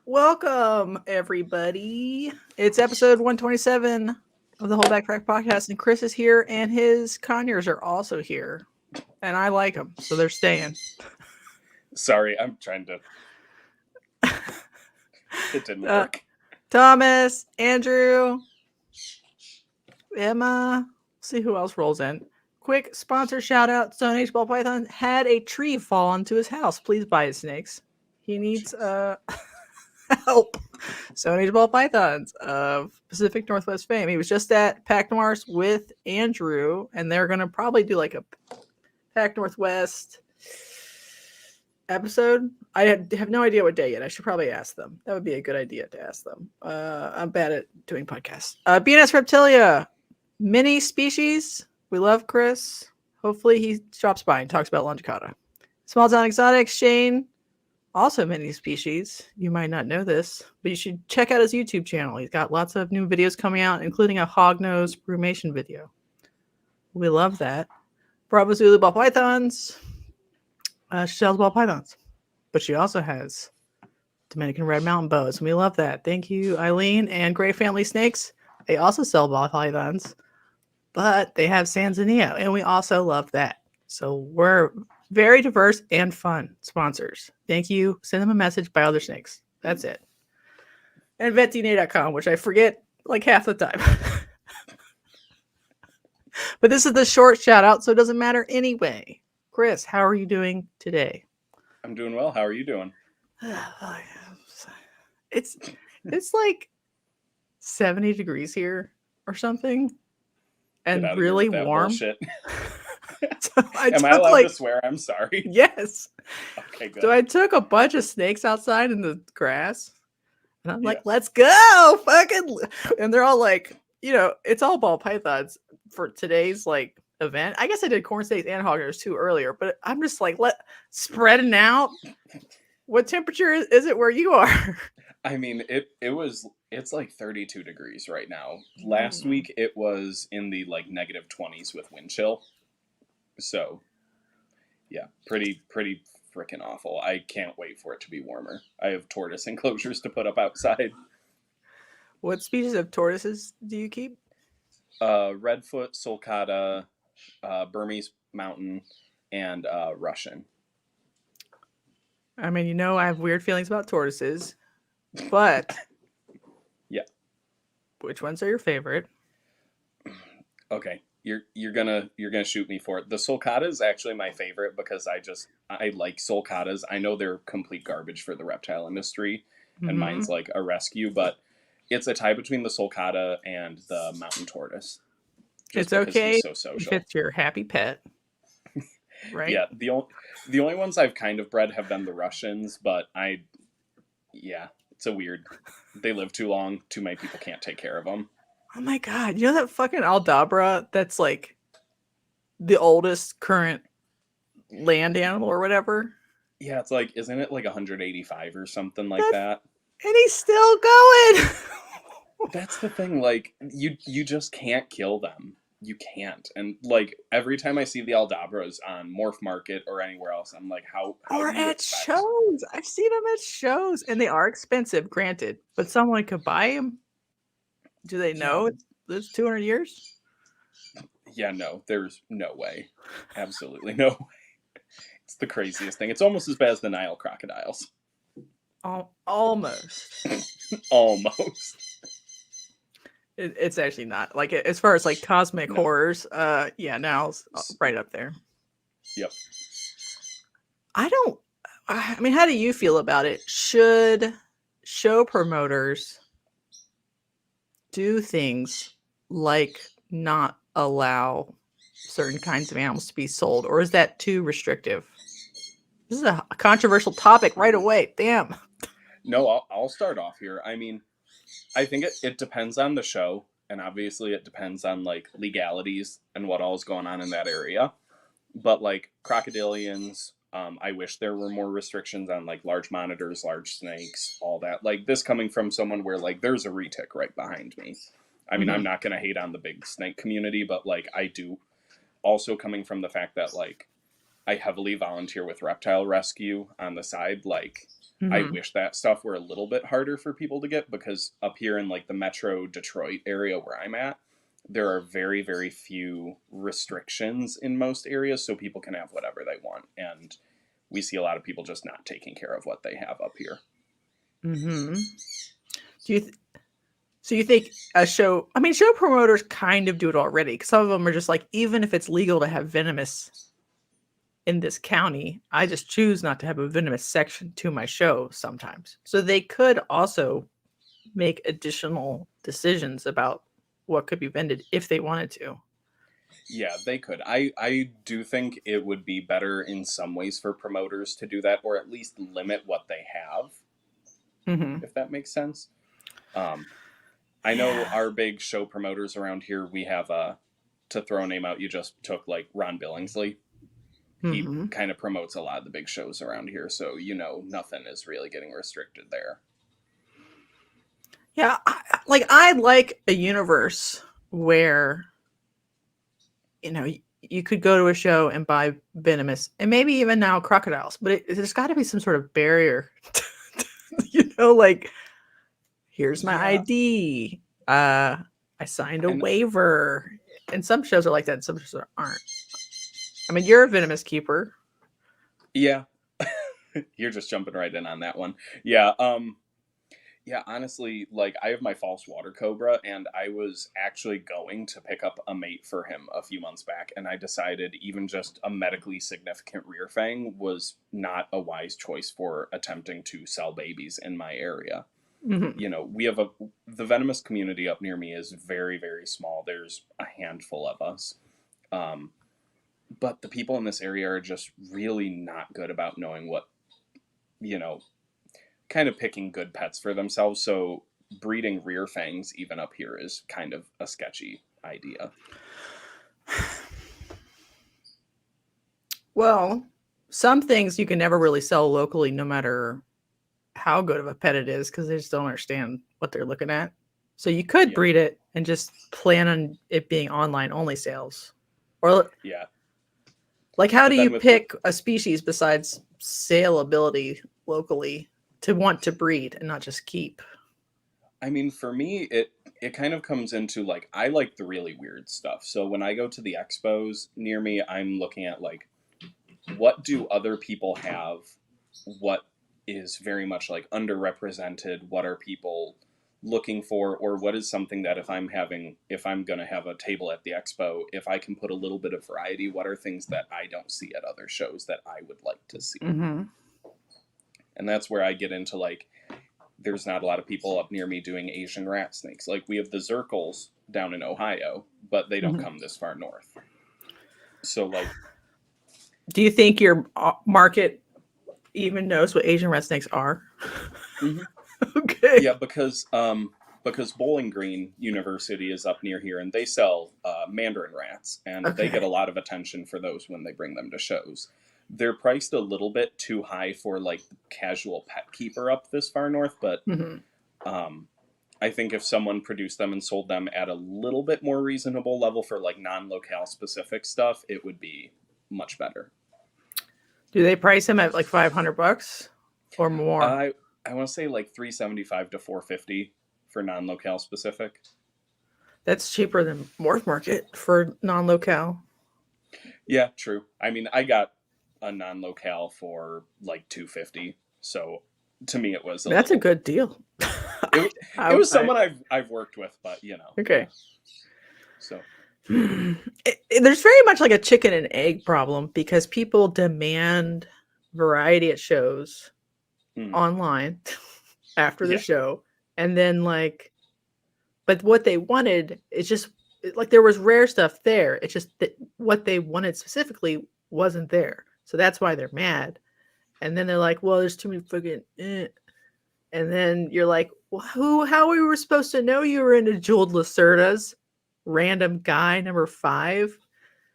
Welcome, everybody. It's episode 127 of the Whole Backpack Podcast, and Chris is here, and his Conyers are also here. And I like them, so they're staying. Sorry, I'm trying to. It didn't work. Thomas, Andrew, Emma. See who else rolls in. Quick sponsor shout out: Stoneage Ball Python had a tree fall onto his house. Please buy his snakes. He needs help. Stoneage Ball Pythons of Pacific Northwest fame. He was just at Pac North with Andrew, and they're gonna probably do like a Pac Northwest episode. I have no idea what day yet. I should probably ask them. That would be a good idea to ask them. I'm bad at doing podcasts. BNS Reptilia, mini species. We love Chris. Hopefully he drops by and talks about Longicauda. Small Town Exotics, Shane. Also many species. You might not know this, but you should check out his YouTube channel. He's got lots of new videos coming out, including a hognose brumation video. We love that. Bravo Zulu Ball Pythons. She sells ball pythons. But she also has Dominican Red Mountain Bows. And we love that. Thank you, Eileen. And Gray Family Snakes. They also sell ball pythons. But they have Sanzanillo. And we also love that. So we're very diverse and fun sponsors. Thank you. Send them a message, buy other snakes. That's it. And vetdna.com, which I forget like half the time. But this is the short shout out, so it doesn't matter anyway. Chris, how are you doing today? I'm doing well. How are you doing? It's like 70 degrees here or something. And really warm. So Am I allowed to swear? I'm sorry. Yes. Okay, good. So I took a bunch of snakes outside in the grass. And I'm like, let's go. Fucking. And they're all like, it's all ball pythons for today's like event. I guess I did corn snakes and hoggers too earlier, but I'm just like, spreading out. What temperature is it where you are? I mean, it's like 32 degrees right now. Last week it was in the like negative 20s with wind chill. So yeah, pretty freaking awful. I can't wait for it to be warmer. I have tortoise enclosures to put up outside. What species of tortoises do you keep? Redfoot, sulcata, Burmese mountain, and Russian. I mean, I have weird feelings about tortoises, but yeah. Which ones are your favorite? Okay, you're gonna shoot me for it. The sulcata is actually my favorite because I like sulcatas. I know they're complete garbage for the reptile industry, and mine's like a rescue, but it's a tie between the sulcata and the mountain tortoise. It's okay so if it's your happy pet, right? Yeah, the only ones I've kind of bred have been the Russians, but it's a weird. They live too long. Too many people can't take care of them. Oh my god! You know that fucking Aldabra that's like the oldest current land animal or whatever? Yeah, it's like, isn't it like 185 or something like that? And he's still going. That's the thing. Like, you just can't kill them. You can't. And like every time I see the Aldabras on Morph Market or anywhere else, I'm like, how or at shows. I've seen them at shows, and they are expensive, granted, but someone could buy them. Do they know it's 200 years? Yeah, no, there's no way. Absolutely no way. It's the craziest thing. It's almost as bad as the Nile crocodiles. Almost. Almost. It's actually not. Like, as far as like cosmic horrors, Nile's right up there. Yep. I mean, how do you feel about it? Should show promoters do things like not allow certain kinds of animals to be sold, or is that too restrictive? This is a controversial topic right away. Damn. No, I'll start off here. I mean, I think it depends on the show, and obviously it depends on like legalities and what all is going on in that area. But like crocodilians, I wish there were more restrictions on like large monitors, large snakes, all that. Like this coming from someone where like there's a retic right behind me. I mean, I'm not going to hate on the big snake community, but like I do. Also coming from the fact that like I heavily volunteer with reptile rescue on the side, like I Mhm. wish that stuff were a little bit harder for people to get, because up here in like the metro Detroit area where I'm at, there are very, very few restrictions in most areas, so people can have whatever they want. And we see a lot of people just not taking care of what they have up here. Mhm. Do you so you think a show, I mean, show promoters kind of do it already, 'cause some of them are just like, even if it's legal to have venomous in this county, I just choose not to have a venomous section to my show sometimes. So they could also make additional decisions about what could be vended if they wanted to. Yeah, they could. I do think it would be better in some ways for promoters to do that, or at least limit what they have, Mhm. if that makes sense. Um, I know Yeah. our big show promoters around here, we have to throw a name out you just took, like Ron Billingsley. He Mhm. kind of promotes a lot of the big shows around here, so nothing is really getting restricted there. Yeah, I like a universe where you could go to a show and buy venomous, and maybe even now crocodiles, but there's got to be some sort of barrier. Like, here's my Yeah, ID. I signed a and waiver, and some shows are like that, and some shows aren't. I mean, you're a venomous keeper. yeah, you're just jumping right in on that one. Yeah, yeah, honestly, like I have my false water cobra, and I was actually going to pick up a mate for him a few months back, and I decided even just a medically significant rear fang was not a wise choice for attempting to sell babies in my area. Hmm. We have the venomous community up near me is very, very small. There's a handful of us. Um, but the people in this area are just really not good about knowing what, you know, kind of picking good pets for themselves. So breeding rear fangs even up here is kind of a sketchy idea. Well, some things you can never really sell locally, no matter how good of a pet it is, because they just don't understand what they're looking at. So you could Yeah, breed it and just plan on it being online only sales. Or yeah. like, how do But you then with pick a species besides saleability locally to want to breed and not just keep? I mean, for me, it kind of comes into like I like the really weird stuff. So when I go to the expos near me, I'm looking at like what do other people have? What is very much like underrepresented? What are people looking for? Or what is something that if I'm going to have a table at the expo, if I can put a little bit of variety, what are things that I don't see at other shows that I would like to see? Mm-hmm. And that's where I get into like, there's not a lot of people up near me doing Asian rat snakes. Like we have the Zirkles down in Ohio, but they don't Mm-hmm. come this far north. So like, Do you think your market even knows what Asian red snakes are? mhm. Okay. Yeah, because Bowling Green University is up near here, and they sell mandarin rats, and they get Okay. a lot of attention for those when they bring them to shows. They're priced a little bit too high for like casual pet keeper up this far north, but Mm-hmm. um, I think if someone produced them and sold them at a little bit more reasonable level for like non-locale specific stuff, it would be much better. Do they price them at like $500 or more? I want to say like 375 to 450 for non-locale specific. That's cheaper than Morph Market for non-locale. Yeah, true. I mean, I got a non-locale for like 250, so to me it was a That's a little. good deal. It it I, was I, someone I've worked with, but okay. yeah. So There's very much like a chicken and egg problem, because people demand variety at shows mm, online after the yeah, show, and then like, but what they wanted is just like, there was rare stuff there. It's just that what they wanted specifically wasn't there. So that's why they're mad. And then they're like, well, there's too many fucking And then you're like, well, how we were supposed to know you were into jeweled Lacerdas, random guy number 5?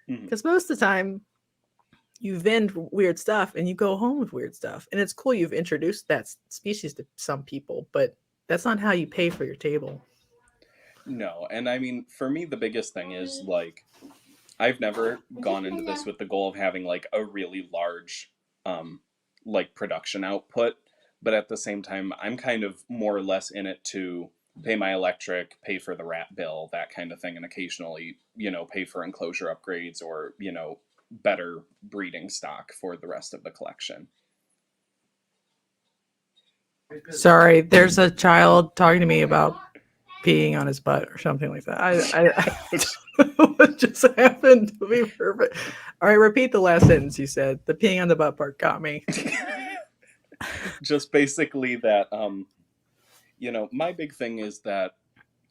mm, Because most of the time you vend weird stuff and you go home with weird stuff. And it's cool you've introduced that species to some people, but that's not how you pay for your table. no. And I mean, for me, the biggest thing is like I've never gone into this with the goal of having like a really large, um, like production output. But at the same time, I'm kind of more or less in it to pay my electric, pay for the rat bill, that kind of thing, and occasionally, pay for enclosure upgrades or, better breeding stock for the rest of the collection. Sorry, there's a child talking to me about peeing on his butt or something like that. I what just happened to be perfect. All right, repeat the last sentence you said. The peeing on the butt part got me. Just basically that, my big thing is that,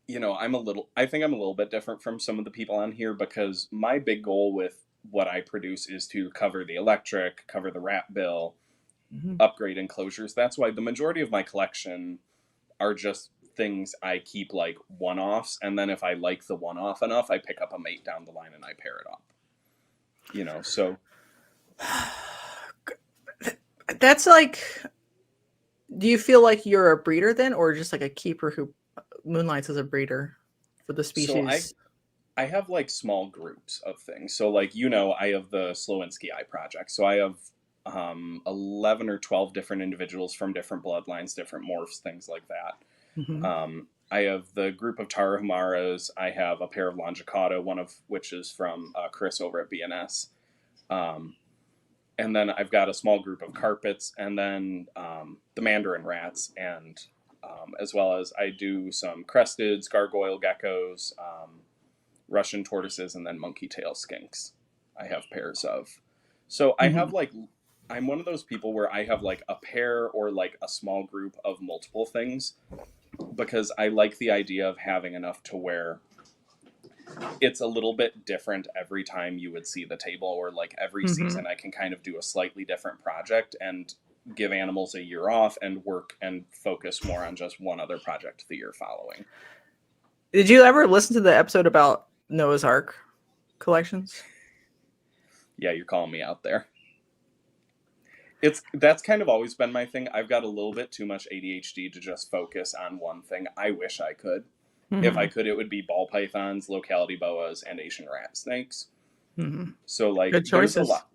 I think I'm a little bit different from some of the people on here because my big goal with what I produce is to cover the electric, cover the rat bill, upgrade enclosures. That's why the majority of my collection are just things I keep like one-offs, and then if I like the one-off enough, I pick up a mate down the line and I pair it up. So that's like, do you feel like you're a breeder then, or just like a keeper who moonlights as a breeder for the species? So I have like small groups of things. So like, I have the Slowinski Eye project. So I have 11 or 12 different individuals from different bloodlines, different morphs, things like that. I have the group of Tarahumaras. I have a pair of Longicauda, one of which is from Chris over at BNS. And then I've got a small group of carpets, and then the Mandarin rats, and as well as I do some cresteds, gargoyle geckos, Russian tortoises, and then monkey tail skinks. I have pairs of. So I have like, I'm one of those people where I have like a pair or like a small group of multiple things because I like the idea of having enough to where it's a little bit different every time you would see the table, or like every season I can kind of do a slightly different project and give animals a year off and work and focus more on just one other project the year following. Did you ever listen to the episode about Noah's Ark collections? Yeah, you're calling me out there. That's kind of always been my thing. I've got a little bit too much ADHD to just focus on one thing. I wish I could. If I could, it would be ball pythons, locality boas, and Asian rat snakes. So like, good choices. There's a lot.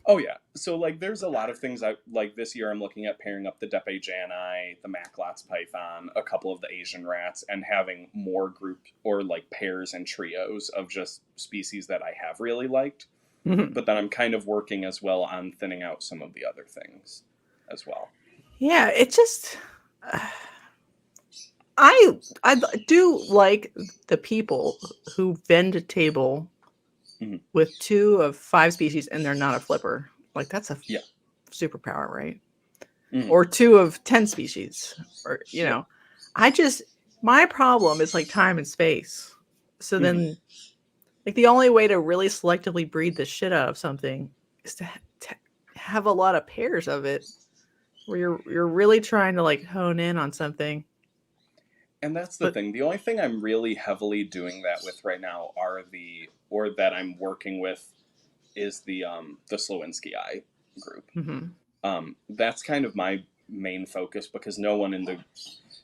Oh yeah. So like, there's a lot of things I like this year. I'm looking at pairing up the Depe Jani, the Maclots python, a couple of the Asian rats, and having more groups or like pairs and trios of just species that I have really liked. But then I'm kind of working as well on thinning out some of the other things as well. Yeah, it just I do like the people who vend a table with 2 of 5 species and they're not a flipper. Like that's a superpower, right? Or 2 of 10 species, or my problem is like time and space. So then like the only way to really selectively breed the shit out of something is to have a lot of pairs of it, where you're really trying to like hone in on something. And that's the thing. The only thing I'm really heavily doing that with right now that I'm working with is the Slowinski Eye group. That's kind of my main focus because no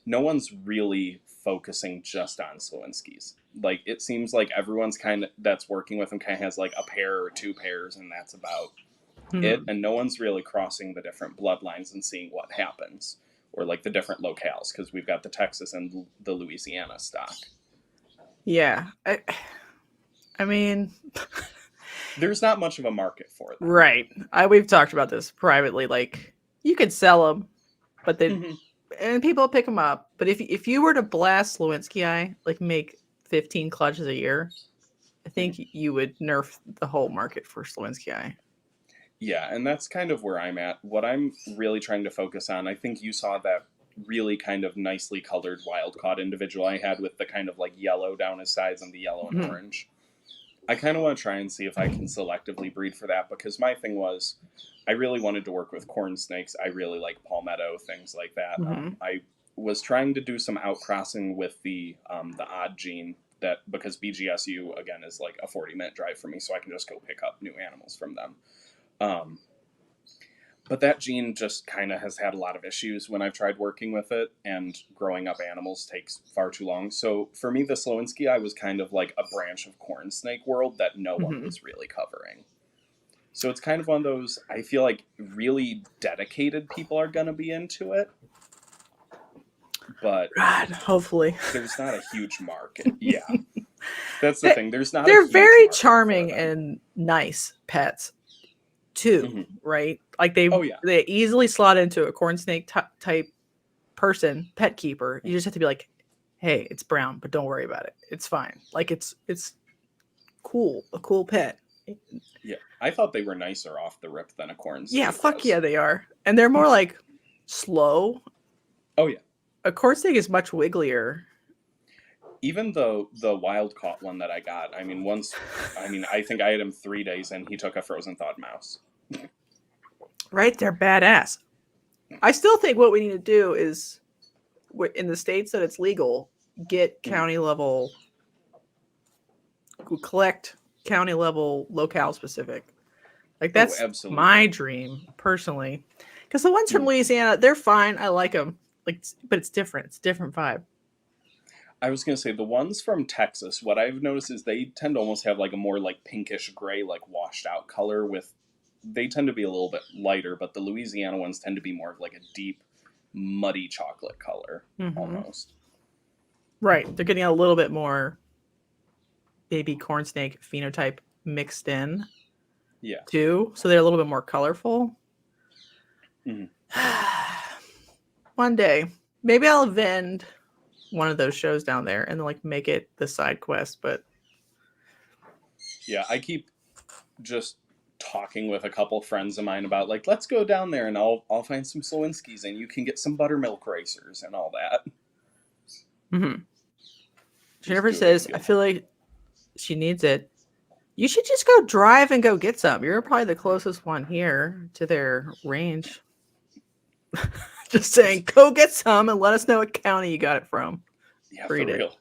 one's really focusing just on Slowinskis. Like it seems like everyone's that's working with them kind of has like a pair or 2 pairs, and that's about it. And no one's really crossing the different bloodlines and seeing what happens, or like the different locales, because we've got the Texas and the Louisiana stock. Yeah, I mean, there's not much of a market for them. Right. We've talked about this privately. Like you could sell them, but and people pick them up. But if you were to blast Slowinski Eye, like make 15 clutches a year, I think you would nerf the whole market for Slowinski Eye. Yeah, and that's kind of where I'm at. What I'm really trying to focus on, I think you saw that really kind of nicely colored wild-caught individual I had with the kind of like yellow down his sides and the yellow and orange. I kind of want to try and see if I can selectively breed for that, because my thing was I really wanted to work with corn snakes. I really like palmetto, things like that. I was trying to do some outcrossing with the odd gene, that because BGSU, again, is like a 40-minute drive for me, so I can just go pick up new animals from them. But that gene just kind of has had a lot of issues when I've tried working with it, and growing up animals takes far too long. So for me, the Slowinski Eye was kind of like a branch of corn snake world that no one was really covering. So it's kind of one of those, I feel like really dedicated people are going to be into it. But God, hopefully. there's not a huge market. Yeah. That's the thing. There's not a They're huge very market charming for them. and nice pets too, Mhm. right? Like they Oh, yeah. they easily slot into a corn snake type person, pet keeper. You just have to be like, hey, it's brown, but don't worry about it. It's fine. Like it's cool, a cool pet. Yeah. I thought they were nicer off the rip than a corn snake Yeah, fuck was. yeah, they are. And they're more like slow. Oh, yeah. A corn snake is much wigglier. Even the wild caught one that I got, I think I had him 3 days and he took a frozen thawed mouse. Right? They're badass. I still think what we need to do is, in the states that it's legal, get county level, collect county level locale specific. Like that's my dream personally. Because the ones from Louisiana, they're fine. I like them. Like, but it's different. It's a different vibe. I was going to say, the ones from Texas, what I've noticed is they tend to almost have like a more like pinkish gray, like washed out color they tend to be a little bit lighter, but the Louisiana ones tend to be more of like a deep, muddy chocolate color almost. Right. They're getting a little bit more baby corn snake phenotype mixed in. Yeah. Too. So they're a little bit more colorful. One day, maybe I'll vend one of those shows down there and like make it the side quest, but yeah, I keep just talking with a couple friends of mine about like, let's go down there and I'll find some Slowinskis and you can get some buttermilk racers and all that. Jennifer says, I feel like she needs it. You should just go drive and go get some. You're probably the closest one here to their range. Just saying, go get some and let us know what county you got it from. Yeah, for real.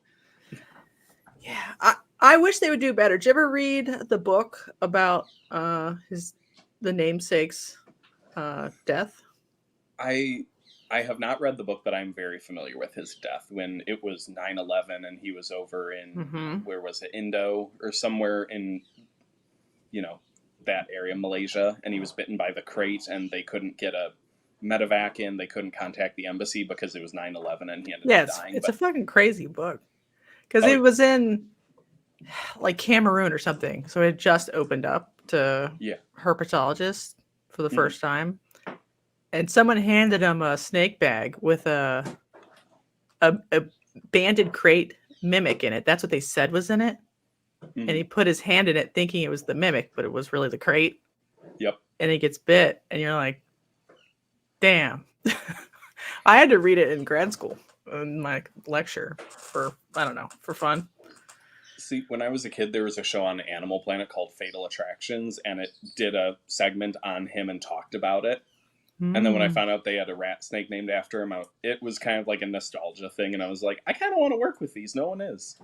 Yeah, I wish they would do better. Did you ever read the book about the namesake's death? I have not read the book, but I'm very familiar with his death when it was 9/11 and he was over in where was it, Indo or somewhere in that area, Malaysia, and he was bitten by the crate and they couldn't get a medevac in. They couldn't contact the embassy because it was 9/11 and he ended up dying. It's a fucking crazy book because it was in like Cameroon or something, so it just opened up to herpetologists for the first time, and someone handed him a snake bag with a banded crate mimic in it. That's what they said was in it. And he put his hand in it thinking it was the mimic, but it was really the crate. Yep. And he gets bit, and you're like, damn. I had to read it in grad school in my lecture for fun. See, when I was a kid, there was a show on Animal Planet called Fatal Attractions, and it did a segment on him and talked about it. And then when I found out they had a rat snake named after him, it was kind of like a nostalgia thing, and I was like, I kind of want to work with these. No one is.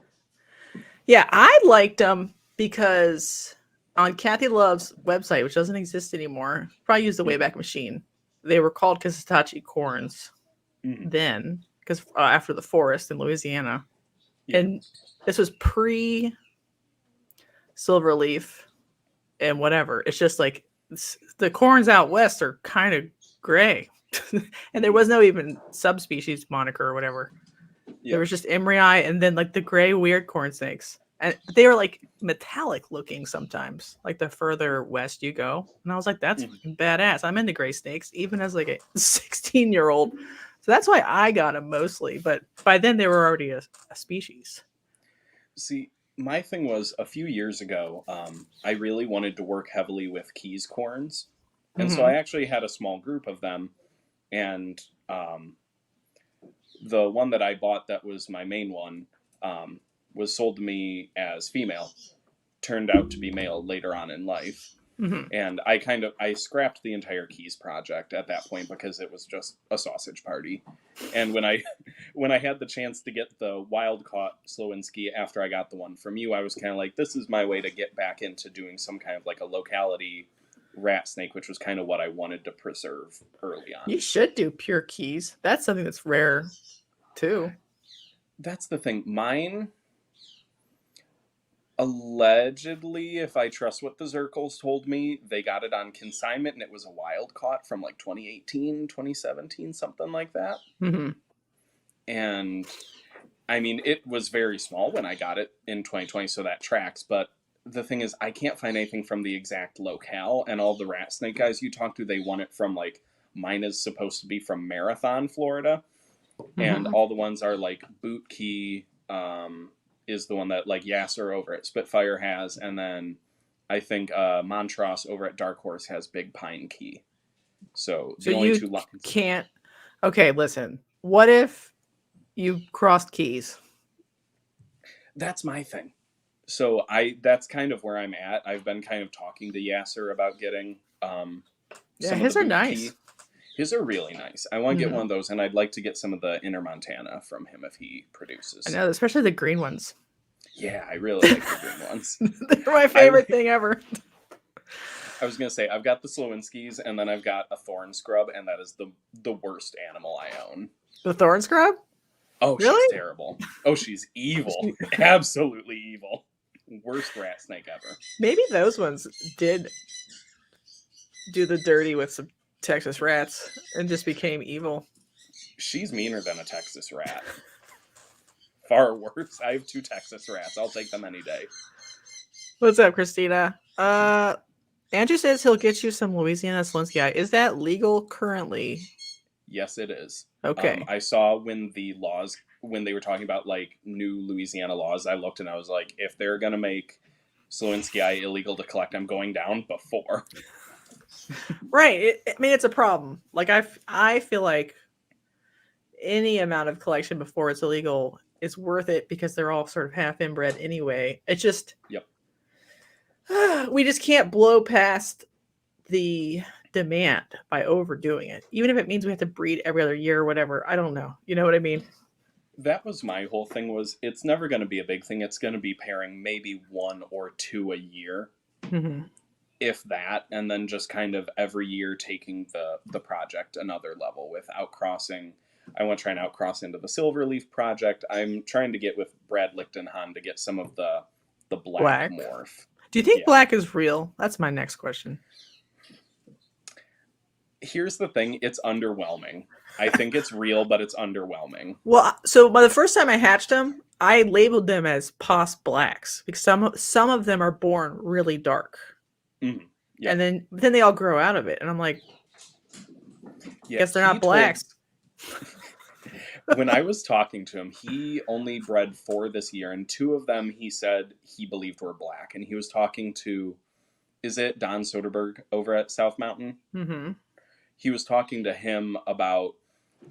Yeah, I liked them because on Kathy Love's website, which doesn't exist anymore, probably use the Wayback Machine. They were called Kisitachi corns then, because after the forest in Louisiana. Yeah. And this was pre Silverleaf and whatever. It's just like the corns out west are kind of gray. And there was no even subspecies moniker or whatever. Yep. There was just embryi and then like the gray weird corn snakes. And they were like metallic looking sometimes, like the further west you go. And I was like, that's badass. I'm into gray snakes, even as like a 16-year-old. So that's why I got them mostly. But by then they were already a species. See, my thing was a few years ago, I really wanted to work heavily with Keys corns. And so I actually had a small group of them. And the one that I bought that was my main one was sold to me as female, turned out to be male later on in life. And I scrapped the entire Keys project at that point because it was just a sausage party. And when I had the chance to get the wild caught Slowinski after I got the one from you, I was kind of like, this is my way to get back into doing some kind of like a locality rat snake, which was kind of what I wanted to preserve early on. You should do pure Keys. That's something that's rare too. That's the thing. Mine, Allegedly, if I trust what the Zirkles told me, they got it on consignment and it was a wild caught from like 2018, 2017, something like that. Mm-hmm. And I mean, it was very small when I got it in 2020, so that tracks. But the thing is, I can't find anything from the exact locale. And all the rat snake guys you talk to, they want it from like, mine is supposed to be from Marathon, Florida. And all the ones are like Boot Key, is the one that like Yasser over at Spitfire has. And then I think Montross over at Dark Horse has Big Pine Key. So the only two lines. Can't. Okay, listen. What if you crossed keys? That's my thing. So that's kind of where I'm at. I've been kind of talking to Yasser about getting his are nice. Key. His are really nice. I want to get one of those, and I'd like to get some of the Inner Montana from him if he produces. I know, especially the green ones. Yeah, I really like the green ones. They're my favorite thing ever. I was going to say, I've got the Slowinskis, and then I've got a Thorn Scrub, and that is the worst animal I own. The Thorn Scrub? Oh, really? She's terrible. Oh, she's evil. Absolutely evil. Worst rat snake ever. Maybe those ones did do the dirty with some Texas rats and just became evil. She's meaner than a Texas rat. Far worse. I have 2 Texas rats. I'll take them any day. What's up, Christina? Andrew says he'll get you some Louisiana Slinsky. Is that legal currently? Yes, it is. Okay. I saw when they were talking about like new Louisiana laws, I looked and I was like, if they're going to make Slowinski illegal to collect, I'm going down before. Right. I mean, it's a problem. Like I feel like any amount of collection before it's illegal is worth it because they're all sort of half inbred anyway. It's just, we just can't blow past the demand by overdoing it, even if it means we have to breed every other year or whatever. I don't know. You know what I mean? That was my whole thing, was it's never going to be a big thing. It's going to be pairing maybe 1 or 2 a year. If that, and then just kind of every year taking the project another level with outcrossing. I want to try and outcross into the Silverleaf project. I'm trying to get with Brad Lichtenhahn to get some of the black morph. Do you think black is real? That's my next question. Here's the thing, it's underwhelming. I think it's real, but it's underwhelming. Well, so by the first time I hatched them, I labeled them as Pos Blacks because some of them are born really dark. And then they all grow out of it, and I'm like, guess they're not blacks. When I was talking to him, he only bred 4 this year, and 2 of them he said he believed were black. And he was talking to, is it Don Soderberg over at South Mountain? He was talking to him about,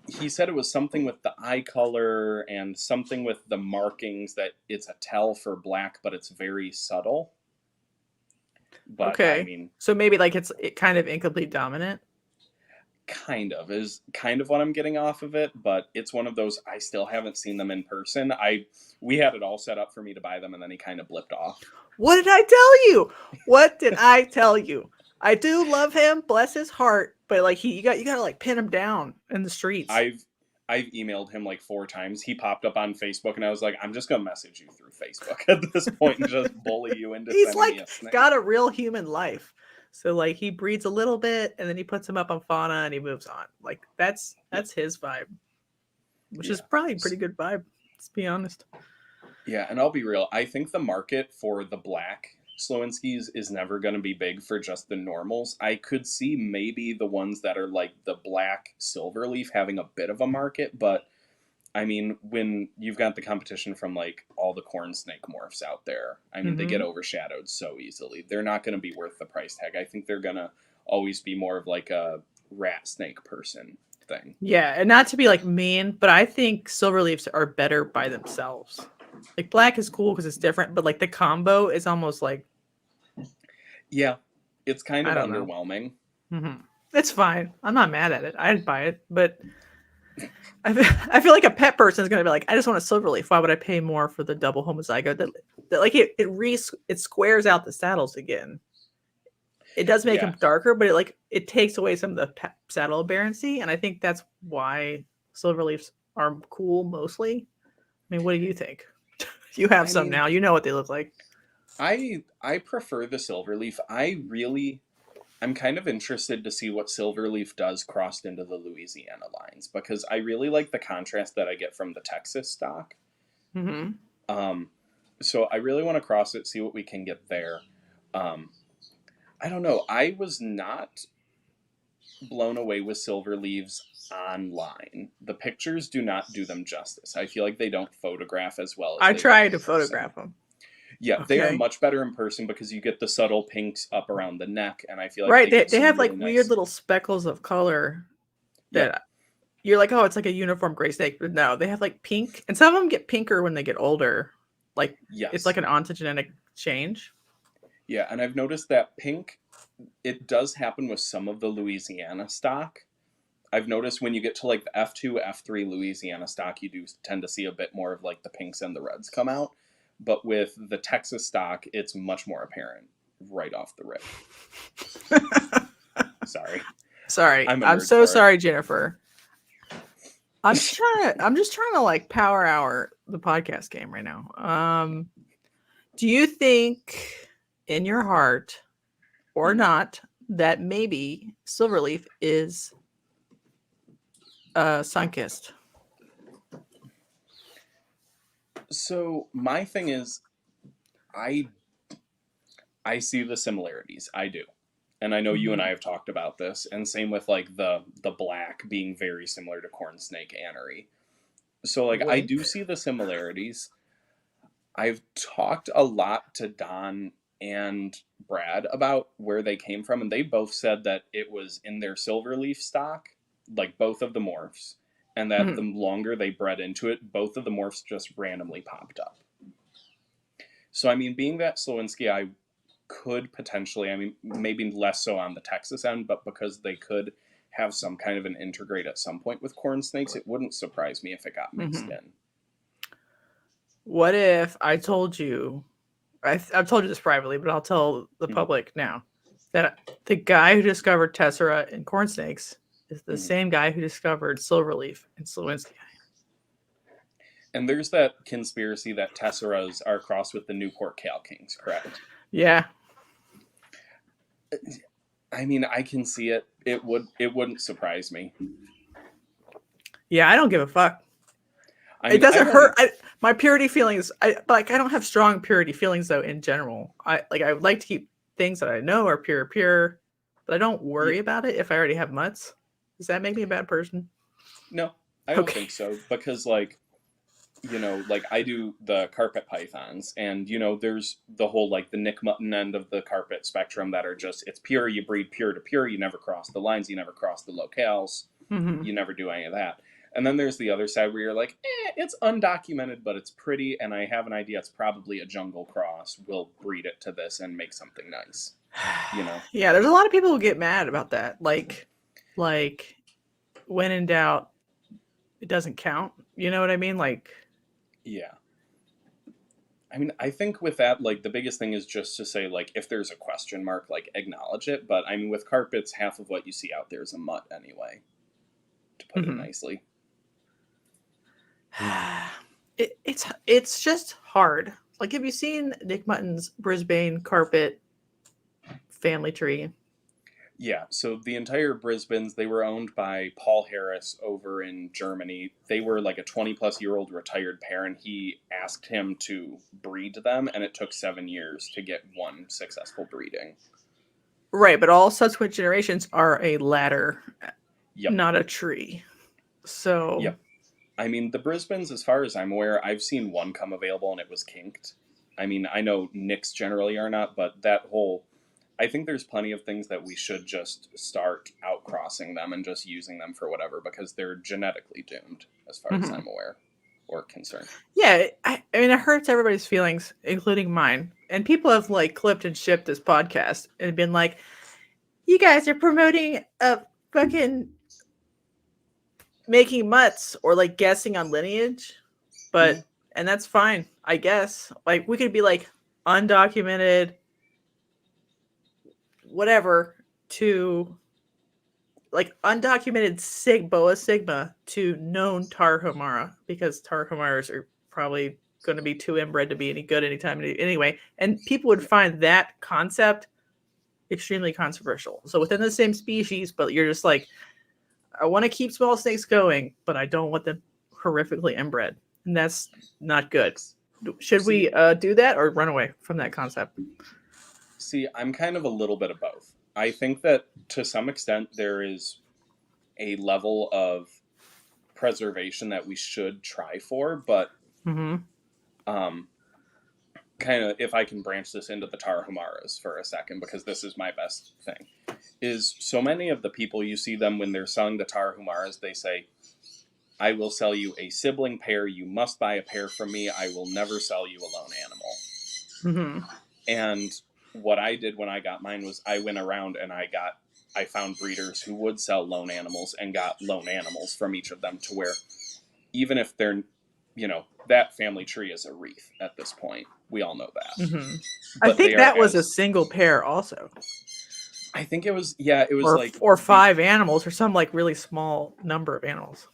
he said it was something with the eye color and something with the markings that it's a tell for black, but it's very subtle. But okay. I mean, so maybe like it's kind of incomplete dominant. Kind of is kind of what I'm getting off of it, but it's one of those, I still haven't seen them in person. We had it all set up for me to buy them, and then he kind of blipped off. What did I tell you? What did I tell you? I do love him, bless his heart, but like you got to like pin him down in the streets. I've emailed him like 4 times. He popped up on Facebook, and I was like, I'm just gonna message you through Facebook at this point and just bully you into He's sending like me a snake. Got a real human life. So like he breeds a little bit and then he puts him up on fauna and he moves on. Like that's his vibe, which is probably a pretty good vibe. Let's be honest. Yeah, and I'll be real. I think the market for the black Slowinskis is never going to be big for just the normals. I could see maybe the ones that are like the black Silverleaf having a bit of a market, but I mean, when you've got the competition from like all the corn snake morphs out there, I mean, they get overshadowed so easily. They're not going to be worth the price tag. I think they're going to always be more of like a rat snake person thing. Yeah, and not to be like mean, but I think Silverleafs are better by themselves. Like black is cool because it's different, but like the combo is almost like. Yeah, it's kind of underwhelming. It's fine. I'm not mad at it. I'd buy it, but I feel like a pet person is going to be like, I just want a Silverleaf. Why would I pay more for the double homozygote? That like it squares out the saddles again. It does make them darker, but it takes away some of the saddle aberrancy, and I think that's why Silverleafs are cool mostly. I mean, what do you think? You have some now. You know what they look like. I prefer the silverleaf. I'm kind of interested to see what silverleaf does crossed into the Louisiana lines, because I really like the contrast that I get from the Texas stock. Mm-hmm. So I really want to cross it, see what we can get there. I don't know. I was not blown away with silver leaves online. The pictures do not do them justice. I feel like they don't photograph as well as I they look tried in to person. photograph them. Yeah, they are Okay. much better in person because you get the subtle pinks up around the neck, and I feel like Right. they give They some have really like weird nice. little speckles of color Yep. that you're like, oh, it's like a uniform gray snake. But no, they have like pink. And some of them get pinker when they get older. Like it's Yes. like an ontogenic change. Yeah, and I've noticed that pink, it does happen with some of the Louisiana stock. I've noticed when you get to like the F2, F3 Louisiana stock, you do tend to see a bit more of like the pinks and the reds come out. But with the Texas stock, it's much more apparent right off the rip. Sorry. Sorry. I'm a I'm nerd so for it. sorry, Jennifer. I'm just trying to like power hour the podcast game right now. Do you think in your heart or not that maybe Silverleaf is sun-kissed? So my thing is, I see the similarities. I do. And I know you and I have talked about this, and same with like the black being very similar to corn snake anery. So like I do see the similarities. I've talked a lot to Don and Brad about where they came from, and they both said that it was in their silverleaf stock, like both of the morphs, and that the longer they bred into it, both of the morphs just randomly popped up. So I mean, being that Slowinski, I could potentially, I mean, maybe less so on the Texas end, but because they could have some kind of an integrate at some point with corn snakes, it wouldn't surprise me if it got mixed in. What if I told you, I've told you this privately, but I'll tell the public now, that the guy who discovered Tessera and corn snakes is the same guy who discovered Silverleaf and Slowinski. And there's that conspiracy that Tesseras are crossed with the Newport Cal Kings, correct? Yeah. I mean, I can see it. It wouldn't surprise me. Yeah, I don't give a fuck. I mean, it doesn't hurt. My purity feelings, I don't have strong purity feelings though in general. I would like to keep things that I know are pure, but I don't worry about it if I already have mutts. Does that make me a bad person? No, I don't think so. Because like, you know, like I do the carpet pythons, and you know, there's the whole like the Nick Mutton end of the carpet spectrum that are just, it's pure, you breed pure to pure, you never cross the lines, you never cross the locales, you never do any of that. And then there's the other side where you're like, it's undocumented, but it's pretty, and I have an idea it's probably a jungle cross. We'll breed it to this and make something nice. You know? Yeah, there's a lot of people who get mad about that. Like when in doubt, it doesn't count. You know what I mean? Like, yeah. I mean, I think with that, like, the biggest thing is just to say, like, if there's a question mark, like, acknowledge it. But, I mean, with carpets, half of what you see out there is a mutt anyway, to put it nicely. It's just hard. Like, have you seen Nick Mutton's Brisbane carpet family tree? Yeah, so the entire Brisbanes, they were owned by Paul Harris over in Germany. They were like a 20-plus-year-old retired pair, and he asked him to breed them, and it took 7 years to get one successful breeding. Right, but all subsequent generations are a ladder, not a tree. So... Yep. I mean, the Brisbanes, as far as I'm aware, I've seen one come available, and it was kinked. I mean, I know Nicks generally are not, but that whole... I think there's plenty of things that we should just start outcrossing them and just using them for whatever, because they're genetically doomed, as far as I'm aware or concerned. Yeah, I mean, it hurts everybody's feelings, including mine. And people have like clipped and shipped this podcast and been like, you guys are promoting a fucking making mutts or like guessing on lineage. But, and that's fine, I guess. Like, we could be like undocumented whatever to like undocumented boa sigma to known Tarahumara, because Tarahumaras are probably going to be too inbred to be any good anytime anyway. And people would find that concept extremely controversial. So within the same species, but you're just like, I want to keep small snakes going, but I don't want them horrifically inbred. And that's not good. Should we do that or run away from that concept? See, I'm kind of a little bit of both. I think that to some extent there is a level of preservation that we should try for, but kind of, if I can branch this into the Tarahumaras for a second, because this is my best thing, is so many of the people, you see them when they're selling the Tarahumaras, they say, I will sell you a sibling pair, you must buy a pair from me, I will never sell you a lone animal. And what I did when I got mine was I went around and I found breeders who would sell lone animals and got lone animals from each of them, to where even if they're, that family tree is a wreath at this point. We all know that. I think that was a single pair also. I think it was, it was or 5 animals or some like really small number of animals.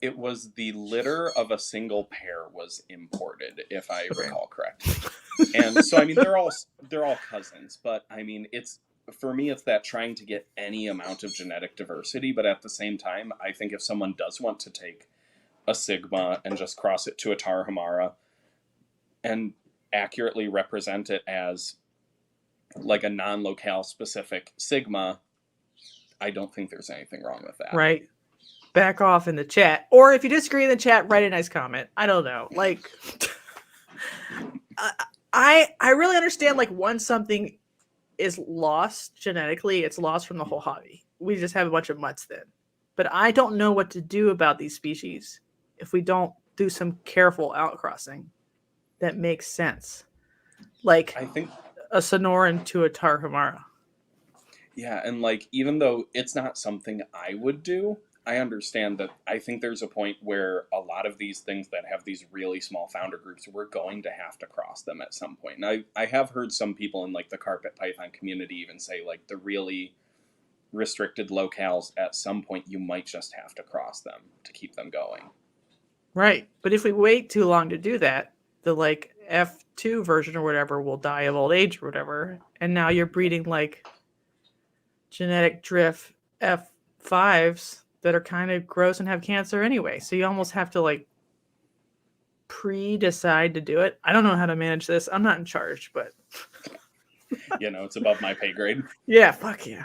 It was the litter of a single pair was imported, if I recall correctly. And so, I mean, they're all cousins, but I mean, for me, it's that trying to get any amount of genetic diversity. But at the same time, I think if someone does want to take a Sigma and just cross it to a Tarahumara and accurately represent it as like a non-locale specific Sigma, I don't think there's anything wrong with that. Right. Back off in the chat. Or if you disagree in the chat, write a nice comment. I don't know. Like, I really understand, like, once something is lost genetically, it's lost from the whole hobby. We just have a bunch of mutts then. But I don't know what to do about these species if we don't do some careful outcrossing that makes sense. Like, I think a Sonoran to a Tarahumara. Yeah, and like, even though it's not something I would do, I understand that I think there's a point where a lot of these things that have these really small founder groups, we're going to have to cross them at some point. And I have heard some people in like the carpet python community even say, like, the really restricted locales, at some point you might just have to cross them to keep them going. Right. But if we wait too long to do that, the like F2 version or whatever will die of old age or whatever. And now you're breeding like genetic drift F5s that are kind of gross and have cancer anyway. So you almost have to like pre-decide to do it. I don't know how to manage this. I'm not in charge, but it's above my pay grade. Yeah, fuck yeah.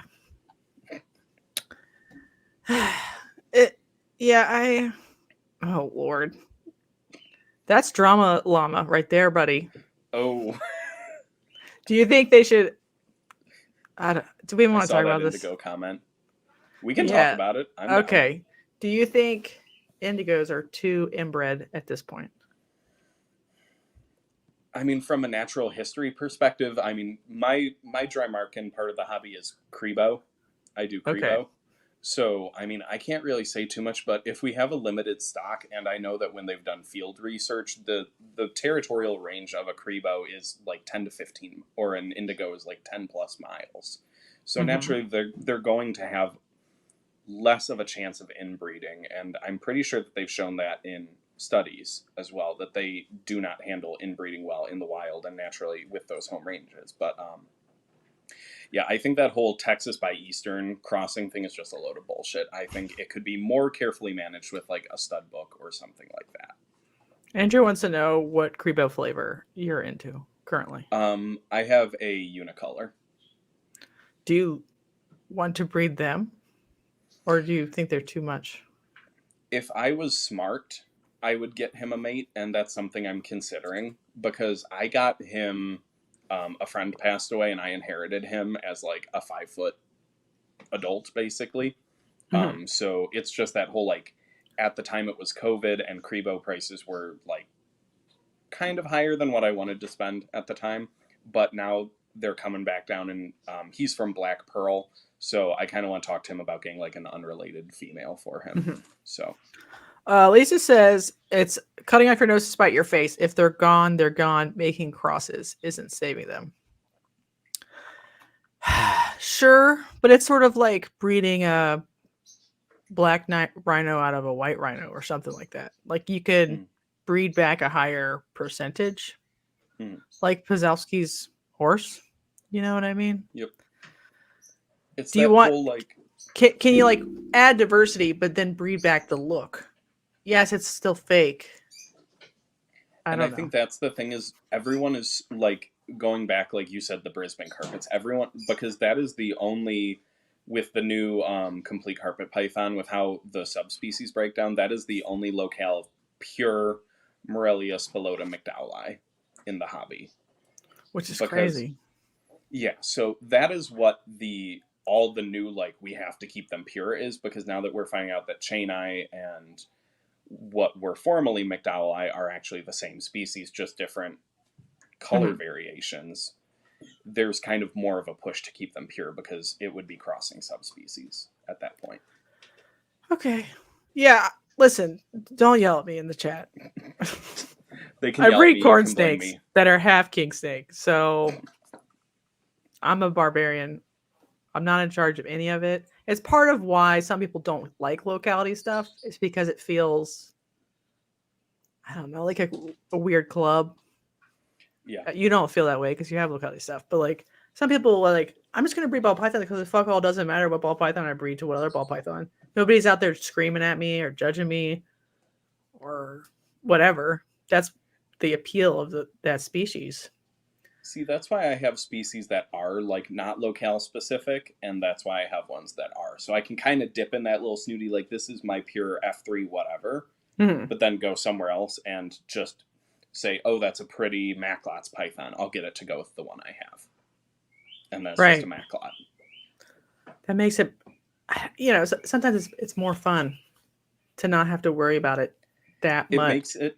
Oh Lord. That's drama llama right there, buddy. Oh. Do you think they should do we want to talk about this? Indigo comment. We can talk about it. I'm okay. Down. Do you think indigos are too inbred at this point? I mean, from a natural history perspective, I mean, my dry markin part of the hobby is Crebo. I do Crebo. Okay. So, I mean, I can't really say too much, but if we have a limited stock, and I know that when they've done field research, the territorial range of a Crebo is like 10 to 15, or an indigo is like 10 plus miles. So naturally, they're going to have less of a chance of inbreeding, and I'm pretty sure that they've shown that in studies as well, that they do not handle inbreeding well in the wild and naturally with those home ranges. But yeah, I think that whole Texas by Eastern crossing thing is just a load of bullshit. I think it could be more carefully managed with like a stud book or something like that. Andrew wants to know what Crebo flavor you're into currently. I have a unicolor. Do you want to breed them? Or do you think they're too much? If I was smart, I would get him a mate, and that's something I'm considering, because I got him, a friend passed away, and I inherited him as like a 5-foot adult, basically. So it's just that whole, like, at the time it was COVID, and Crebo prices were like kind of higher than what I wanted to spend at the time, but now they're coming back down, and he's from Black Pearl. So I kind of want to talk to him about getting like an unrelated female for him. So Lisa says it's cutting off your nose to spite your face. If they're gone, they're gone. Making crosses isn't saving them. Sure, but it's sort of like breeding a black rhino out of a white rhino or something like that. Like you could breed back a higher percentage, like Pazowski's horse. You know what I mean? Yep. It's Do you that want? whole like. Can you like add diversity, but then breed back the look? Yes, it's still fake. I think that's the thing is everyone is like going back, like you said, the Brisbane carpets. Everyone, because that is the only, with the new complete carpet python, with how the subspecies break down, that is the only locale of pure Morelia spilota McDowelli in the hobby. Which is crazy. Yeah, so that is what all the new, like, we have to keep them pure is, because now that we're finding out that chain eye and what were formerly McDowelli are actually the same species, just different color variations, there's kind of more of a push to keep them pure because it would be crossing subspecies at that point. Okay. Yeah, listen, don't yell at me in the chat. They can I yell breed at me, corn you can blame snakes me. that are half king snake, so I'm a barbarian. I'm not in charge of any of it. It's part of why some people don't like locality stuff. It's because it feels, I don't know, like a weird club. Yeah. You don't feel that way because you have locality stuff. But like some people are like, I'm just gonna breed ball python because it fuck all doesn't matter what ball python I breed to what other ball python. Nobody's out there screaming at me or judging me or whatever. That's the appeal of that species. See, that's why I have species that are like not locale specific, and that's why I have ones that are. So I can kind of dip in that little snooty, like this is my pure F3 whatever, but then go somewhere else and just say, oh, that's a pretty Macklot's python. I'll get it to go with the one I have. And that's just a Macklot. That makes it, you know, sometimes it's more fun to not have to worry about it that much. Makes it,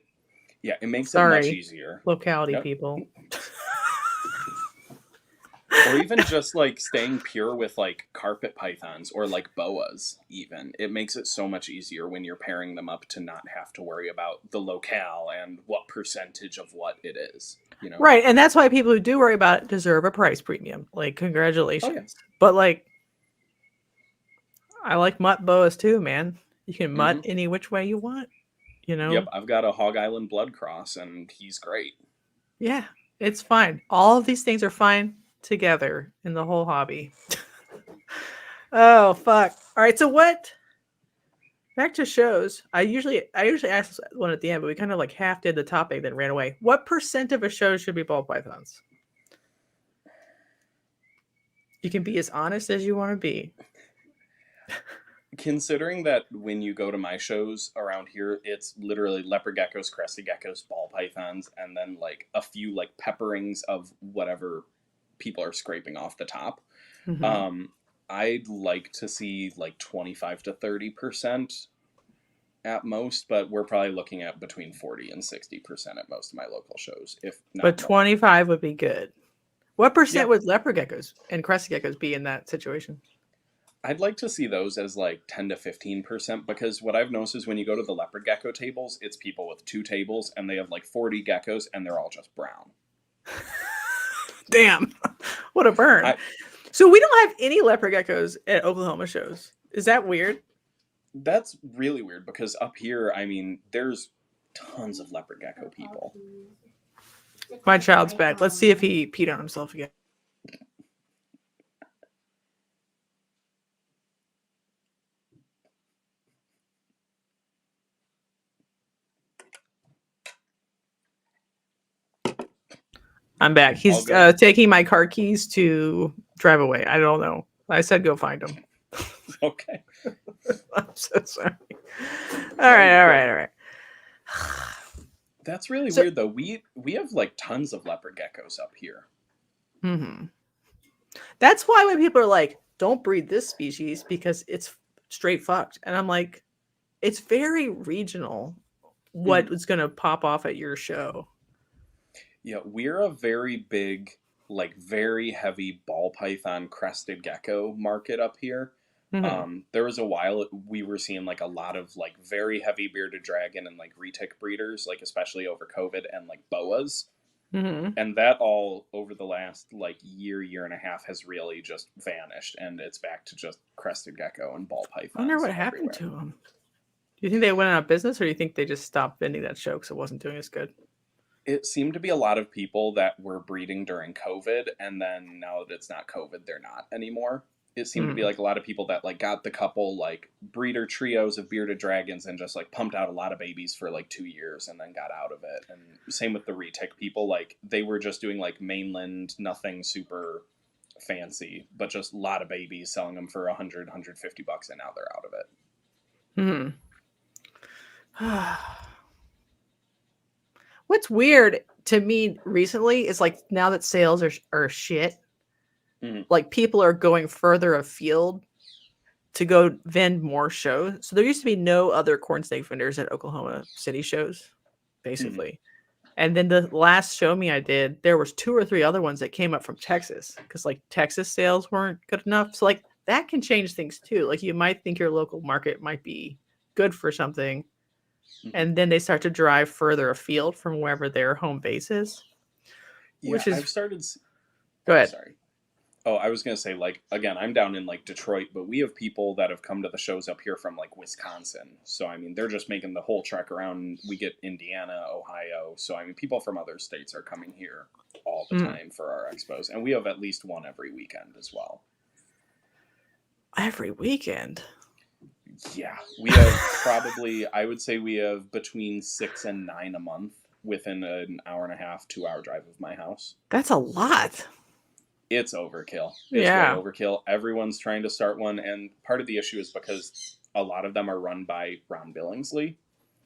yeah, it makes it much easier. Locality people. Or even just like staying pure with like carpet pythons or like boas even. It makes it so much easier when you're pairing them up to not have to worry about the locale and what percentage of what it is. You know? Right, and that's why people who do worry about it deserve a price premium. Like, congratulations. Oh, yeah. But like, I like mutt boas too, man. You can mutt any which way you want. You know? Yep, I've got a Hog Island blood cross and he's great. Yeah, it's fine. All of these things are fine together in the whole hobby. Oh fuck. All right, so what, back to shows. I usually ask this one at the end, but we kind of like half did the topic then ran away. What percent of a show should be ball pythons? You can be as honest as you want to be. Considering that when you go to my shows around here, it's literally leopard geckos, crested geckos, ball pythons, and then like a few like pepperings of whatever people are scraping off the top. I'd like to see like 25 to 30% at most, but we're probably looking at between 40 and 60% at most of my local shows. If not but 25 would be good. What percent would leopard geckos and crested geckos be in that situation? I'd like to see those as like 10 to 15%, because what I've noticed is when you go to the leopard gecko tables, it's people with 2 tables and they have like 40 geckos and they're all just brown. Damn, what a burn. So we don't have any leopard geckos at Oklahoma shows. Is that weird? That's really weird because up here, I mean, there's tons of leopard gecko people. My child's back. Let's see if he peed on himself again. I'm back. He's taking my car keys to drive away. I don't know. I said go find him. Okay. I'm so sorry. All right. That's really weird, though. We have like tons of leopard geckos up here. That's why when people are like, don't breed this species because it's straight fucked. And I'm like, it's very regional what was going to pop off at your show. Yeah, we're a very big, like very heavy ball python crested gecko market up here. There was a while we were seeing like a lot of like very heavy bearded dragon and like retic breeders, like especially over COVID, and like boas. And that all over the last like year and a half has really just vanished, and it's back to just crested gecko and ball pythons. I wonder what happened to them. you think they went out of business, or do you think they just stopped vending that show because it wasn't doing as good? It seemed to be a lot of people that were breeding during COVID, and then now that it's not COVID, they're not anymore. It seemed to be like a lot of people that like got the couple like breeder trios of bearded dragons and just like pumped out a lot of babies for like 2 years and then got out of it. And same with the retic people, like they were just doing like mainland, nothing super fancy, but just a lot of babies, selling them for $100, $150, and now they're out of it. What's weird to me recently is like now that sales are shit, like people are going further afield to go vend more shows. So there used to be no other corn snake vendors at Oklahoma City shows, basically. And then the last show me I did, there was 2 or 3 other ones that came up from Texas because like Texas sales weren't good enough. So like that can change things too. Like you might think your local market might be good for something, and then they start to drive further afield from wherever their home base is. Yeah, which is... I've started. Go ahead. Sorry. Oh, I was going to say, like, again, I'm down in, like, Detroit, but we have people that have come to the shows up here from, like, Wisconsin. So, I mean, they're just making the whole trek around. We get Indiana, Ohio. So, I mean, people from other states are coming here all the time for our expos. And we have at least one every weekend as well. Every weekend? Yeah. We have probably, I would say we have between 6 and 9 a month within an hour and a half, 2-hour drive of my house. That's a lot. It's overkill. It's way overkill. Everyone's trying to start one, and part of the issue is because a lot of them are run by Ron Billingsley.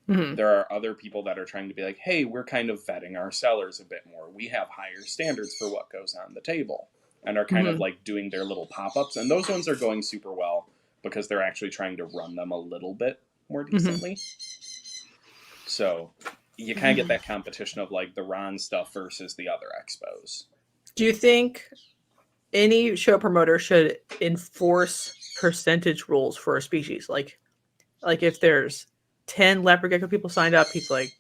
There are other people that are trying to be like, hey, we're kind of vetting our sellers a bit more. We have higher standards for what goes on the table, and are kind of like doing their little pop-ups, and those ones are going super well because they're actually trying to run them a little bit more decently. So you kind of get that competition of like the Ron stuff versus the other expos. Do you think any show promoter should enforce percentage rules for a species? Like if there's 10 leopard gecko people signed up, he's like,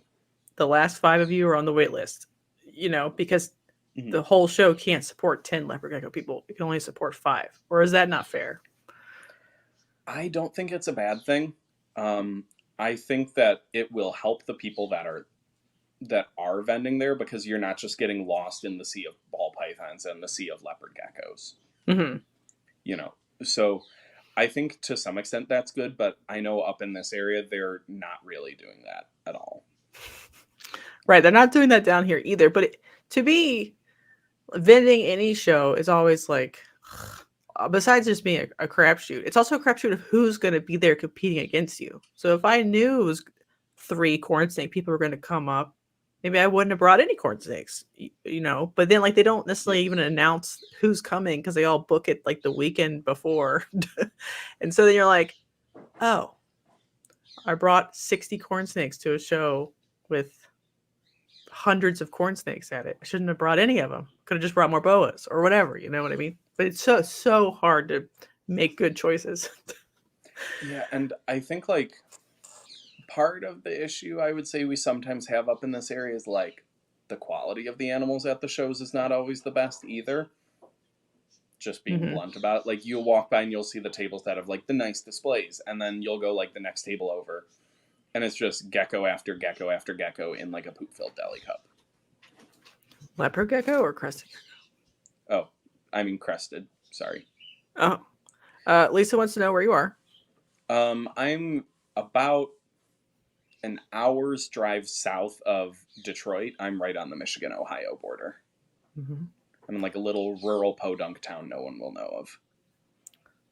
the last 5 of you are on the wait list, you know, because the whole show can't support 10 leopard gecko people. It can only support 5. Or is that not fair? I don't think it's a bad thing. I think that it will help the people that are vending there, because you're not just getting lost in the sea of ball pythons and the sea of leopard geckos. You know, so I think to some extent that's good, but I know up in this area, they're not really doing that at all. Right. They're not doing that down here either. But to be vending any show is always like, besides just being a crapshoot, it's also a crapshoot of who's going to be there competing against you. So if I knew it was 3 corn snake people were going to come up, maybe I wouldn't have brought any corn snakes, you know. But then like they don't necessarily even announce who's coming because they all book it like the weekend before. And so then you're like, oh, I brought 60 corn snakes to a show with hundreds of corn snakes at it. I shouldn't have brought any of them. Could have just brought more boas or whatever, you know what I mean? But it's so hard to make good choices. Yeah, and I think like part of the issue I would say we sometimes have up in this area is like the quality of the animals at the shows is not always the best either. Just being blunt about it. Like you'll walk by and you'll see the tables that have like the nice displays, and then you'll go like the next table over, and it's just gecko after gecko after gecko in like a poop-filled deli cup. Leopard gecko or crested gecko? Oh, I mean crested. Sorry. Oh. Lisa wants to know where you are. I'm about an hour's drive south of Detroit. I'm right on the Michigan-Ohio border. I'm in like a little rural podunk town no one will know of.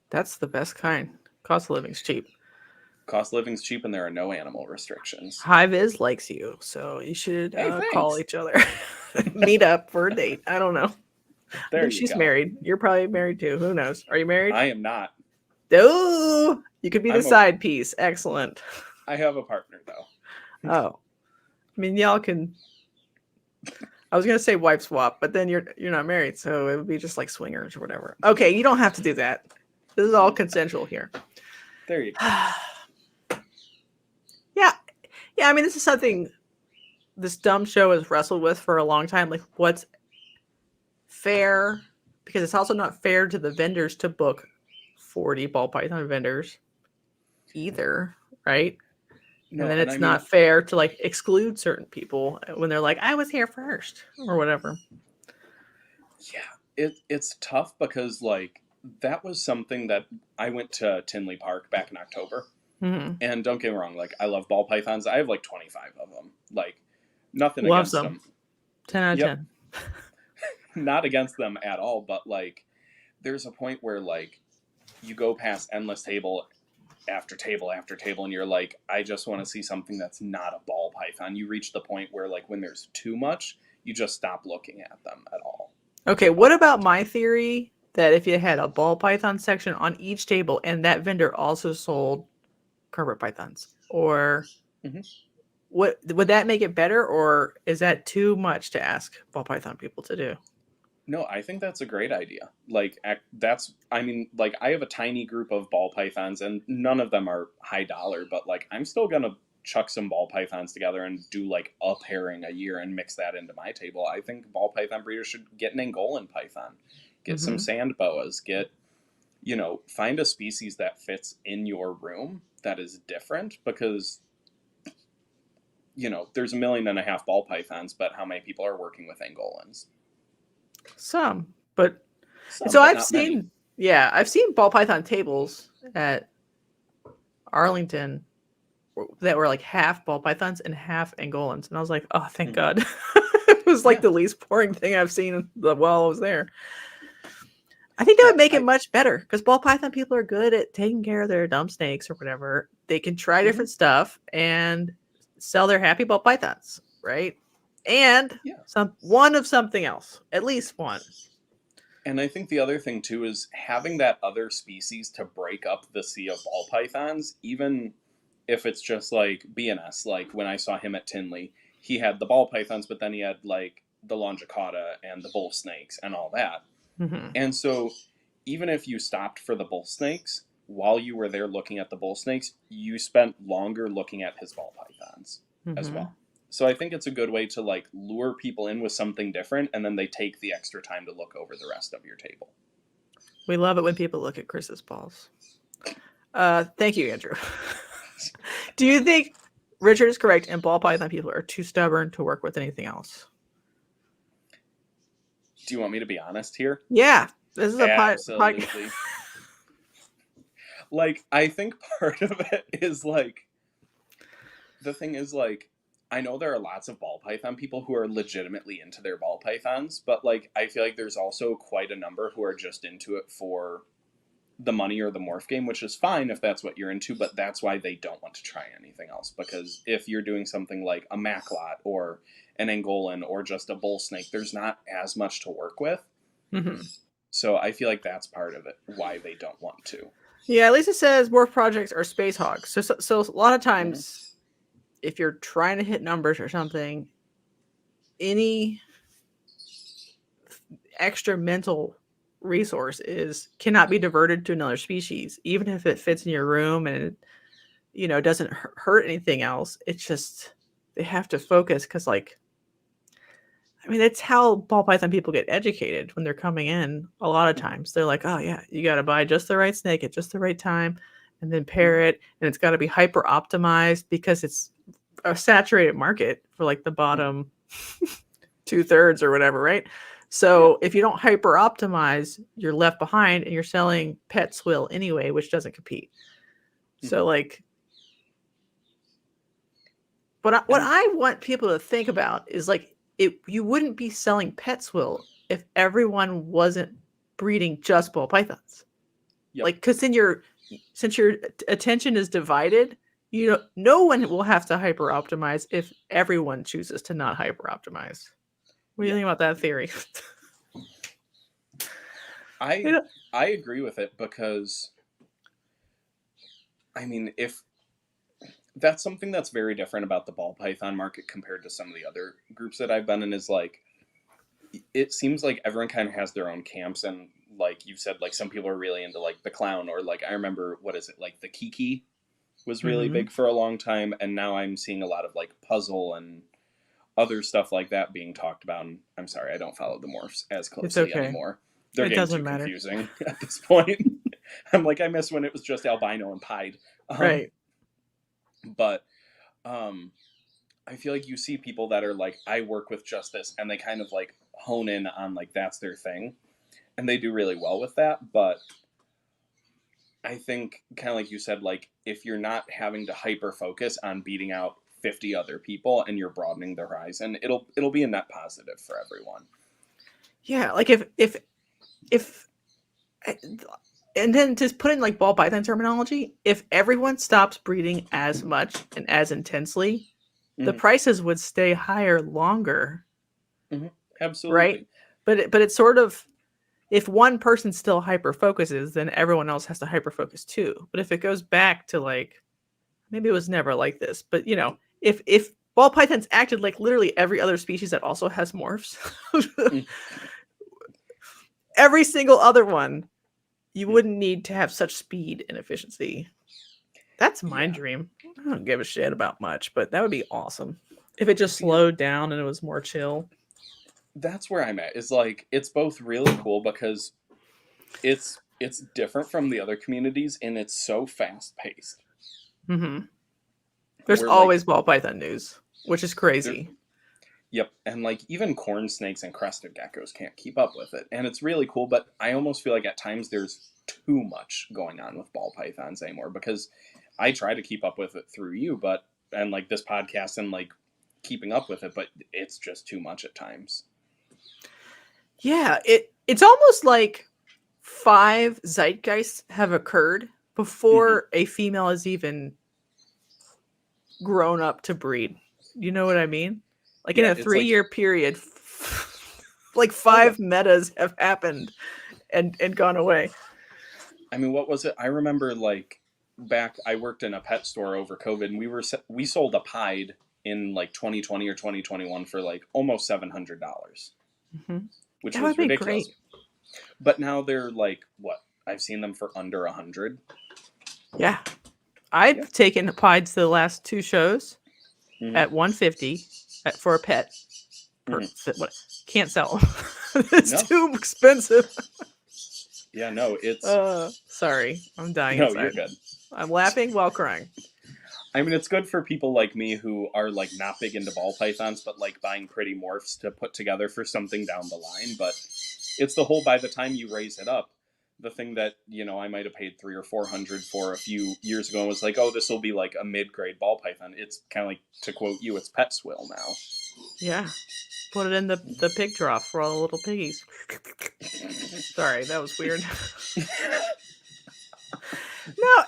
That's the best kind. Cost of living's cheap. Cost of living's cheap, and there are no animal restrictions. High Vis likes you, so you should call each other. Meet up for a date. I don't know. There she's married. You're probably married too. Who knows? Are you married? I am not. Oh, you could be the side piece. Excellent. I have a partner though. Oh, I mean, y'all can. I was gonna say wife swap, but then you're not married, so it would be just like swingers or whatever. Okay, you don't have to do that. This is all consensual here. There you go. Yeah. I mean, this is something this dumb show has wrestled with for a long time. Like, what's fair? Because it's also not fair to the vendors to book 40 ball python vendors either, right? And No, then and it's I mean, not fair to like exclude certain people when they're like, I was here first or whatever. yeah, it's tough because like that was something that I went to Tinley Park back in October, Hmm. and don't get me wrong, like I love ball pythons. I have like 25 of them. Like nothing Loves against them. them. 10 out of Yep, 10. not against them at all. But like, there's a point where like you go past endless table after table after table, and you're like, I just want to see something that's not a ball python. You reach the point where like when there's too much, you just stop looking at them at all. Okay, what about my theory that if you had a ball python section on each table and that vendor also sold carpet pythons? Or Hmm. what would that make it better, or is that too much to ask ball python people to do? No, I think that's a great idea. Like that's, I mean, like I have a tiny group of ball pythons, and none of them are high dollar, but like I'm still gonna chuck some ball pythons together and do like a pairing a year and mix that into my table. I think ball python breeders should get an Angolan python, get some Hmm. sand boas, get, you know, find a species that fits in your room that is different, because you know there's 1.5 million ball pythons, but how many people are working with Angolans? Some, but Some, so but I've not many. seen, yeah, I've seen ball python tables at Arlington that were like half ball pythons and half Angolans, and I was like, oh, thank Mhm. God. It was like Yeah, the least boring thing I've seen while I was there. I think that yeah. would make it much better because ball python people are good at taking care of their dumb snakes or whatever. They can try Mhm. different stuff and sell their happy ball pythons, right? And Yeah. one of something else, at least one. And I think the other thing too is having that other species to break up the sea of ball pythons, even if it's just like BNS. Like when I saw him at Tinley, he had the ball pythons, but then he had like the longicauda and the bull snakes and all that. Hmm. And so even if you stopped for the bull snakes, while you were there looking at the bull snakes, you spent longer looking at his ball pythons as Hmm. well. So I think it's a good way to like lure people in with something different, and then they take the extra time to look over the rest of your table. We love it when people look at Chris's balls. Thank you, Andrew. Do you think Richard is correct and ball python people are too stubborn to work with anything else? Do you want me to be honest here? Yeah, this is a podcast. Absolutely. Like, I think part of it is like, the thing is like, I know there are lots of ball python people who are legitimately into their ball pythons, but like I feel like there's also quite a number who are just into it for the money or the morph game, which is fine if that's what you're into, but that's why they don't want to try anything else. Because if you're doing something like a maclot or an Angolan or just a bull snake, there's not as much to work with. Hmm. So I feel like that's part of it, why they don't want to. Yeah, at least it says morph projects are space hogs. So a lot of Mm-hmm. times, if you're trying to hit numbers or something, any extra mental resource cannot be diverted to another species, even if it fits in your room and it, doesn't hurt anything else. It's just they have to focus because, like, I mean, that's how ball python people get educated when they're coming in. A lot of Mm-hmm. times they're like, oh yeah, you got to buy just the right snake at just the right time and then pair Mm-hmm. it, and it's got to be hyper optimized because it's a saturated market for like the Mm-hmm. bottom 2/3 or whatever, right? Yeah. So if you don't hyper optimize, you're left behind and you're selling pet swill anyway, which doesn't compete. Mm-hmm. So like, what And I want people to think about is like, you wouldn't be selling pet swill if everyone wasn't breeding just ball pythons. yep. Like, because then since your attention is divided, no one will have to hyper optimize if everyone chooses to not hyper optimize. What do you Yeah. think about that theory? I Yeah. I agree with it because I mean, if that's something that's very different about the ball python market compared to some of the other groups that I've been in, is like it seems like everyone kind of has their own camps, and like you said, like some people are really into like the clown, or like I remember, what is it, like the kiki was really Hmm. big for a long time, and now I'm seeing a lot of like puzzle and other stuff like that being talked about. And I'm sorry, I don't follow the morphs as It's closely okay. anymore. They're It getting doesn't too matter. confusing at this point. I'm like, I miss when it was just albino and pied. Right. But I feel like you see people that are like, I work with just this, and they kind of like hone in on like that's their thing, and they do really well with that. But I think kind of like you said, like if you're not having to hyper focus on beating out 50 other people and you're broadening the horizon, it'll be a net positive for everyone. Yeah, like if and then to put in like ball python terminology, if everyone stops breeding as much and as intensely, the prices would stay higher longer. Mm-hmm. Absolutely. Right? But it's sort of, if one person still hyper focuses, then everyone else has to hyper focus too. But if it goes back to like, maybe it was never like this, but you know, if ball pythons acted like literally every other species that also has morphs, every single other one, you wouldn't need to have such speed and efficiency. That's my dream. I don't give a shit about much, but that would be awesome if it just slowed down and it was more chill. That's where I'm at. Is like it's both really cool because it's different from the other communities and it's so fast paced. Mm-hmm. There's always ball python news, which is crazy. Yep, and like even corn snakes and crested geckos can't keep up with it, and it's really cool. But I almost feel like at times there's too much going on with ball pythons anymore because I try to keep up with it through you, and like this podcast and like keeping up with it, but it's just too much at times. Yeah, it's almost like 5 zeitgeists have occurred before a female has even grown up to breed. You know what I mean? Like in a 3-year period, like 5 metas have happened and gone away. I mean, what was it? I remember like back, I worked in a pet store over COVID, and we sold a pied in like 2020 or 2021 for like almost $700, which was ridiculous. Great. But now they're like, what? I've seen them for under 100. Yeah. I've taken pieds to the last 2 shows at 150 for a pet. Can't sell them. It's too expensive. Yeah, no, it's... sorry. I'm dying No, inside. you're good. I'm laughing while crying. I mean, it's good for people like me who are, like, not big into ball pythons, but like buying pretty morphs to put together for something down the line. But it's the whole, by the time you raise it up, the thing that, you know, I might have paid $300 or $400 for a few years ago and was like, oh, this will be like a mid-grade ball python. It's kind of like, to quote you, it's pet swill now. Yeah. Put it in the pig trough for all the little piggies. Sorry, that was weird. No,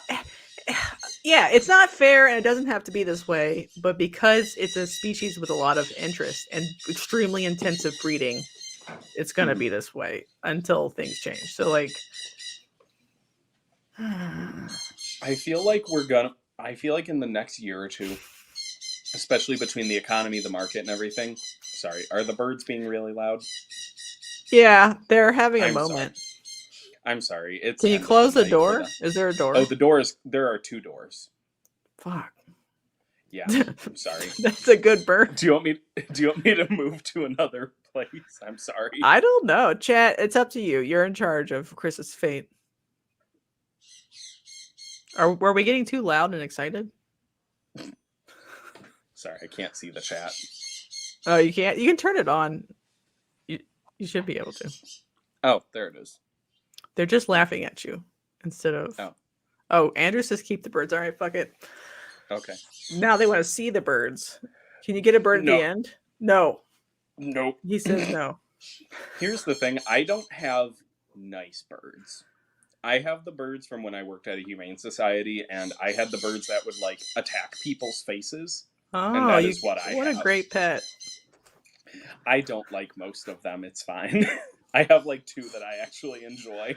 yeah, it's not fair and it doesn't have to be this way, but because it's a species with a lot of interest and extremely intensive breeding, it's going to be this way until things change. So like, I feel like in the next year or two, especially between the economy, the market, and everything. Sorry, are the birds being really loud? Yeah, they're having a moment. Sorry. I'm sorry. Can you close the door? Is there a door? Oh, the doors. There are 2 doors. Fuck. Yeah, I'm sorry. That's a good bird. Do you want me to move to another place? I'm sorry. I don't know. Chat, it's up to you. You're in charge of Chris's fate. Were we getting too loud and excited? Sorry, I can't see the chat. Oh, you can't? You can turn it on. You should be able to. Oh, there it is. They're just laughing at you instead of... Oh, Andrew says keep the birds. All right, fuck it. Okay. Now they want to see the birds. Can you get a bird at the end? No. Nope. He says no. Here's the thing. I don't have nice birds. I have the birds from when I worked at a humane society, and I had the birds that would, like, attack people's faces. Oh, and that is what I have. What a great pet. I don't like most of them. It's fine. I have, like, 2 that I actually enjoy.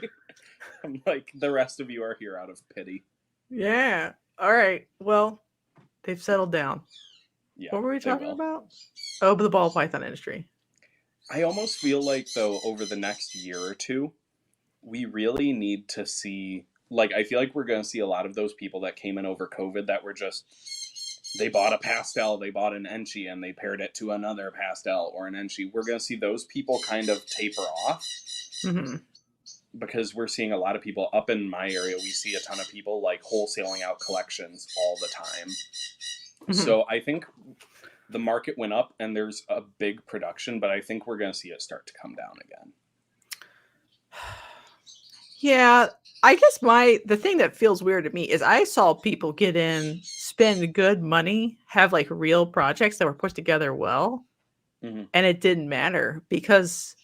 I'm like, the rest of you are here out of pity. Yeah. All right. Well, they've settled down. Yeah. What were we talking about? Oh, the ball python industry. I almost feel like, though, over the next year or 2, we really need to see, like, I feel like we're going to see a lot of those people that came in over COVID that were just, they bought a pastel, they bought an enchi, and they paired it to another pastel or an enchi. We're going to see those people kind of taper off. Mm-hmm. Because we're seeing a lot of people up in my area. We see a ton of people like wholesaling out collections all the time. So I think the market went up and there's a big production, but I think we're going to see it start to come down again. Yeah, I guess the thing that feels weird to me is I saw people get in, spend good money, have like real projects that were put together well, and it didn't matter because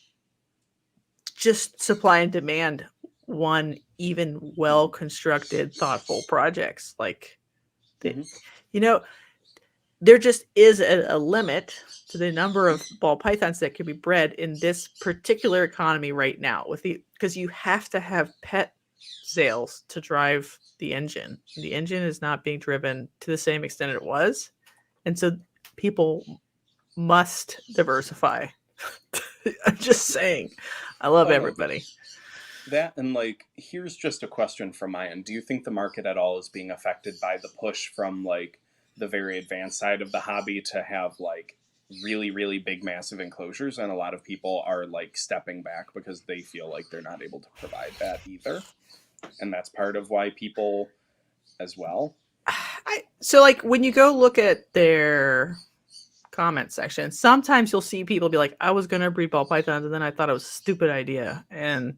just supply and demand won even well constructed, thoughtful projects. Like, you know, there just is a limit to the number of ball pythons that can be bred in this particular economy right now because you have to have pet sales to drive the engine. The engine is not being driven to the same extent it was. And so people must diversify. I'm just saying. I love everybody. That and like, here's just a question from my end. Do you think the market at all is being affected by the push from like the very advanced side of the hobby to have like really, really big, massive enclosures? And a lot of people are like stepping back because they feel like they're not able to provide that either. And that's part of why people as well. So like when you go look at their comment section, sometimes you'll see people be like, I was going to breed ball pythons and then I thought it was a stupid idea. And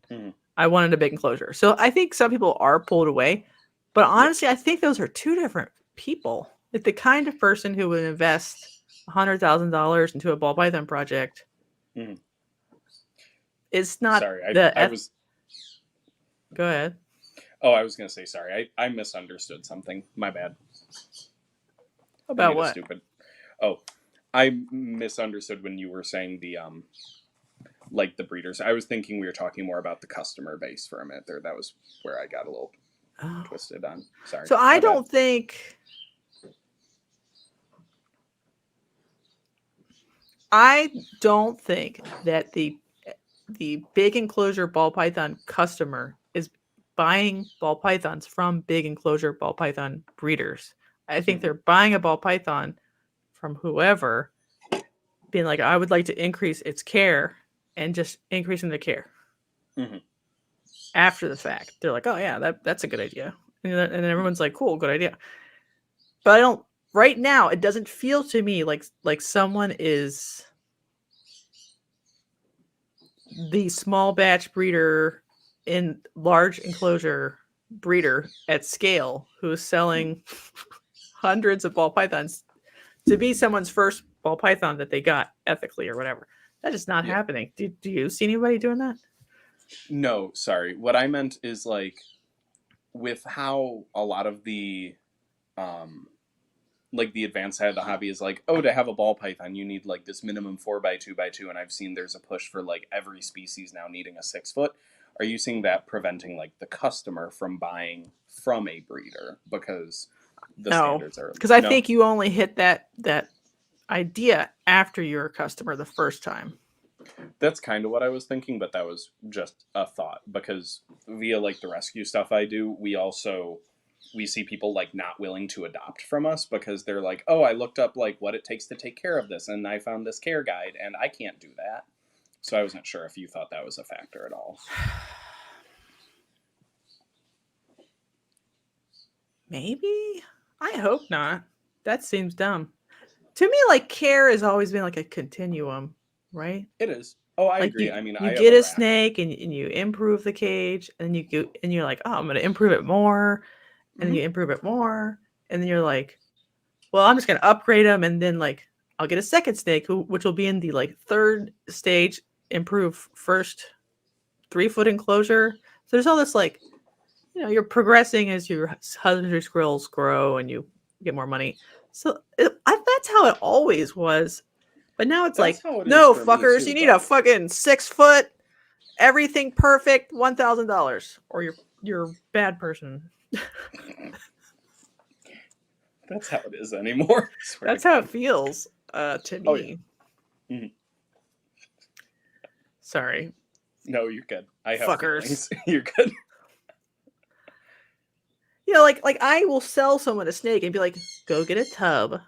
I wanted a big enclosure. So I think some people are pulled away. But honestly, I think those are two different people. Like the kind of person who would invest $100,000 into a ball python project is not. Sorry, I was. Go ahead. Oh, I was going to say sorry. I misunderstood something. My bad. About what? Stupid. Oh, I misunderstood when you were saying the like the breeders. I was thinking we were talking more about the customer base for a minute there. That was where I got a little twisted on. Sorry. So I don't think that the big enclosure ball python customer is buying ball pythons from big enclosure ball python breeders. I think they're buying a ball python from whoever, being like, I would like to increase its care, and just increasing the care. After the fact, they're like, oh yeah, that's a good idea. And everyone's like, cool, good idea. But right now, it doesn't feel to me like someone is the small batch breeder in large enclosure breeder at scale who is selling hundreds of ball pythons to be someone's first ball python that they got ethically or whatever. That is not happening. Do you see anybody doing that? No, sorry. What I meant is like with how a lot of the like the advanced side of the hobby is like, oh, to have a ball python, you need like this minimum 4x2x2. And I've seen there's a push for like every species now needing a 6 foot. Are you seeing that preventing like the customer from buying from a breeder because the standards are? Because I think you only hit that idea after you're a customer the first time. That's kind of what I was thinking, but that was just a thought because via like the rescue stuff I do, we see people like not willing to adopt from us because they're like, oh, I looked up like what it takes to take care of this and I found this care guide and I can't do that. So I wasn't sure if you thought that was a factor at all. Maybe. I hope not. That seems dumb. To me, like, care has always been like a continuum, right? It is. Oh, I like agree. You get a snake and you improve the cage, and you're like, oh, I'm going to improve it more, and then you improve it more, and then you're like, well, I'm just going to upgrade them, and then like I'll get a second snake, which will be in the like third stage, improve first 3-foot enclosure. So there's all this like, you're progressing as your husbandry squirrels grow and you get more money. So that's how it always was. But now it's like, no, fuckers, you need a fucking 6-foot, everything perfect, $1,000, or you're a bad person. That's how it is anymore. That's how it feels to me. Oh, yeah. Mm-hmm. Sorry. No, you're good. I have fuckers. You're good. Like I will sell someone a snake and be like, go get a tub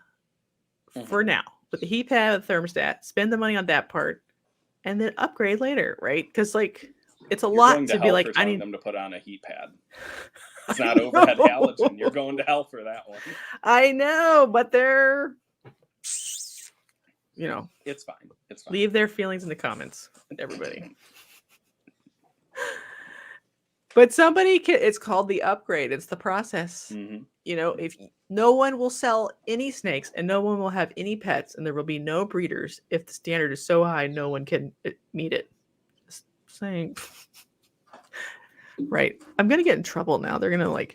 for now with the heat pad and thermostat, spend the money on that part, and then upgrade later, right? Because like it's a lot to be like, I need them to put on a heat pad. It's not overhead halogen. You're going to hell for that one. I know, but they're, It's fine. It's fine. leave their feelings in the comments, everybody. But it's called the upgrade. It's the process. Mm-hmm. If no one will sell any snakes and no one will have any pets and there will be no breeders if the standard is so high no one can meet it. Just saying. Right. I'm going to get in trouble now. They're going to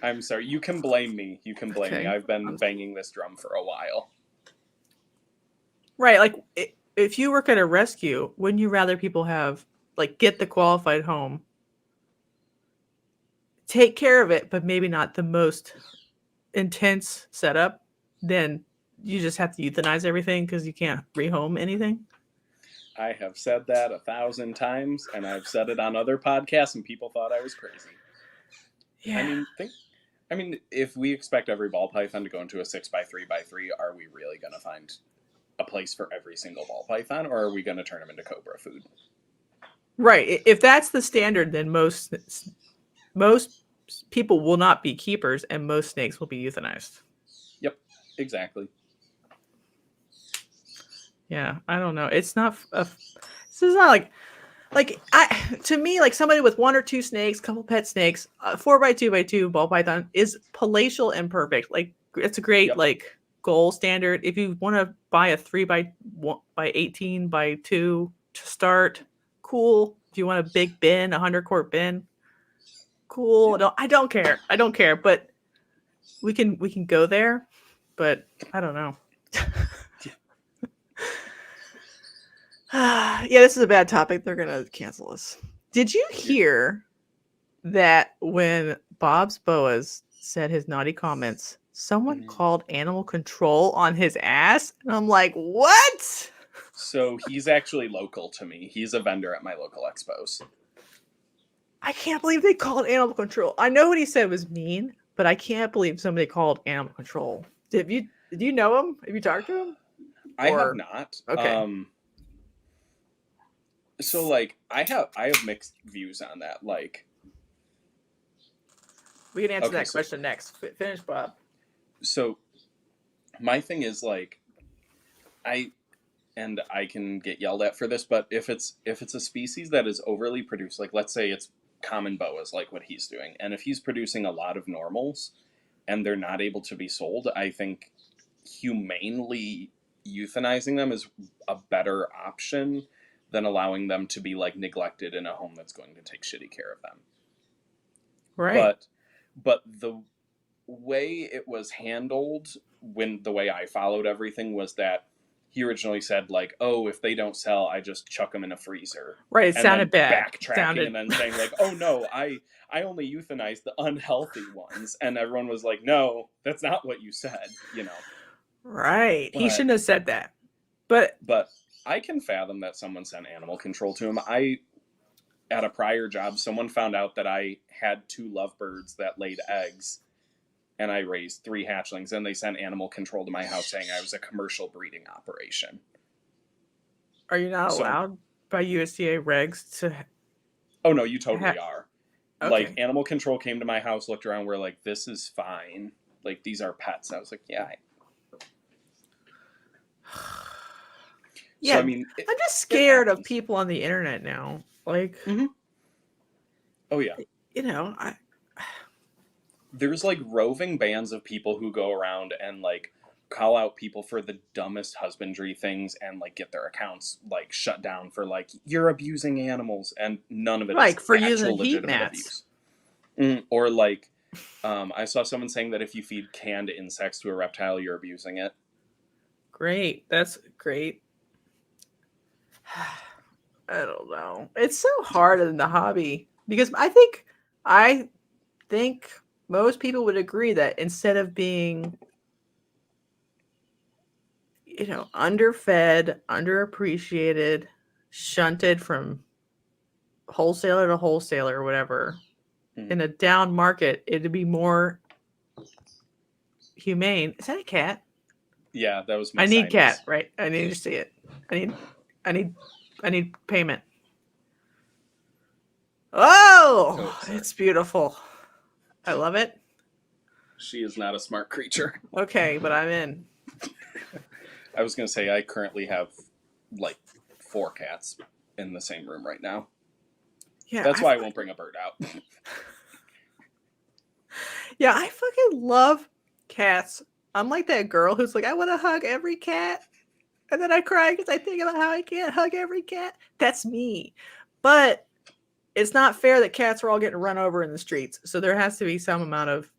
I'm sorry. You can blame me. Me. I've been banging this drum for a while. Right. If you work at a rescue, wouldn't you rather people have, get the qualified home, take care of it, but maybe not the most intense setup, then you just have to euthanize everything because you can't rehome anything? I have said that 1,000 times, and I've said it on other podcasts, and people thought I was crazy. Yeah. I mean, if we expect every ball python to go into a 6x3x3, are we really going to find a place for every single ball python, or are we going to turn them into cobra food? Right. If that's the standard, then most people will not be keepers, and most snakes will be euthanized. Yep, exactly. Yeah, I don't know. It's not. This is not to me, somebody with one or two snakes, couple pet snakks, 4x2x2 ball python is palatial and perfect. It's a great goal standard. If you want to buy a 3x18x2 to start, cool. If you want a big bin, 100-quart bin, cool. No, I don't care. But we can go there. But I don't know. Yeah, this is a bad topic. They're gonna cancel us. Did you hear that when Bob's Boas said his naughty comments, someone called animal control on his ass? And I'm like, what? So he's actually local to me. He's a vendor at my local expos. I can't believe they called animal control. I know what he said was mean, but I can't believe somebody called animal control. Did you know him? Have you talked to him? I have not. Okay. So I have mixed views on that. We can answer that question next. Finish, Bob. So my thing is I can get yelled at for this, but if it's a species that is overly produced, let's say it's common boas, like what he's doing, and if he's producing a lot of normals and they're not able to be sold, I think humanely euthanizing them is a better option than allowing them to be neglected in a home that's going to take shitty care of them. Right. But the way it was handled, the way I followed everything, was that he originally said oh, if they don't sell, I just chuck them in a freezer. Right. It sounded bad. Backtracking and then saying oh no, I only euthanize the unhealthy ones, and everyone was like, no, that's not what you said. Right. He shouldn't have said that. But I can fathom that someone sent animal control to him. At a prior job, someone found out that I had 2 lovebirds that laid eggs, and I raised 3 hatchlings, and they sent animal control to my house saying I was a commercial breeding operation. Are you not allowed by USDA regs to? Oh no, you totally are. Okay. Animal control came to my house, looked around, we're like, this is fine. These are pets. I was like, yeah. Yeah, so, I'm just scared of people on the internet now. Mm-hmm. Oh yeah. There's roving bands of people who go around and call out people for the dumbest husbandry things and get their accounts shut down for you're abusing animals, and none of it is for actual using legitimate heat mats. Abuse. Or I saw someone saying that if you feed canned insects to a reptile, you're abusing it. Great. That's great. I don't know. It's so hard in the hobby because I think most people would agree that instead of being, underfed, underappreciated, shunted from wholesaler to wholesaler or whatever, in a down market, it'd be more humane. Is that a cat? Yeah, that was my I need sinus. cat, right? I need to see it. I need payment. Oh, it's beautiful. I love it. She is not a smart creature. Okay, but I'm in. I was going to say I currently have like 4 cats in the same room right now. Yeah, That's why I won't bring a bird out. Yeah, I fucking love cats. I'm like that girl who's like, I want to hug every cat. And then I cry because I think about how I can't hug every cat. That's me. But it's not fair that cats are all getting run over in the streets. So there has to be some amount of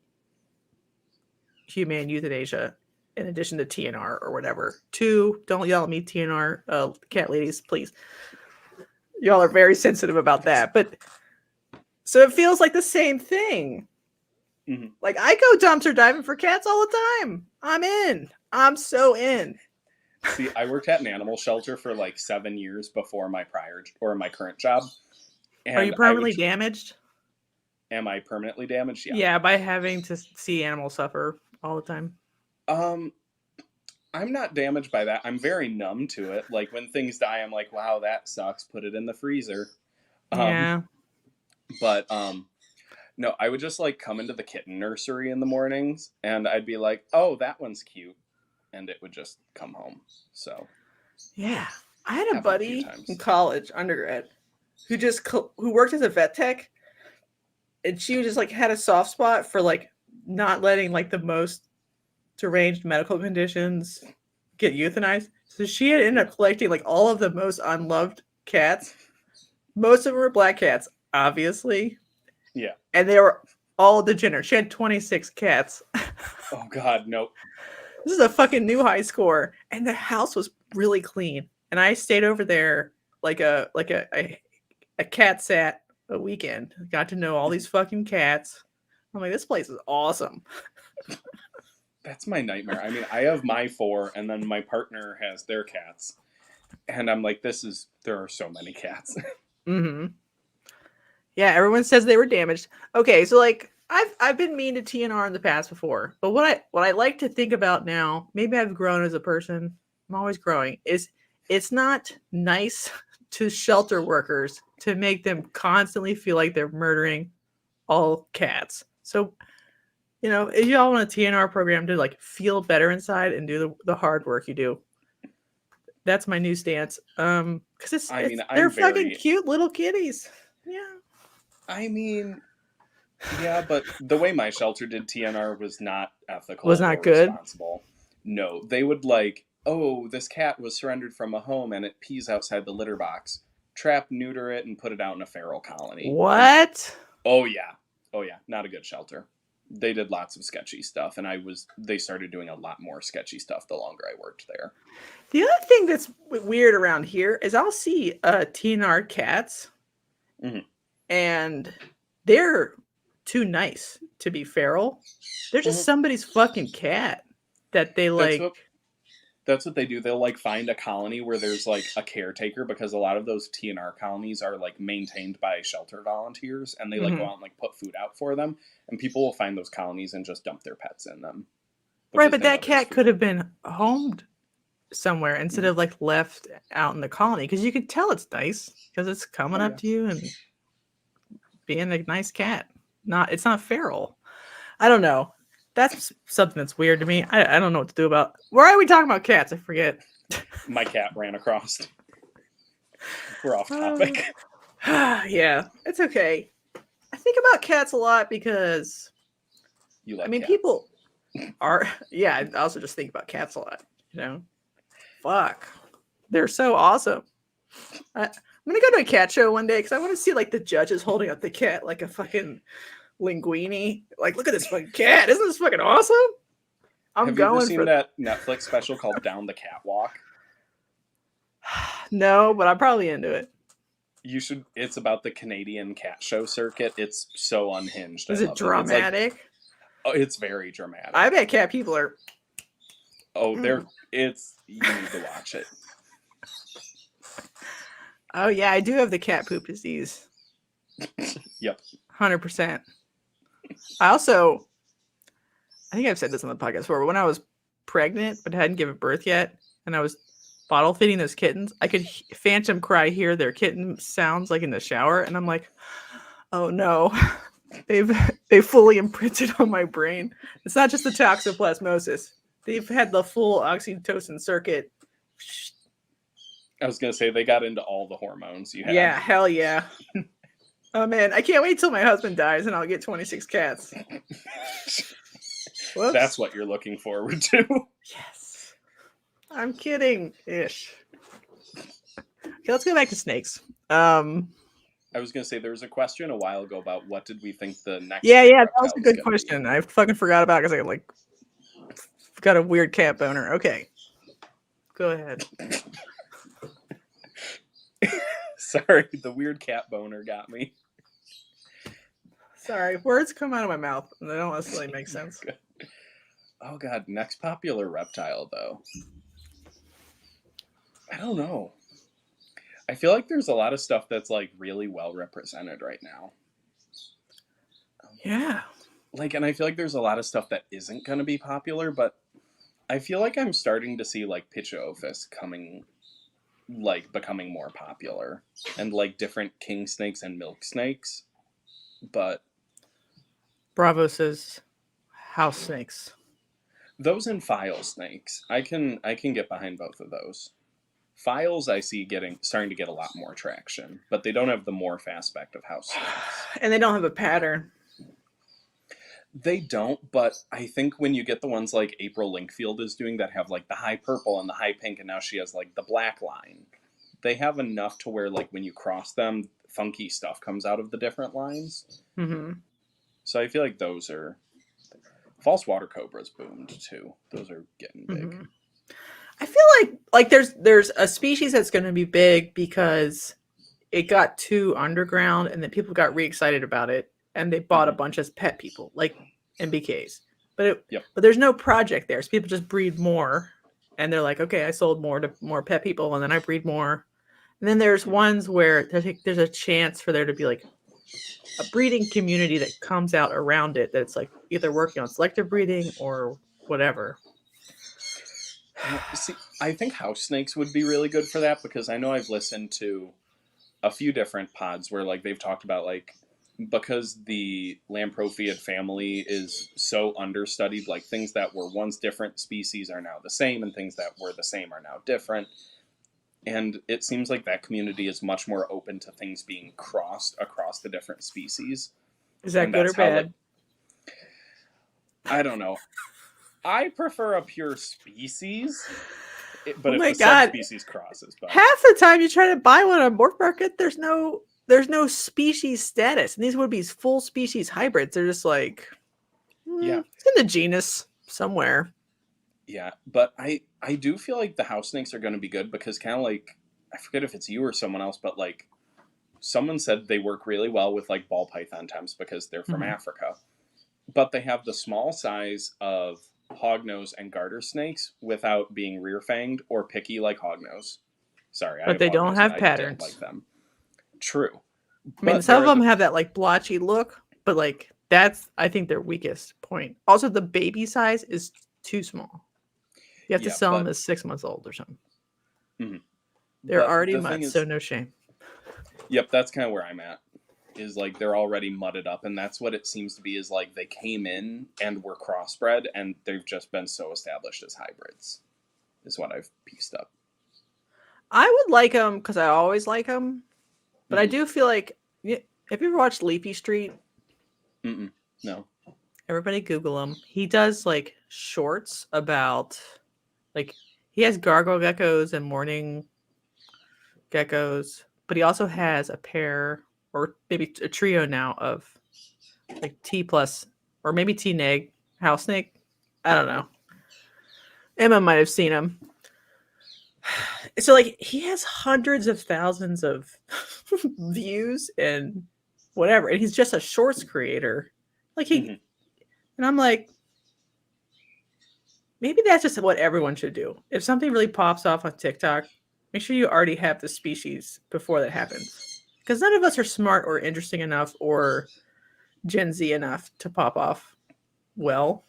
humane euthanasia in addition to TNR or whatever. 2, don't yell at me, TNR, cat ladies, please. Y'all are very sensitive about that. But so it feels like the same thing. Mm-hmm. Like I go dumpster diving for cats all the time. I'm in. I'm so in. See, I worked at an animal shelter for like 7 years before my my current job. And Are you permanently damaged? Am I permanently damaged? Yeah. Yeah, by having to see animals suffer all the time. I'm not damaged by that. I'm very numb to it. Like when things die, I'm like, wow, that sucks. Put it in the freezer. Yeah. But no, I would just like come into the kitten nursery in the mornings and I'd be like, oh, that one's cute. And it would just come home. So yeah, I had a buddy in college, undergrad, who worked as a vet tech, and she just like had a soft spot for like not letting like the most deranged medical conditions get euthanized. So she had ended up collecting like all of the most unloved cats. Most of them were black cats, obviously. Yeah, and they were all degenerate. She had 26 cats. Oh God, nope. This is a fucking new high score, and the house was really clean. And I stayed over there like a cat sat a weekend. Got to know all these fucking cats. I'm like, this place is awesome. That's my nightmare. I mean, I have my 4, and then my partner has their cats, and I'm like, there are so many cats. Mm-hmm. Yeah, everyone says they were damaged. Okay, so like I've been mean to TNR in the past before, but what I like to think about now, maybe I've grown as a person. I'm always growing. Is it's not nice to shelter workers to make them constantly feel like they're murdering all cats. So, you know, if y'all want a TNR program to like feel better inside and do the hard work you do, that's my new stance. Because they're fucking cute little kitties. Yeah. I mean, yeah, but the way my shelter did TNR was not ethical. Was not good. Responsible. No, they would like, oh, this cat was surrendered from a home and it pees outside the litter box. Trap, neuter it, and put it out in a feral colony. What? Oh yeah, not a good shelter. They did lots of sketchy stuff, and they started doing a lot more sketchy stuff the longer I worked there. The other thing that's weird around here is I'll see TNR cats, mm-hmm. and they're too nice to be feral. They're just somebody's fucking cat that they like. That's what they do. They'll like find a colony where there's like a caretaker, because a lot of those TNR colonies are like maintained by shelter volunteers, and they like go out and like put food out for them, and people will find those colonies and just dump their pets in them. Right, but that cat could have been homed somewhere instead of like left out in the colony, because you can tell it's nice because it's coming up to you and being a nice cat. It's not feral. I don't know. That's something that's weird to me. I don't know what to do about. Why are we talking about cats? I forget. My cat ran across. We're off topic. Yeah, it's okay. I think about cats a lot because you like cats. People are. Yeah, I also just think about cats a lot. You know, fuck, they're so awesome. I'm gonna go to a cat show one day because I want to see like the judges holding up the cat like a fucking linguini. Like, look at this fucking cat. Isn't this fucking awesome? Have you ever seen that Netflix special called Down the Catwalk? No, but I'm probably into it. You should. It's about the Canadian cat show circuit. It's so unhinged. Is it dramatic? It's very dramatic. I bet cat people are. Oh, you need to watch it. Oh yeah, I do have the cat poop disease. Yep. 100%. I think I've said this on the podcast before, but when I was pregnant but hadn't given birth yet, and I was bottle feeding those kittens, I could phantom cry, hear their kitten sounds like in the shower, and I'm like, oh no. They fully imprinted on my brain. It's not just the toxoplasmosis. They've had the full oxytocin circuit. I was gonna say they got into all the hormones you had. Yeah, hell yeah. Oh man, I can't wait till my husband dies and I'll get 26 cats. Whoops. That's what you're looking forward to. Yes. I'm kidding. Ish. Okay, let's go back to snakes. I was gonna say there was a question a while ago about what did we think the next. Yeah, that was a good question. I fucking forgot about it because I got a weird cat boner. Okay, go ahead. Sorry, the weird cat boner got me. Sorry, words come out of my mouth and they don't necessarily make sense. Oh god, next popular reptile though. I don't know. I feel like there's a lot of stuff that's like really well represented right now. Yeah. And I feel like there's a lot of stuff that isn't going to be popular, but I feel like I'm starting to see like Pitchophis becoming more popular, and like different king snakes and milk snakes. But Bravo says house snakes. Those and file snakes, I can get behind both of those. Files I see starting to get a lot more traction, but they don't have the morph aspect of house snakes. And they don't have a pattern. They don't, but I think when you get the ones like April Linkfield is doing that have like the high purple and the high pink, and now she has like the black line, they have enough to where like when you cross them, funky stuff comes out of the different lines. Mm-hmm. So I feel like those are... False water cobras boomed too. Those are getting big. Mm-hmm. I feel like there's a species that's going to be big because it got too underground and then people got re-excited about it and they bought a bunch as pet people, like MBKs. But there's no project there. So people just breed more and they're like, okay, I sold more to more pet people and then I breed more. And then there's ones where there's a chance for there to be like a breeding community that comes out around it that's like either working on selective breeding or whatever. See, I think house snakes would be really good for that because I know I've listened to a few different pods where like they've talked about like because the Lamprofid family is so understudied, like things that were once different species are now the same and things that were the same are now different. And it seems like that community is much more open to things being crossed across the different species. Is that good or bad? I don't know. I prefer a pure species, but oh if the subspecies crosses. But... Half the time you try to buy one on Morph Market, there's no species status. And these would be full species hybrids. They're just like, it's in the genus somewhere. Yeah, but I do feel like the house snakes are going to be good because kind of like, I forget if it's you or someone else, but like someone said they work really well with like ball python temps because they're from Africa. But they have the small size of hognose and garter snakes without being rear-fanged or picky like hognose. Sorry, but they don't have patterns. I don't like them. True. I mean, some of them have that like blotchy look, but like that's I think their weakest point. Also, the baby size is too small. You have to sell them as 6 months old or something. Mm-hmm. They're already mud, so no shame. Yep, that's kind of where I'm at. Is like they're already mudded up, and that's what it seems to be. Is like they came in and were crossbred, and they've just been so established as hybrids. Is what I've pieced up. I would like them because I always like them, but I do feel like have you ever watched Leafy Street? No. Everybody Google him. He does like shorts about like he has gargoyle geckos and morning geckos, but he also has a pair or maybe a trio now of like T plus or maybe T neg house snake. I don't know. Emma might have seen him. So like he has hundreds of thousands of views and whatever, and he's just a shorts creator. Like he, and I'm like, maybe that's just what everyone should do. If something really pops off on TikTok, make sure you already have the species before that happens. Because none of us are smart or interesting enough or Gen Z enough to pop off well.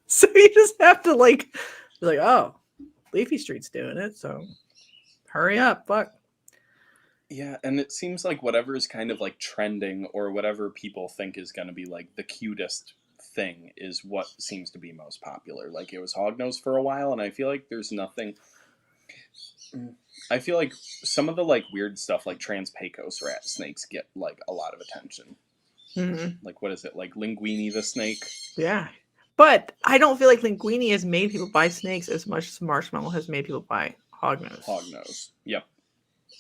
So you just have to like, be like, oh, Leafy Street's doing it, so hurry up, fuck. Yeah, and it seems like whatever is kind of like trending or whatever people think is going to be like the cutest thing is what seems to be most popular. Like it was hognose for a while, and I feel like there's nothing. I feel like some of the like weird stuff like Trans-Pecos rat snakes get like a lot of attention. Mm-hmm. Like what is it? Like Linguini the snake? Yeah. But I don't feel like Linguini has made people buy snakes as much as Marshmallow has made people buy hognose. Hognose. Yep.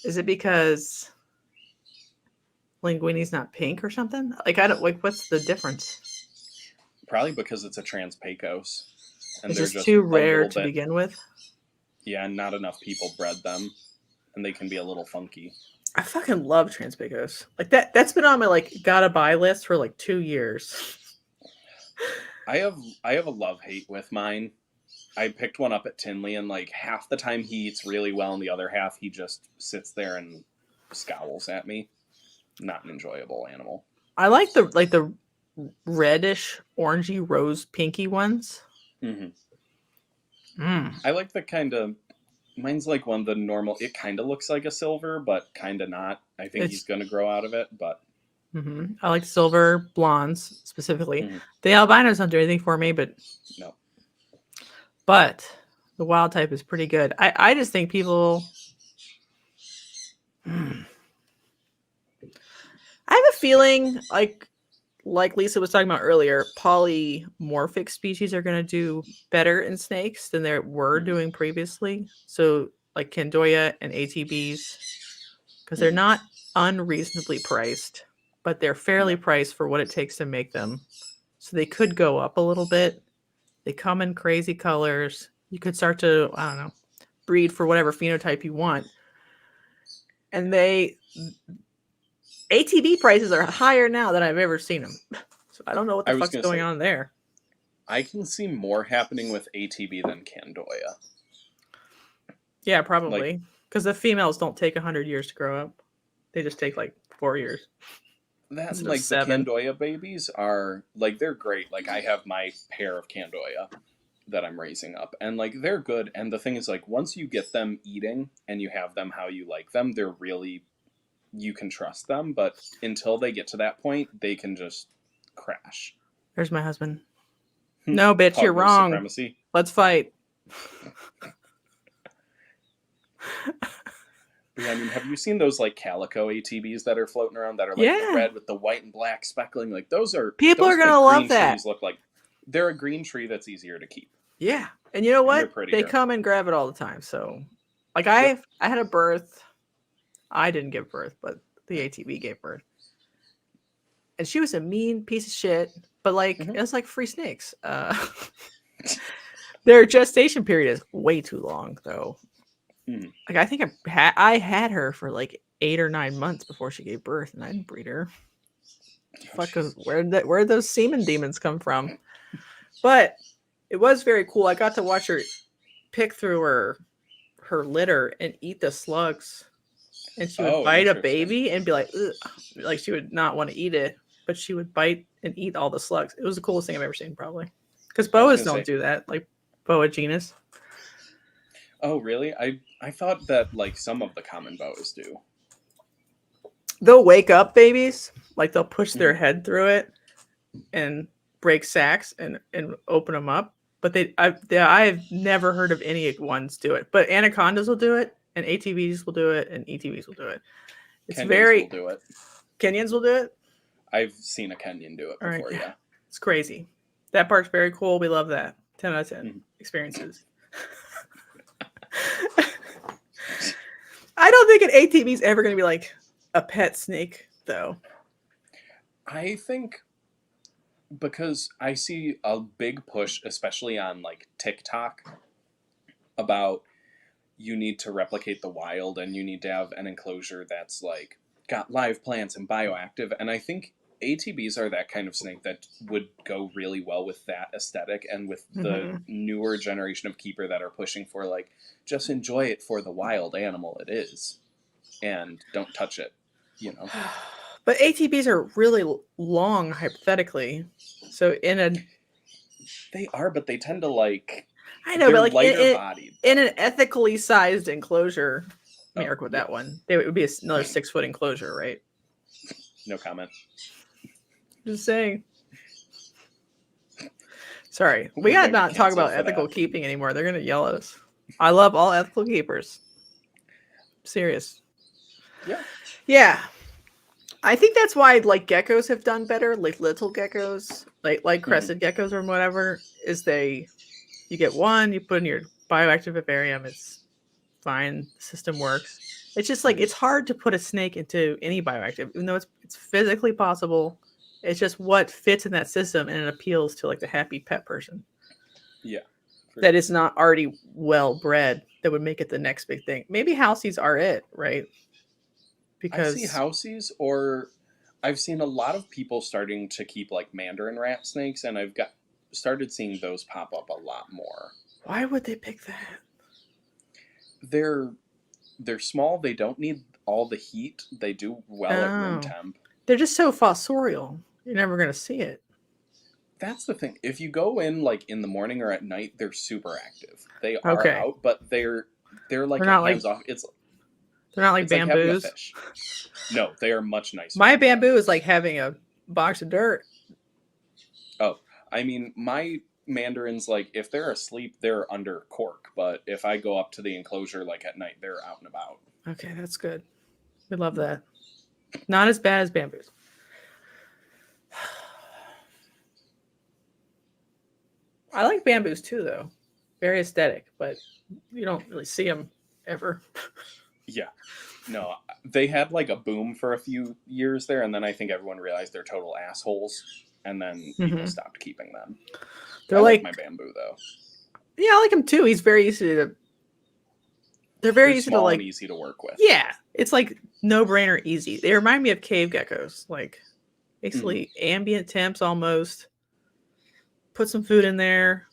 Is it because Linguini's not pink or something? Like I don't like what's the difference? Probably because it's a Trans-Pecos. And It's they're just just too a rare little to bit. begin with. Yeah, and not enough people bred them. And they can be a little funky. I fucking love Trans-Pecos. Like that's been on my like gotta buy list for like 2 years. I have a love-hate with mine. I picked one up at Tinley, and like half the time he eats really well, and the other half he just sits there and scowls at me. Not an enjoyable animal. I like the reddish, orangey, rose, pinky ones. Mm-hmm. I like the kind of. Mine's like one of the normal. It kind of looks like a silver, but kind of not. I think he's going to grow out of it, but. Mm-hmm. I like silver blondes specifically. Mm-hmm. The albinos don't do anything for me, but no. But the wild type is pretty good. I just think people. I have a feeling like Lisa was talking about earlier, polymorphic species are going to do better in snakes than they were doing previously. So like Candoya and ATBs, because they're not unreasonably priced, but they're fairly priced for what it takes to make them. So they could go up a little bit. They come in crazy colors. You could start to, I don't know, breed for whatever phenotype you want. And ATB prices are higher now than I've ever seen them. So I don't know what the fuck's going on there. I can see more happening with ATB than Candoya. Yeah, probably. Because the females don't take 100 years to grow up. They just take like 4 years. That's like 7. The Candoya babies are like, they're great. Like I have my pair of Candoya that I'm raising up, and like they're good. And the thing is, like, once you get them eating and you have them how you like them, they're really, you can trust them. But until they get to that point, they can just crash. There's my husband. No, bitch, you're wrong. Supremacy. Let's fight. Yeah, I mean, have you seen those like calico ATBs that are floating around that are like the red with the white and black speckling? Like those are people are gonna love that. Look like they're a green tree that's easier to keep. Yeah, and you know what? They come and grab it all the time. So, like I had a birth. I didn't give birth, but the ATB gave birth, and she was a mean piece of shit. But like it was like free snakes. Their gestation period is way too long, though. Like I think I had her for like 8 or 9 months before she gave birth, and I didn't breed her. Where those semen demons come from? But it was very cool. I got to watch her pick through her litter and eat the slugs, and she would bite a baby and be like, ugh. Like she would not want to eat it, but she would bite and eat all the slugs. It was the coolest thing I've ever seen, probably, because boas don't do that, like boa genus. Oh, really? I thought that like some of the common boas do. They'll wake up babies, like they'll push their head through it and break sacs and open them up. But I've never heard of any ones do it. But anacondas will do it, and ATVs will do it, and ETVs will do it. It's Kenyans will do it. Kenyans will do it? I've seen a Kenyan do it before, yeah. It's crazy. That part's very cool. We love that. 10 out of 10 experiences. I don't think an ATV is ever going to be like a pet snake, though. I think because I see a big push, especially on like TikTok, about you need to replicate the wild and you need to have an enclosure that's like got live plants and bioactive. And I think ATBs are that kind of snake that would go really well with that aesthetic and with the newer generation of keeper that are pushing for like, just enjoy it for the wild animal it is and don't touch it, you know. But ATBs are really long, hypothetically. So they are, but they tend to like, I know, but like lighter bodied. In an ethically sized enclosure, America with that one. It would be another 6-foot enclosure, right? No comment. Just saying. Sorry, we gotta not talk about ethical keeping anymore. They're gonna yell at us. I love all ethical keepers. Serious. Yeah. Yeah. I think that's why like geckos have done better, like little geckos, like crested geckos or whatever, is you get one, you put in your bioactive vivarium, it's fine, the system works. It's just like it's hard to put a snake into any bioactive, even though it's physically possible. It's just what fits in that system and it appeals to like the happy pet person. Yeah. That is not already well bred that would make it the next big thing. Maybe houseies are it, right? Because I see houseies, or I've seen a lot of people starting to keep like mandarin rat snakes, and I've started seeing those pop up a lot more. Why would they pick that? They're small. They don't need all the heat. They do well at room temp. They're just so fossorial. You're never going to see it. That's the thing. If you go in like in the morning or at night, they're super active. They are out, but they're like hands off. They're not like bamboos. Like no, they are much nicer. My bamboo is like having a box of dirt. Oh, I mean, my mandarins, like if they're asleep, they're under cork. But if I go up to the enclosure like at night, they're out and about. Okay, that's good. We love that. Not as bad as bamboos. I like bamboos too, though. Very aesthetic, but you don't really see them ever. Yeah. No, they had like a boom for a few years there, and then I think everyone realized they're total assholes, and then people stopped keeping them. I like my bamboo, though. Yeah, I like him too. He's very easy to... They're very easy to like... and easy to work with. Yeah, it's like no-brainer easy. They remind me of cave geckos. Like, basically ambient temps almost. Put some food in there.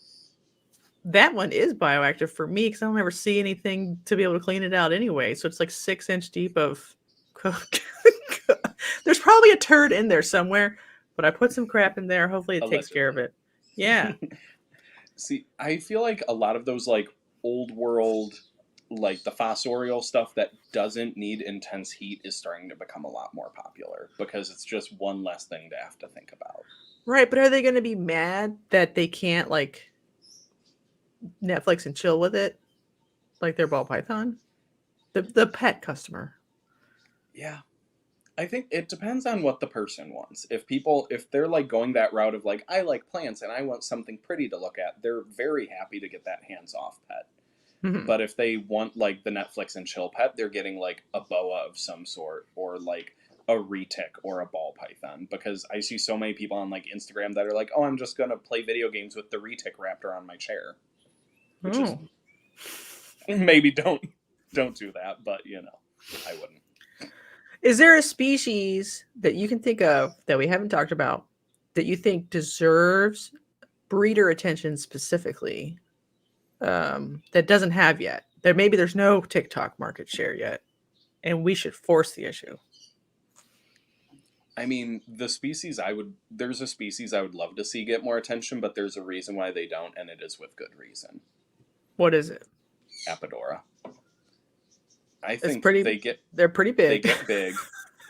That one is bioactive for me because I don't ever see anything to be able to clean it out anyway. So it's like 6-inch deep of cook. There's probably a turd in there somewhere, but I put some crap in there. Hopefully it takes care of it. Yeah. See, I feel like a lot of those like old world, like the fossorial stuff that doesn't need intense heat is starting to become a lot more popular because it's just one less thing to have to think about. Right, but are they going to be mad that they can't like Netflix and chill with it like their ball python? The pet customer. Yeah. I think it depends on what the person wants. If they're like going that route of like, I like plants and I want something pretty to look at, they're very happy to get that hands-off pet. Mm-hmm. But if they want like the Netflix and chill pet, they're getting like a boa of some sort or like a retic or a ball python, because I see so many people on like Instagram that are like, oh, I'm just going to play video games with the retic wrapped around my chair. Which is maybe don't do that, but you know, I wouldn't. Is there a species that you can think of that we haven't talked about that you think deserves breeder attention specifically that doesn't have yet? That maybe there's no TikTok market share yet, and we should force the issue. I mean, there's a species I would love to see get more attention, but there's a reason why they don't, and it is with good reason. What is it? Apodora. I think they're pretty big. They get big.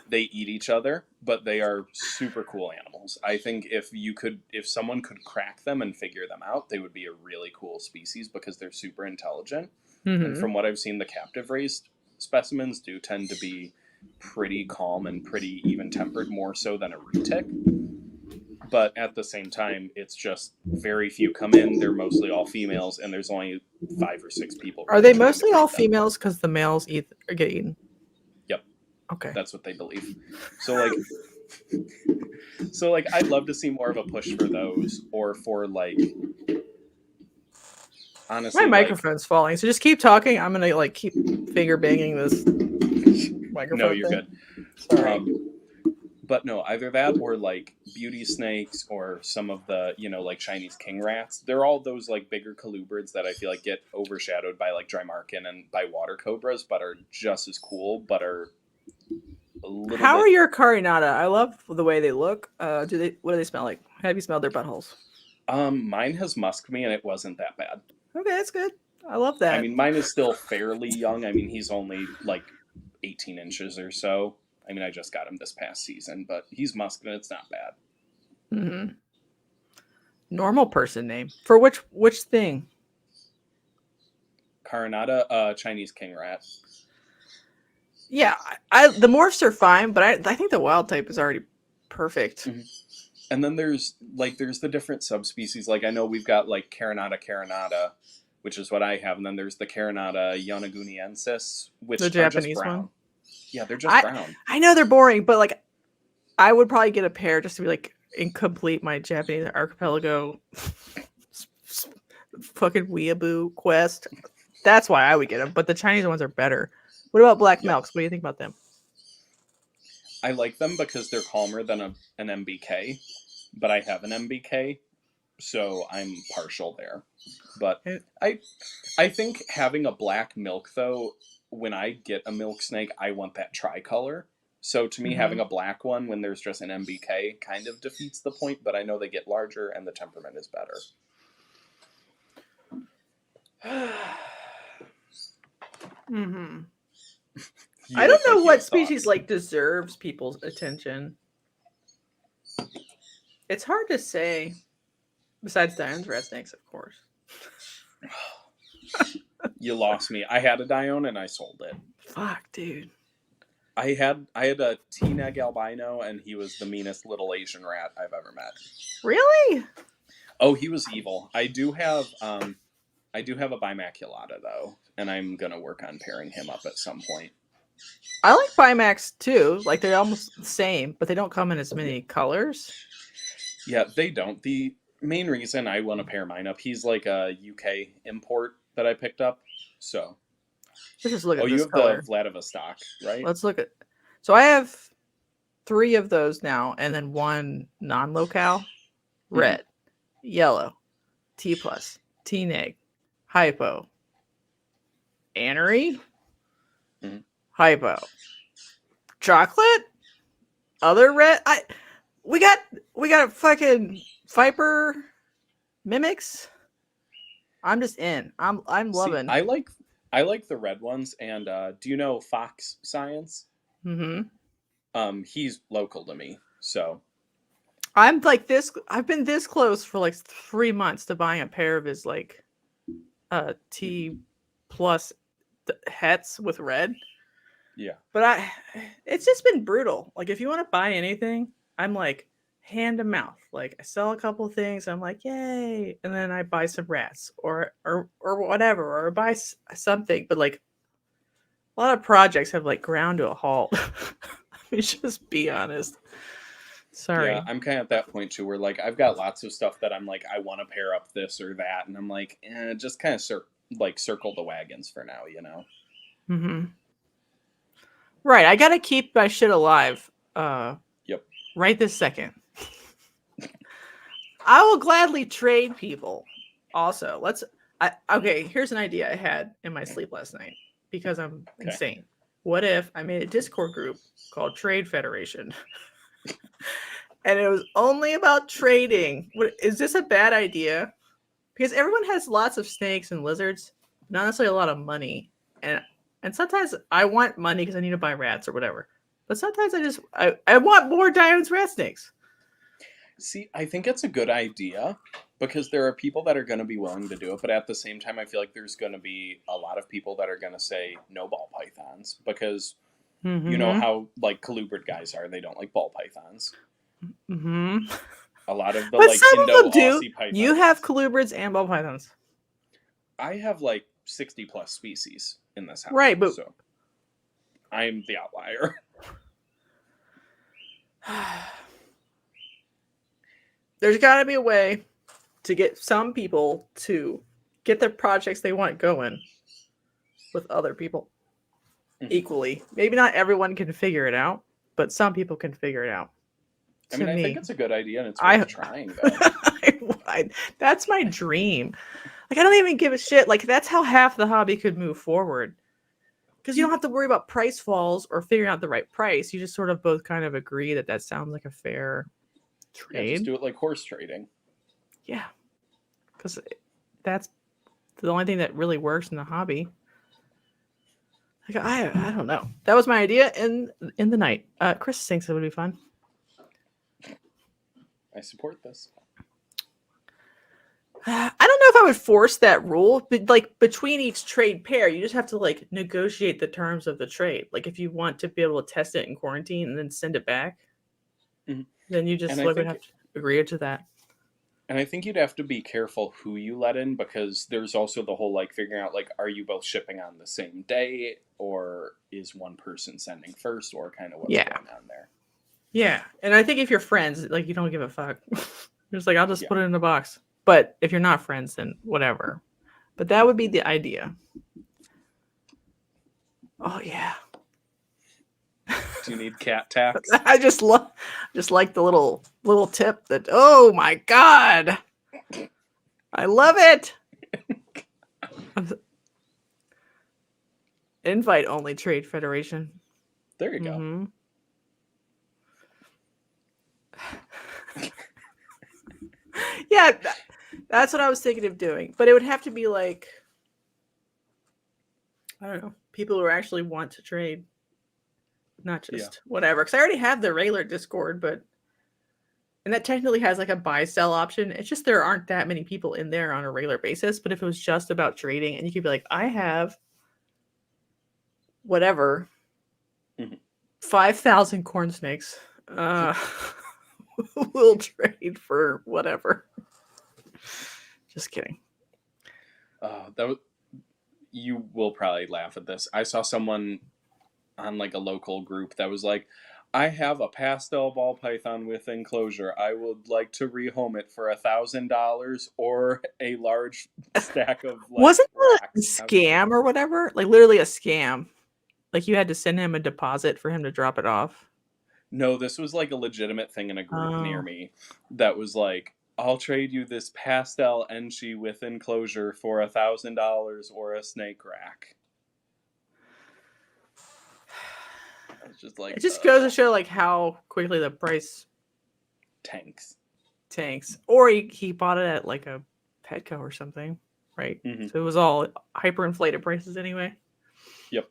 They eat each other, but they are super cool animals. I think if someone could crack them and figure them out, they would be a really cool species because they're super intelligent. Mm-hmm. And from what I've seen, the captive raised specimens do tend to be pretty calm and pretty even-tempered, more so than a retic. But at the same time, it's just very few come in. They're mostly all females, and there's only 5 or 6 people. Are they mostly all females because the males get eaten? Yep. Okay. That's what they believe. So I'd love to see more of a push for those, or for like. Honestly, my microphone's falling, so just keep talking. I'm gonna like keep finger banging this microphone. No, you're thing. Good. Sorry. But no, either that or like beauty snakes or some of the, like Chinese king rats. They're all those like bigger colubrids that I feel like get overshadowed by like Drymarchon and by water cobras, but are just as cool, but are a little How are your carinata? I love the way they look. What do they smell like? Have you smelled their buttholes? Mine has musked me and it wasn't that bad. Okay, that's good. I love that. I mean, mine is still fairly young. I mean, he's only like 18 inches or so. I mean, I just got him this past season, but he's muscular. It's not bad. Mm-hmm. Normal person name for which thing? Carinata, Chinese king rat. Yeah, I the morphs are fine, but I think the wild type is already perfect. Mm-hmm. And then there's the different subspecies. Like I know we've got like Carinata, which is what I have, and then there's the Carinata yanaguniensis, which The are Japanese just brown. one. Yeah, they're just brown. I know they're boring, but like I would probably get a pair just to be like incomplete my Japanese archipelago fucking weeaboo quest. That's why I would get them, but the Chinese ones are better. What about black milks? What do you think about them? I like them because they're calmer than an MBK, but I have an MBK, so I'm partial there. But I think having a black milk, though, when I get a milk snake, I want that tricolor. So to me, having a black one when there's just an MBK kind of defeats the point, but I know they get larger and the temperament is better. Mm-hmm. I don't know what species like deserves people's attention. It's hard to say. Besides Dion's red snakes, of course. You lost me. I had a Dione and I sold it. Fuck, dude. I had a T-Neg albino and he was the meanest little Asian rat I've ever met. Really? Oh, he was evil. I do have a Bimaculata though, and I'm gonna work on pairing him up at some point. I like Bimax too. Like they're almost the same, but they don't come in as many colors. Yeah, they don't. The main reason I want to pair mine up, he's like a UK import that I picked up. So let's just look at this you have color. the Vladivostok, right? Let's look at. So I have 3 of those now, and then 1 non-locale. Red, yellow, T+, T-neg, hypo, anery, hypo, chocolate, other red. We got a fucking Viper mimics. I'm just in. I'm loving. I like the red ones. And do you know Fox Science? Mm-hmm. He's local to me, so I'm like this. I've been this close for like 3 months to buying a pair of his like T+ hets with red. Yeah. But it's just been brutal. Like if you want to buy anything, I'm like hand to mouth. Like I sell a couple things, I'm like yay, and then I buy some rats or whatever, or buy something. But like a lot of projects have like ground to a halt. Let me just be honest. Sorry. Yeah, I'm kind of at that point too, where like I've got lots of stuff that I'm like I want to pair up this or that, and I'm like, just kind of circle the wagons for now, you know. Mm-hmm. Right, I gotta keep my shit alive. Yep. Right this second. I will gladly trade people. Also, okay. Here's an idea I had in my sleep last night because I'm insane. What if I made a Discord group called Trade Federation? And it was only about trading. Is this a bad idea? Because everyone has lots of snakes and lizards, not necessarily a lot of money. And sometimes I want money because I need to buy rats or whatever. But sometimes I want more Dion's rat snakes. See, I think it's a good idea because there are people that are going to be willing to do it. But at the same time, I feel like there's going to be a lot of people that are going to say no ball pythons because you know how like colubrid guys are. They don't like ball pythons. Mm-hmm. A lot of the but like some of them do. pythons. You have colubrids and ball pythons. I have like 60 plus species in this house. Right, but so I'm the outlier. There's got to be a way to get some people to get the projects they want going with other people equally. Maybe not everyone can figure it out, but some people can figure it out. I mean, I think it's a good idea, and it's worth trying, though. That's my dream. Like, I don't even give a shit. Like, that's how half the hobby could move forward. Because you don't have to worry about price falls or figuring out the right price. You just sort of both kind of agree that sounds like a fair trade. Yeah, just do it like horse trading. Yeah. Because that's the only thing that really works in the hobby. Like I don't know. That was my idea in the night. Chris thinks it would be fun. I support this. I don't know if I would force that rule, but like between each trade pair, you just have to like negotiate the terms of the trade. Like if you want to be able to test it in quarantine and then send it back, then you just would have to agree to that. And I think you'd have to be careful who you let in, because there's also the whole like figuring out like, are you both shipping on the same day, or is one person sending first, or kind of what's going on there. Yeah, and I think if you're friends, like you don't give a fuck. You're just like, I'll just put it in the box. But if you're not friends, then whatever. But that would be the idea. Oh yeah. Do you need cat tax? I just like the little tip that. Oh my god, I love it. Invite only trade federation. There you go. Mm-hmm. Yeah, that's what I was thinking of doing. But it would have to be like, I don't know, people who actually want to trade, not just whatever. Because I already have the regular Discord, and that technically has like a buy-sell option. It's just there aren't that many people in there on a regular basis. But if it was just about trading, and you could be like, I have whatever, 5,000 corn snakes. We'll trade for whatever. Just kidding. You will probably laugh at this. I saw someone on like a local group that was like, I have a pastel ball python with enclosure. I would like to rehome it for $1,000 or a large stack of. Like, wasn't it a scam or whatever? Like literally a scam. Like you had to send him a deposit for him to drop it off. No, this was like a legitimate thing in a group near me that was like, I'll trade you this pastel Enchi with enclosure for $1,000 or a snake rack. It's just like, it just goes to show like how quickly the price tanks. Or he bought it at like a Petco or something, right? So it was all hyperinflated prices anyway. Yep.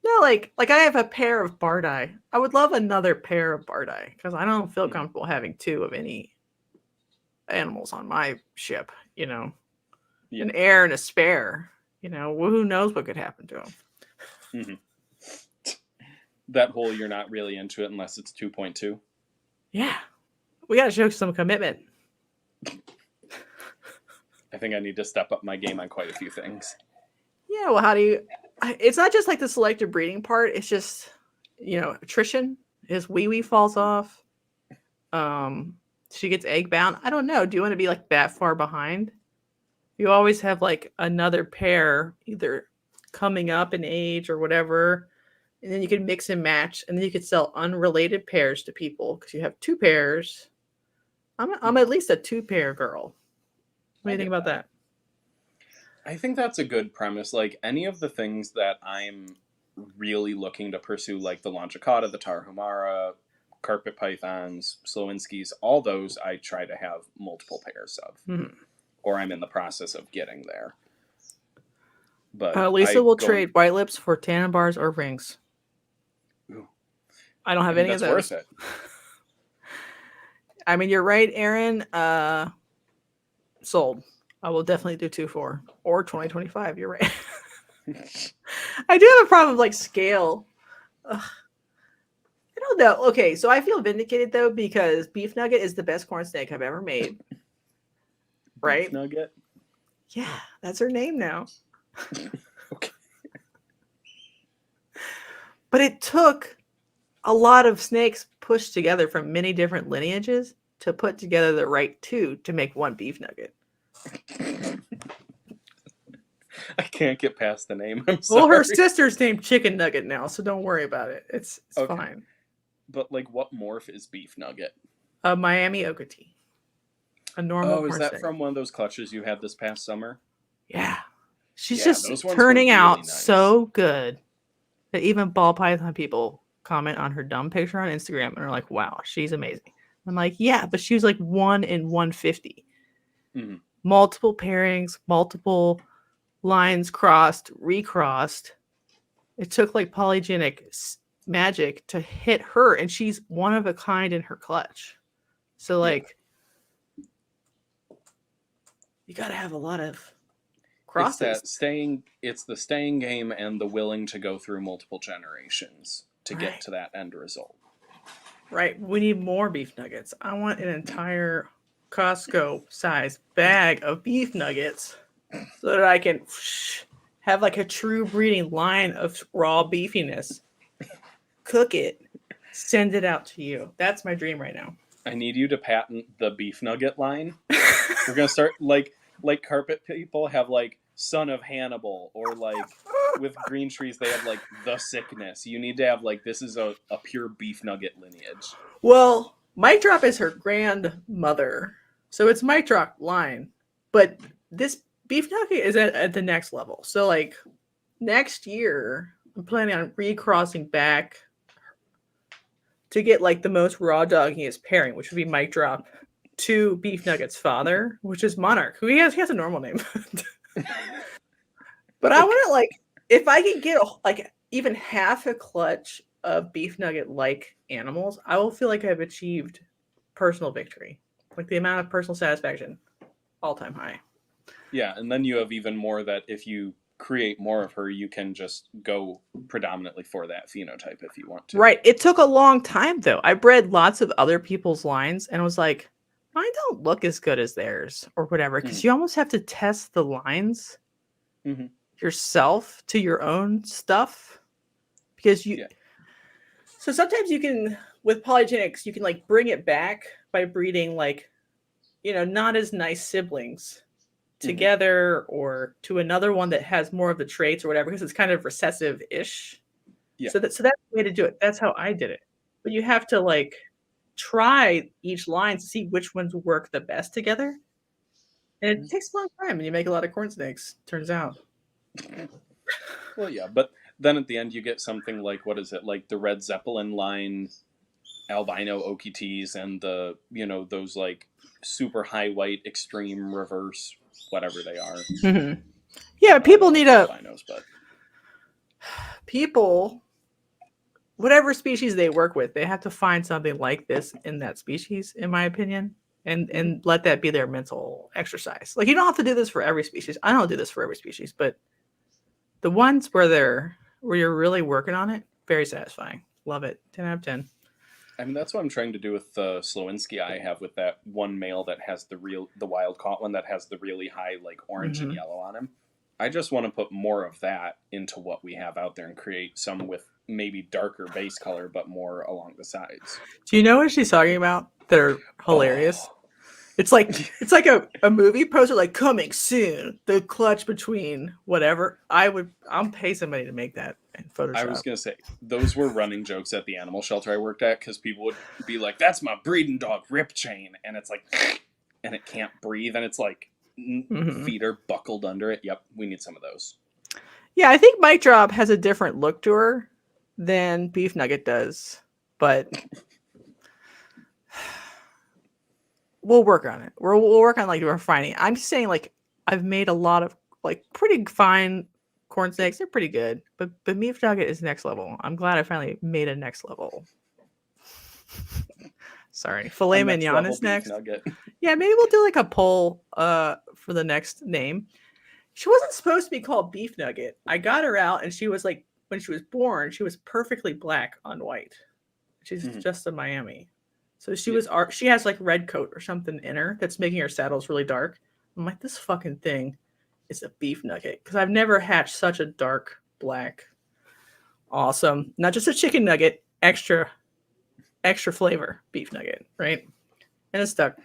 No, like I have a pair of Bardai. I would love another pair of Bardai because I don't feel comfortable having two of any animals on my ship. You know, an heir and a spare. You know, who knows what could happen to them. That whole you're not really into it unless it's 2.2. Yeah, we got to show some commitment. I think I need to step up my game on quite a few things. Yeah, well, how do you... It's not just like the selective breeding part. It's just, attrition. His wee falls off. She gets egg bound. I don't know. Do you want to be like that far behind? You always have like another pair either coming up in age or whatever. And then you can mix and match. And then you could sell unrelated pairs to people because you have two pairs. I'm at least a two-pair girl. What do you think about that? I think that's a good premise. Like any of the things that I'm really looking to pursue, like the Lonchicata, the Tarahumara, carpet pythons, Slowinskis, all those I try to have multiple pairs of. Or I'm in the process of getting there. But Lisa will trade white lips for tannin bars or rings. Ooh. I don't have any of those. Worth it. I mean, you're right, Aaron. Sold. I will definitely do 2-4 or 2025. You're right. I do have a problem with like scale. Ugh. I don't know. Okay, so I feel vindicated though because Beef Nugget is the best corn snake I've ever made. Right? Beef Nugget? Yeah, that's her name now. Okay. But it took a lot of snakes pushed together from many different lineages to put together the right two to make one Beef Nugget. I can't get past the name. I'm sorry. Well, her sister's named Chicken Nugget now, so don't worry about it. It's okay. Fine. But like, what morph is Beef Nugget? A Miami Okatee. A normal. Oh, is that from one of those clutches you had this past summer? Yeah. She's just turning out nice. So good that even ball python people comment on her dumb picture on Instagram and are like, wow, she's amazing. I'm like, yeah, but she was like 1 in 150. multiple pairings, multiple lines crossed, recrossed. It took like polygenic magic to hit her, and she's one of a kind in her clutch. So like, you got to have a lot of crosses. It's the staying game and the willing to go through multiple generations to get to that end result. Right. We need more beef nuggets. I want an entire Costco size bag of beef nuggets so that I can have like a true breeding line of raw beefiness. Cook it, send it out to you. That's my dream right now. I need you to patent the beef nugget line. We're gonna start like carpet people have like Son of Hannibal, or like with green trees they have like the sickness. You need to have like, this is a pure beef nugget lineage. Well, Mic Drop is her grandmother, so it's Mic Drop line, but this beef nugget is at the next level. So like next year I'm planning on recrossing back to get like the most raw doggiest pairing, which would be Mic Drop to Beef Nugget's father, which is Monarch, who he has a normal name. But I want to like, if I could get like even half a clutch of Beef Nugget like animals, I will feel like I've achieved personal victory. Like the amount of personal satisfaction, all time high. Yeah, and then you have even more that if you create more of her, you can just go predominantly for that phenotype if you want to. Right. It took a long time though. I bred lots of other people's lines and was like, mine don't look as good as theirs or whatever, because you almost have to test the lines yourself to your own stuff, because so sometimes you can, with polygenics, you can like bring it back by breeding like, you know, not as nice siblings together or to another one that has more of the traits or whatever, because it's kind of recessive-ish. So that's the way to do it. That's how I did it. But you have to like try each line to see which ones work the best together. And it takes a long time, and you make a lot of corn snakes, turns out. Well, yeah, but then at the end you get something like, what is it, like the Red Zeppelin line albino OKTs and the, you know, those like super high white extreme reverse, whatever they are. Yeah, people need albinos, but people, whatever species they work with, they have to find something like this in that species, in my opinion, and let that be their mental exercise. Like, you don't have to do this for every species. I don't do this for every species, but the ones where you're really working on it, very satisfying. Love it. 10 out of 10. I mean, that's what I'm trying to do with the Slowinski I have, with that one male that has the wild caught one that has the really high like orange and yellow on him. I just want to put more of that into what we have out there and create some with maybe darker base color, but more along the sides. Do you know what she's talking about? They're hilarious. Oh. It's like a movie poster, like coming soon, the clutch between whatever. I'll pay somebody to make that in Photoshop. I was gonna say, those were running jokes at the animal shelter I worked at, because people would be like, "That's my breeding dog, Rip Chain," and it's like, and it can't breathe, and it's like feet are buckled under it. Yep, we need some of those. Yeah, I think Mic Drop has a different look to her than Beef Nugget does, but we'll work on it. We'll work on like refining. I'm just saying, like, I've made a lot of like pretty fine corn snakes. They're pretty good, but Beef Nugget is next level. I'm glad I finally made a next level. Sorry, filet mignon is next. Yeah, maybe we'll do like a poll for the next name. She wasn't supposed to be called Beef Nugget. I got her out, and she was like, when she was born, she was perfectly black on white. She's just a Miami. So she has like red coat or something in her that's making her saddles really dark. I'm like, this fucking thing is a Beef Nugget, because I've never hatched such a dark black, awesome, not just a chicken nugget, extra flavor Beef Nugget, right? And it's stuck.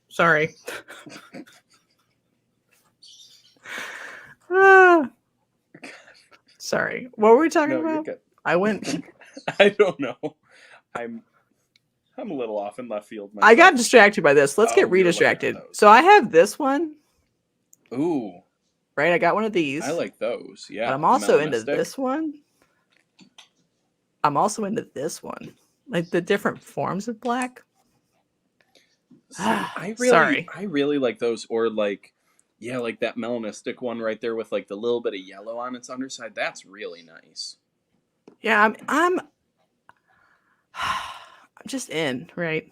Sorry. Sorry. What were we talking about? I went. I don't know. I'm a little off in left field myself. I got distracted by this. Let's get redistracted. So I have this one. Ooh. Right, I got one of these. I like those. Yeah. But I'm also into this one. I'm also into this one. Like the different forms of black. I really like those, or like Yeah, like that melanistic one right there with like the little bit of yellow on its underside. That's really nice. Yeah, I'm just in, right?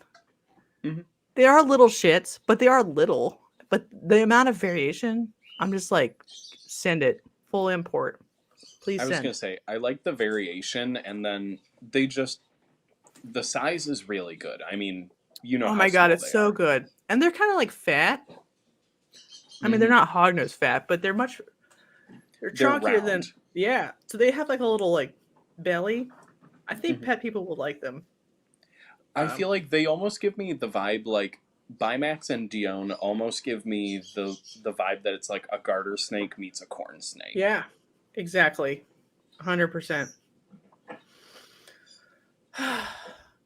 Mm-hmm. They are little shits, but they are little. But the amount of variation, I'm just like, send it. Full import. Please I was send. gonna say I like the variation, and then the size is really good. I mean, you know Oh how my god, small it's they so are. good. And they're kind of like fat. I mean, they're Mm-hmm. not hognose fat, but they're They're chunkier than, round. yeah. So they have like a little like belly. I think Mm-hmm. pet people will like them. I feel like they almost give me the vibe like Bimax and Dion almost give me the vibe that it's like a garter snake meets a corn snake. Yeah, exactly. 100%.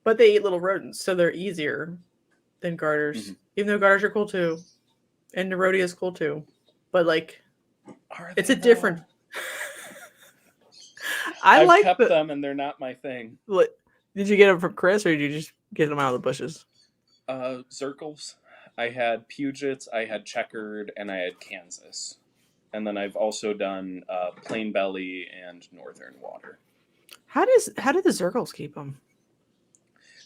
But they eat little rodents, so they're easier than garters. Mm-hmm. Even though garters are cool too. And Nerodia is cool too. But like, Are it's they a different. though? I I've like kept the. them and they're not my thing. Did you get them from Chris or did you just get them out of the bushes? Zirkles. I had Pugets, I had Checkered, and I had Kansas. And then I've also done Plain Belly and Northern Water. How do the Zirkles keep them?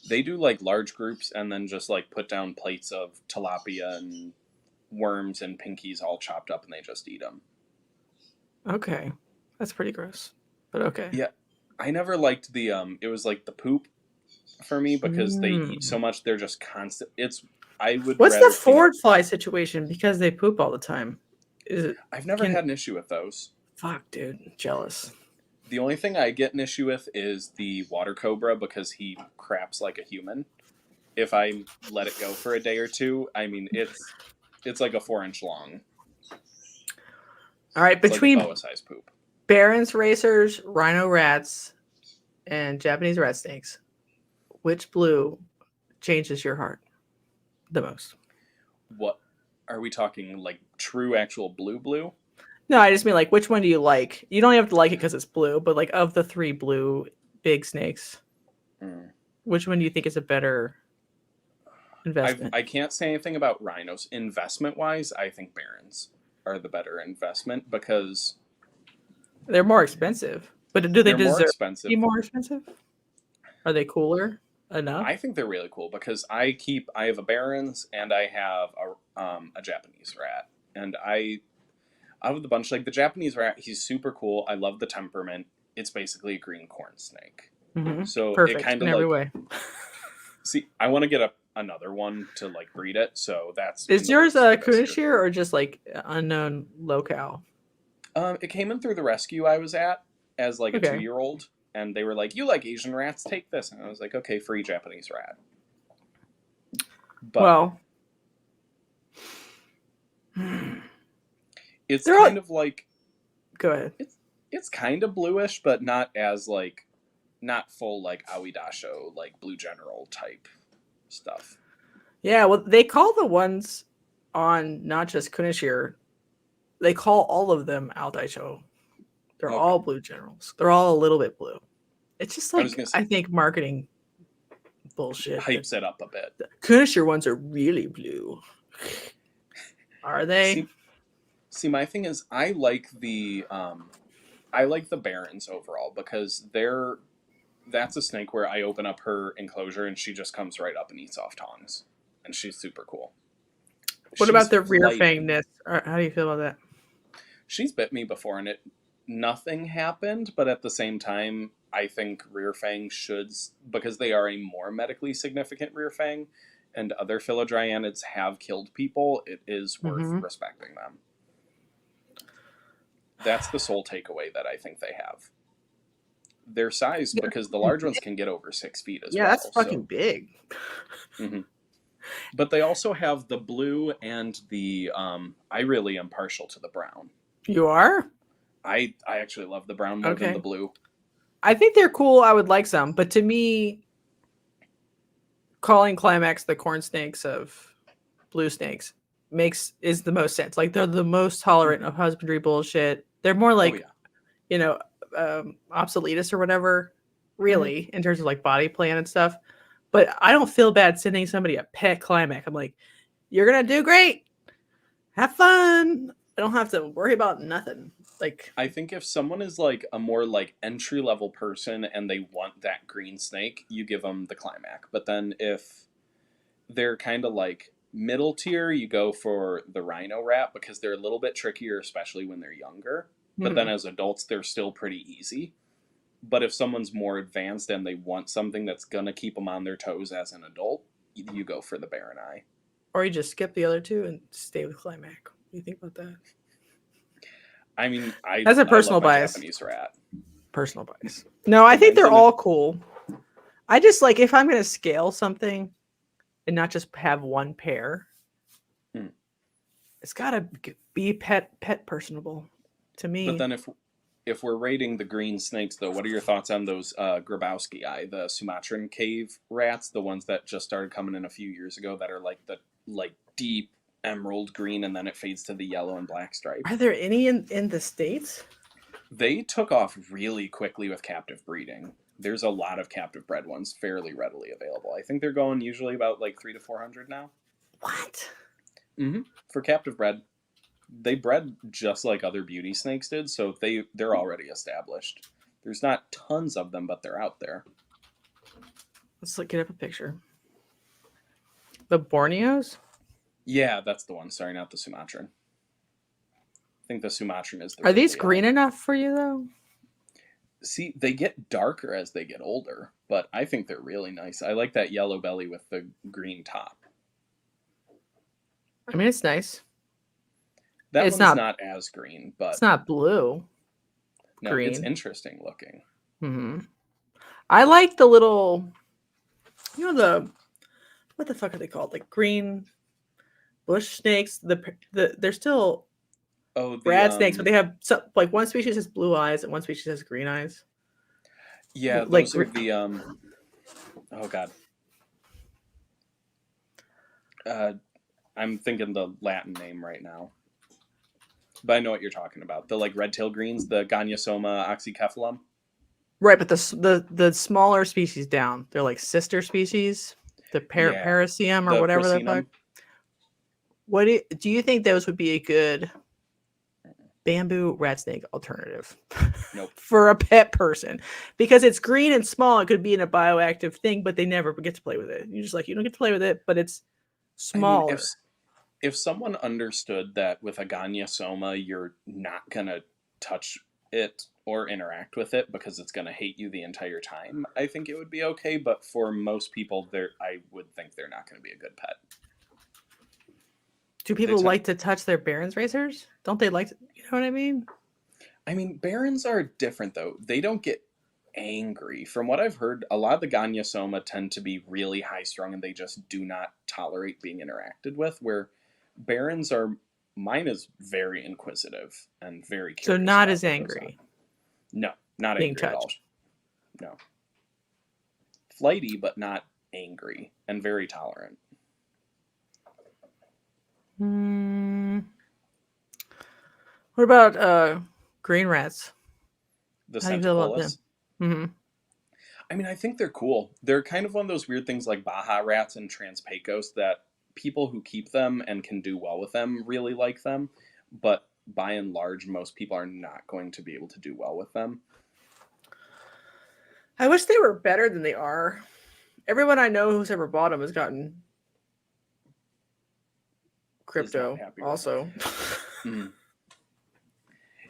They do like large groups and then just like put down plates of tilapia and worms and pinkies all chopped up and they just eat them. Okay, that's pretty gross, but okay. Yeah, I never liked the it was like the poop for me because they eat so much. They're just constant. I would What's the rather clean up. Ford fly situation? Because they poop all the time. Is it? I've never had an issue with those. Fuck, dude, jealous. The only thing I get an issue with is the water cobra because he craps like a human. If I let it go for a day or two, I mean it's like a 4-inch long. All right, It's between like a boa size poop. Barons racers, rhino rats, and Japanese rat snakes, which blue changes your heart the most? What are we talking? Like true actual blue? No, I just mean like which one do you like? You don't have to like it because it's blue, but like of the three blue big snakes, which one do you think is a better investment? I can't say anything about rhinos. Investment wise, I think barons are the better investment because They're more expensive, but do they they're more deserve to expensive. be more expensive? Are they cooler enough? I think they're really cool because I have a barons and I have a Japanese rat, and out of the bunch, like the Japanese rat, he's super cool. I love the temperament. It's basically a green corn snake. Mm-hmm. So Perfect it kind in of every like way. see, I want to get another one to like breed it. So that's Is yours a a Kunishir or just like unknown locale? It came in through the rescue I was at as like a Okay. 2-year-old, and they were like, "You like Asian rats? Take this." And I was like, "Okay, free Japanese rat." But Well, it's they're kind all... of like Go ahead. it's kind of bluish, but not as like not full like Aoidasho, like Blue General type stuff. Yeah, well, they call the ones on not just Kunishir, they call all of them Aldaicho. They're Okay. all blue generals. They're all a little bit blue. It's just like, say, I think marketing bullshit. Hypes it up a bit. The Kunishir ones are really blue. Are they? See, my thing is I like the barons overall because that's a snake where I open up her enclosure and she just comes right up and eats off tongs. And she's super cool. What about the rear fangness? How do you feel about that? She's bit me before and nothing happened, but at the same time, I think rear fang should, because they are a more medically significant rear fang, and other philodryanids have killed people, it is worth respecting them. That's the sole takeaway that I think they have. Their size, because the large ones can get over 6 feet as well. Yeah, that's fucking big. Mm-hmm. But they also have the blue and the I really am partial to the brown. You are? I actually love the brown more than the blue. I think they're cool. I would like some, but to me, calling Climax the corn snakes of blue snakes is the most sense. Like they're the most tolerant of husbandry bullshit. They're more like, obsoletus or whatever, really, in terms of like body plan and stuff. But I don't feel bad sending somebody a pet Climax. I'm like, you're gonna do great. Have fun. I don't have to worry about nothing. Like, I think if someone is like a more like entry level person and they want that green snake, you give them the Climac. But then if they're kind of like middle tier, you go for the Rhino Rat because they're a little bit trickier, especially when they're younger. But then as adults, they're still pretty easy. But if someone's more advanced and they want something that's gonna keep them on their toes as an adult, you go for the Baron Eye. or you just skip the other two and stay with Climac. What do you think about that? I mean, That's a I personal love my bias. Japanese rat. Personal bias. No, I think they're Mention all cool. I just like if I'm going to scale something and not just have one pair, it's got to be pet personable to me. But then if we're rating the green snakes, though, what are your thoughts on those Grabowski eye, the Sumatran cave rats, the ones that just started coming in a few years ago that are like the like deep emerald green and then it fades to the yellow and black stripe? Are there any in the States? They took off really quickly with captive breeding. There's a lot of captive bred ones fairly readily available. I think they're going usually about like 300 to 400 now. What? Mm-hmm. For captive bred. They bred just like other beauty snakes did, so they're already established. There's not tons of them, but they're out there. Let's get up a picture. The Borneos? Yeah, that's the one. Sorry, not the Sumatran. I think the Sumatran is the Are these green enough for you, though? See, they get darker as they get older, but I think they're really nice. I like that yellow belly with the green top. I mean, it's nice. That one's not as green, but it's not blue. No, green. It's interesting looking. Mm-hmm. I like the little, what the fuck are they called? Like green bush snakes. They're still rad snakes, but they have like one species has blue eyes and one species has green eyes. Yeah, those are the oh god. I'm thinking the Latin name right now. But I know what you're talking about. The like red tail greens, the Gonyosoma oxycephalum. Right, but the smaller species down, they're like sister species, the Paraceum or whatever the fuck. What do you think those would be a good bamboo rat snake alternative? Nope. For a pet person, because it's green and small, it could be in a bioactive thing, but they never get to play with it. You don't get to play with it, but it's smaller. I mean, if someone understood that with a Gonyosoma, you're not gonna touch it or interact with it because it's gonna hate you the entire time, I think it would be okay. But for most people, I would think they're not gonna be a good pet. Do people like to touch their Baron's racers? Don't they like to, you know what I mean? I mean, Barons are different, though. They don't get angry. From what I've heard, a lot of the Gonyosoma tend to be really high-strung, and they just do not tolerate being interacted with, where Barons are... Mine is very inquisitive and very curious. So not as angry? No, not angry at all. No. Flighty, but not angry, and very tolerant. What about green rats? The Centicolas? Mm-hmm. I mean, I think they're cool. They're kind of one of those weird things like Baja rats and Transpecos that people who keep them and can do well with them really like them. But by and large, most people are not going to be able to do well with them. I wish they were better than they are. Everyone I know who's ever bought them has gotten crypto also.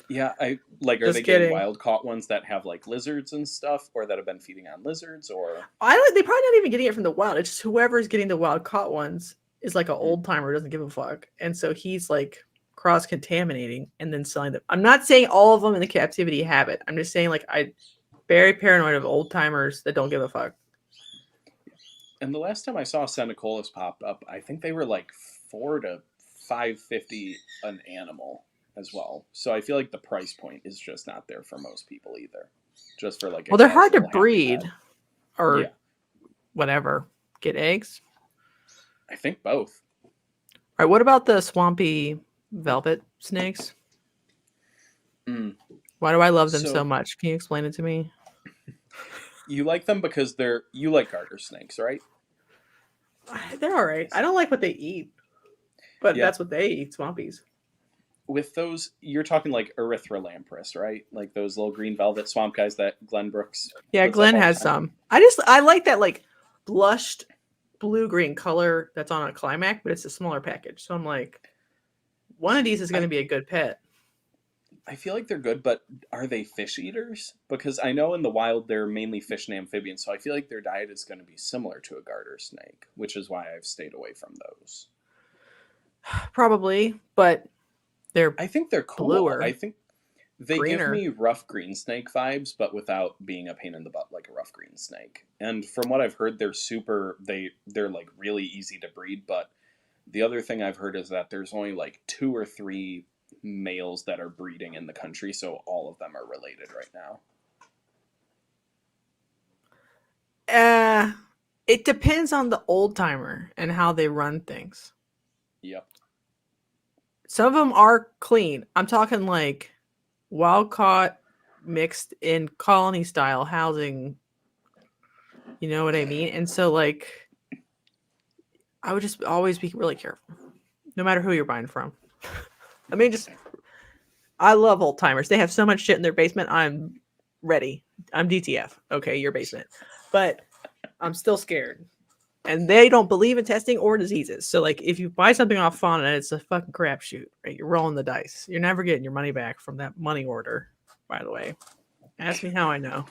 Yeah, are they getting wild caught ones that have like lizards and stuff, or that have been feeding on lizards, or they probably not even getting it from the wild. It's just whoever's getting the wild caught ones is like an old timer, doesn't give a fuck, and so he's like cross contaminating and then selling them. I'm not saying all of them in the captivity have it. I'm just saying like I'm very paranoid of old timers that don't give a fuck. And the last time I saw Centicolas popped up, I think they were like $400 to $550 an animal as well. So I feel like the price point is just not there for most people either. Just for like they're hard to breed or whatever. Get eggs? I think both. All right, what about the swampy velvet snakes? Why do I love them so much? Can you explain it to me? You like them because you like garter snakes, right? They're all right. I don't like what they eat. But Yeah. that's what they eat, swampies. With those, you're talking like Erythrolamprus, right? Like those little green velvet swamp guys that Glenn Brooks. Yeah, puts up Glenn all the has time. some. I like that like blushed blue-green color that's on a Climax, but it's a smaller package. So I'm like, one of these is going to be a good pet. I feel like they're good, but are they fish eaters? Because I know in the wild they're mainly fish and amphibians, so I feel like their diet is going to be similar to a garter snake, which is why I've stayed away from those. Probably, but they're I think they're cool. bluer, I think they give greener. me rough green snake vibes, but without being a pain in the butt like a rough green snake. And from what I've heard, they're like really easy to breed. But the other thing I've heard is that there's only like 2 or 3 males that are breeding in the country, so all of them are related right now. It depends on the old timer and how they run things. Yep. Some of them are clean. I'm talking like wild caught mixed in colony style housing. You know what I mean? And so like I would just always be really careful. No matter who you're buying from. I mean, I love old timers. They have so much shit in their basement. I'm ready. I'm DTF. Okay, your basement. But I'm still scared. And they don't believe in testing or diseases. So, like, if you buy something off Fauna, it's a fucking crapshoot, right? You're rolling the dice. You're never getting your money back from that money order, by the way. Ask me how I know.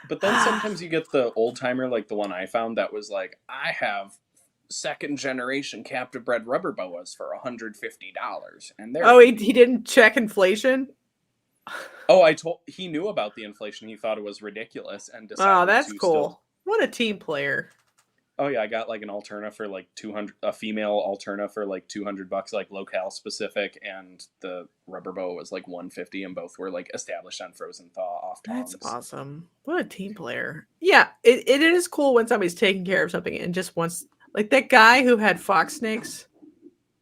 But then sometimes you get the old timer, like the one I found that was like, I have 2nd generation captive bred rubber boas for $150, and they're he didn't check inflation. He knew about the inflation. He thought it was ridiculous and Oh, decided that's to cool. What a team player. Oh yeah, I got like an Alterna for like 200, a female Alterna for like $200, like locale specific, and the rubber boa was like 150, and both were like established on frozen thaw off tongs. That's awesome. What a team player. Yeah, it is cool when somebody's taking care of something and just wants, like that guy who had fox snakes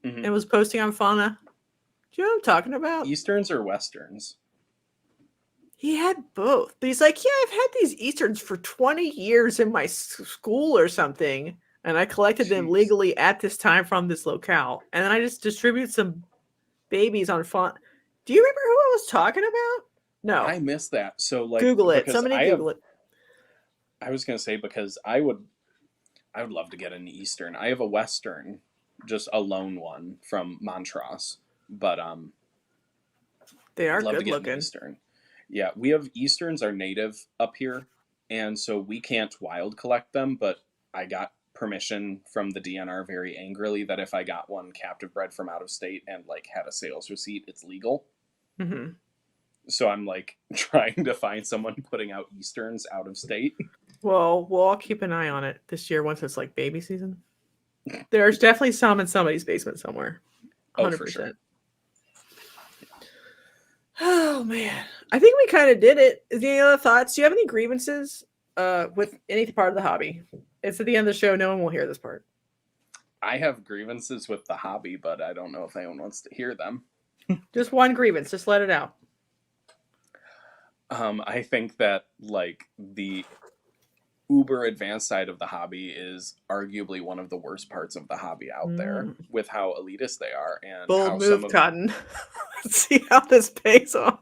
and was posting on Fauna. Do you know what I'm talking about? Easterns or Westerns? He had both. But he's like, yeah, I've had these Easterns for 20 years in my school or something. And I collected them legally at this time from this locale. And then I just distributed some babies on Fauna. Do you remember who I was talking about? No. I missed that. So like Google it. Somebody Google it. I was gonna say, because I would love to get an Eastern. I have a Western, just a lone one from Montrose. But they are I'd love good to get looking. an Eastern. Yeah, we have Easterns are native up here, and so we can't wild collect them, but I got permission from the DNR very angrily that if I got one captive bred from out of state and like had a sales receipt, it's legal. Mm-hmm. So I'm like trying to find someone putting out Easterns out of state. Well, we'll all keep an eye on it this year once it's like baby season. There's definitely some in somebody's basement somewhere. 100%. Oh, for sure. Oh man, I think we kind of did it. Is there any other thoughts? Do you have any grievances with any part of the hobby? It's at the end of the show. No one will hear this part. I have grievances with the hobby, but I don't know if anyone wants to hear them. Just one grievance. Just let it out. I think that like the uber advanced side of the hobby is arguably one of the worst parts of the hobby out there, with how elitist they are and bold how move, Cotton. Let's see how this pays off.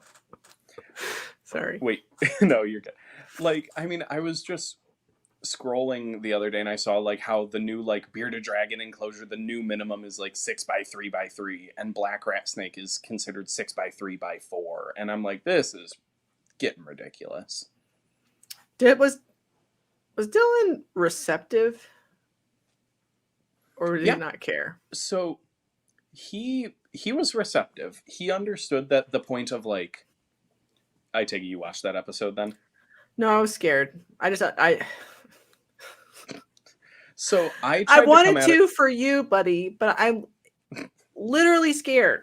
Sorry. Wait, no, you're good. Like, I mean, I was just scrolling the other day and I saw like how the new like bearded dragon enclosure, the new minimum is like 6x3x3, and black rat snake is considered 6x3x4, and I'm like, this is getting ridiculous. Was Dylan receptive, or did he not care? So he was receptive. He understood that the point of like, I take it you watched that episode then? No, I was scared. So I wanted to for you, buddy, but I'm literally scared.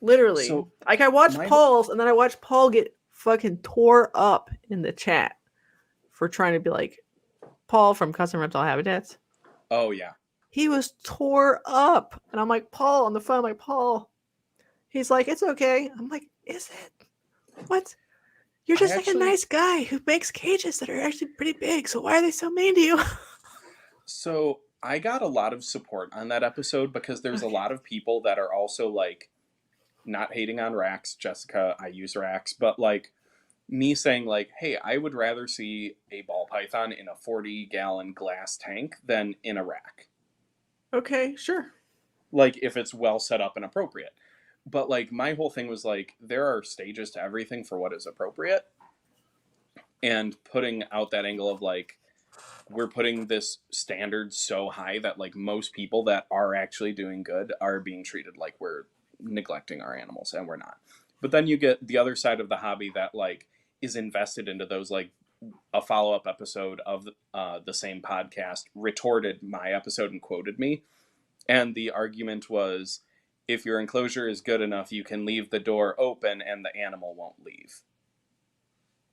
Literally. So like I watched Paul's, and then I watched Paul get fucking tore up in the chat for trying to be like Paul from Custom Reptile Habitats. Oh yeah. He was tore up. And I'm like, Paul on the phone, I'm like, Paul. He's like, it's okay. I'm like, is it? What? You're just like a nice guy who makes cages that are actually pretty big. So why are they so mean to you? So I got a lot of support on that episode because there's a lot of people that are also like not hating on racks. Jessica, I use racks, but like me saying like, hey, I would rather see a ball python in a 40-gallon glass tank than in a rack. Okay, sure. Like if it's well set up and appropriate. But like my whole thing was like there are stages to everything for what is appropriate. And putting out that angle of like we're putting this standard so high that like most people that are actually doing good are being treated like we're neglecting our animals, and we're not. But then you get the other side of the hobby that like is invested into those, like a follow-up episode of the same podcast retorted my episode and quoted me, and the argument was if your enclosure is good enough you can leave the door open and the animal won't leave.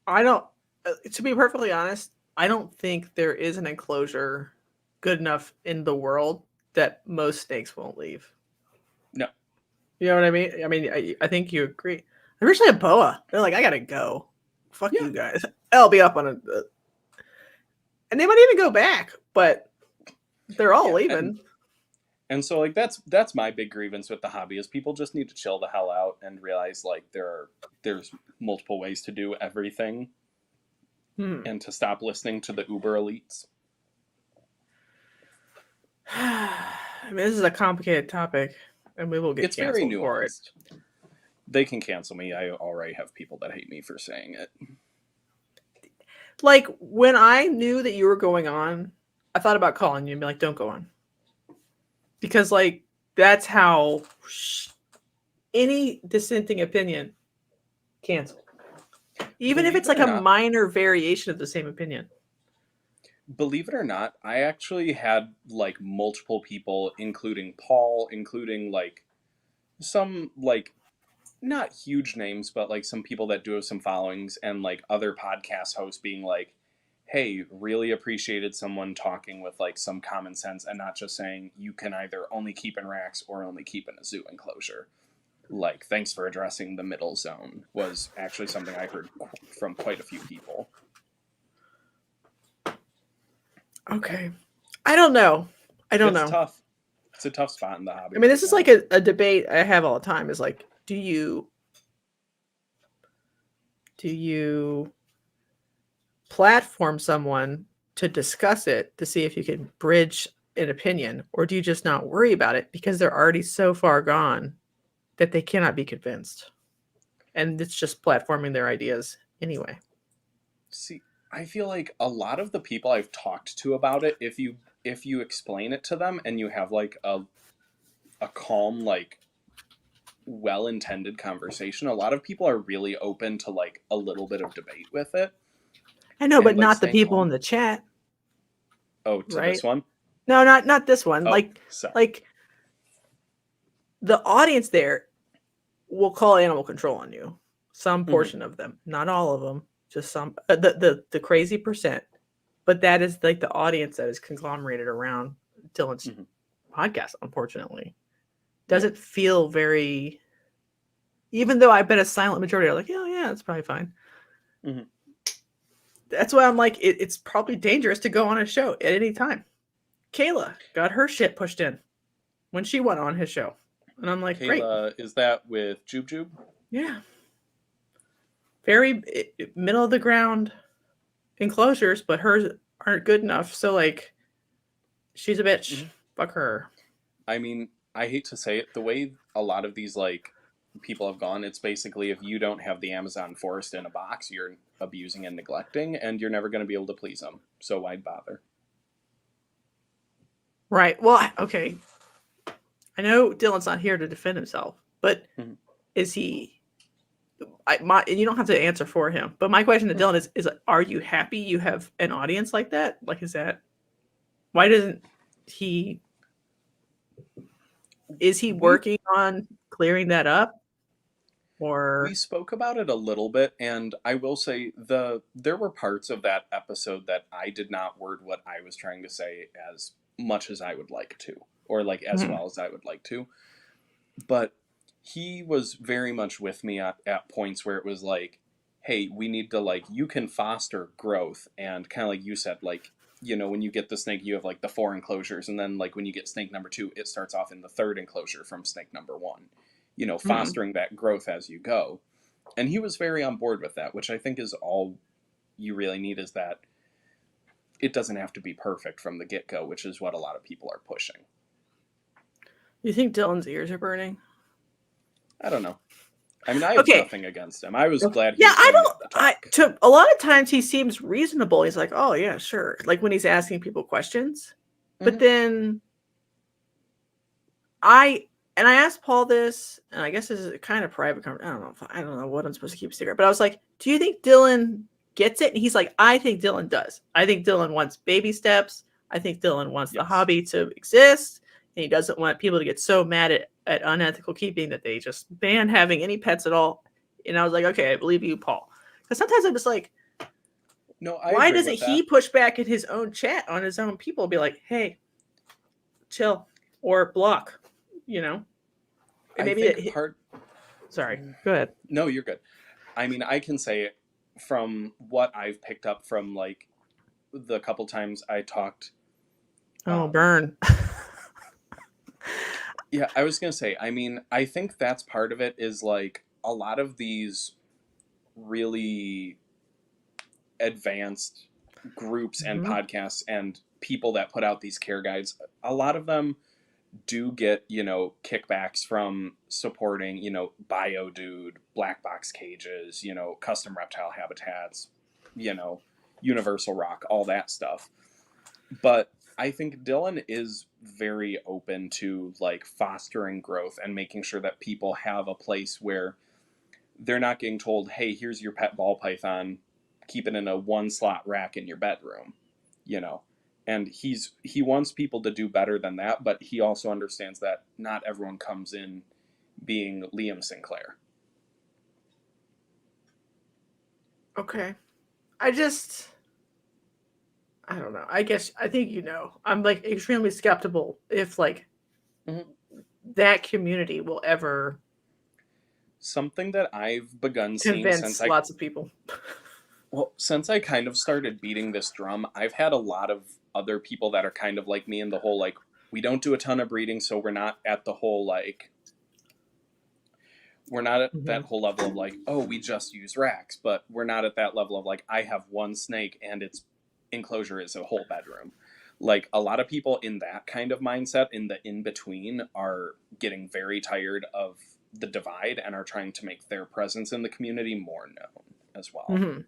I don't, to be perfectly honest, I don't think there is an enclosure good enough in the world that most snakes won't leave. No. You know what I mean? I mean, I think you agree. Originally a boa. They're like, I gotta go. Fuck you guys. I'll be up on a... and they might even go back, but they're all leaving. And so like that's my big grievance with the hobby is people just need to chill the hell out and realize like there's multiple ways to do everything. And to stop listening to the uber elites. I mean, this is a complicated topic, and we will get it's very nuanced. For it. They can cancel me. I already have people that hate me for saying it. Like, when I knew that you were going on, I thought about calling you and be like, don't go on. Because, like, that's how any dissenting opinion cancel. Even if it's like a minor variation of the same opinion. Believe it or not, I actually had like multiple people, including Paul, including like some like not huge names, but like some people that do have some followings, and like other podcast hosts being like, hey, really appreciated someone talking with like some common sense and not just saying you can either only keep in racks or only keep in a zoo enclosure. Like, thanks for addressing the middle zone was actually something I heard from quite a few people. Okay. I don't know. It's tough. It's a tough spot in the hobby. I mean, this is like a debate I have all the time is like, do you platform someone to discuss it to see if you can bridge an opinion, or do you just not worry about it because they're already so far gone that they cannot be convinced, and it's just platforming their ideas anyway? See, I feel like a lot of the people I've talked to about it, if you explain it to them and you have like a calm, like well-intended conversation, a lot of people are really open to like a little bit of debate with it. I know, but not the people in the chat. Oh, to this one? No, not this one. Oh, like the audience there will call animal control on you. Some portion of them, not all of them, just some. The crazy percent, but that is like the audience that is conglomerated around Dylan's podcast. Unfortunately, doesn't feel very. Even though I bet a silent majority are like, yeah, it's probably fine. That's why I'm like, it's probably dangerous to go on a show at any time. Kayla got her shit pushed in when she went on his show. And I'm like, Kayla, great. Is that with Jube Jube? Yeah. Very middle of the ground enclosures, but hers aren't good enough. So, like, she's a bitch. Fuck her. I mean, I hate to say it, the way a lot of these, like, people have gone, it's basically if you don't have the Amazon forest in a box, you're abusing and neglecting, and you're never going to be able to please them. So why bother? Right. Well, okay. I know Dylan's not here to defend himself, but is he? You don't have to answer for him. But my question to Dylan is: are you happy you have an audience like that? Like, is that why doesn't he? Is he working on clearing that up? Or we spoke about it a little bit, and I will say there were parts of that episode that I did not word what I was trying to say as much as I would like to, or like as well as I would like to. But he was very much with me at points where it was like, hey, we need to, like, you can foster growth, and kind of like you said, like, you know, when you get the snake, you have like the 4 enclosures, and then like when you get snake number 2, it starts off in the 3rd enclosure from snake number 1. You know, fostering that growth as you go. And he was very on board with that, which I think is all you really need, is that it doesn't have to be perfect from the get-go, which is what a lot of people are pushing. You think Dylan's ears are burning? I don't know. I mean, I have nothing against him. I was glad he was a lot of times he seems reasonable. He's like, oh yeah, sure. Like when he's asking people questions. But then I asked Paul this, and I guess this is a kind of private conversation. I don't know what I'm supposed to keep a secret, but I was like, do you think Dylan gets it? And he's like, I think Dylan does. I think Dylan wants baby steps. I think Dylan wants the hobby to exist. And he doesn't want people to get so mad at unethical keeping that they just ban having any pets at all. And I was like, okay, I believe you, Paul. Because sometimes I'm just like, no, why doesn't he push back in his own chat on his own people? Be like, hey, chill or block, you know? And maybe Sorry, go ahead. No, you're good. I mean, I can say from what I've picked up from like the couple times I talked. Burn. Yeah, I was going to say, I mean, I think that's part of it, is like a lot of these really advanced groups and podcasts and people that put out these care guides, a lot of them do get, you know, kickbacks from supporting, you know, BioDude, Black Box Cages, you know, custom reptile habitats, you know, Universal Rock, all that stuff. But I think Dylan is very open to like fostering growth and making sure that people have a place where they're not getting told, hey, here's your pet ball python, keep it in a 1-slot rack in your bedroom, you know. And he wants people to do better than that, but he also understands that not everyone comes in being Liam Sinclair. Okay. I don't know. I think, you know, I'm like extremely skeptical if like that community will ever. Something that I've begun seeing since lots of people. Well, since I kind of started beating this drum, I've had a lot of other people that are kind of like me in the whole, like, we don't do a ton of breeding, so we're not at the whole, like, we're not at that whole level of like, oh, we just use racks, but we're not at that level of like, I have one snake and its enclosure is a whole bedroom. Like, a lot of people in that kind of mindset, in the in-between, are getting very tired of the divide and are trying to make their presence in the community more known as well.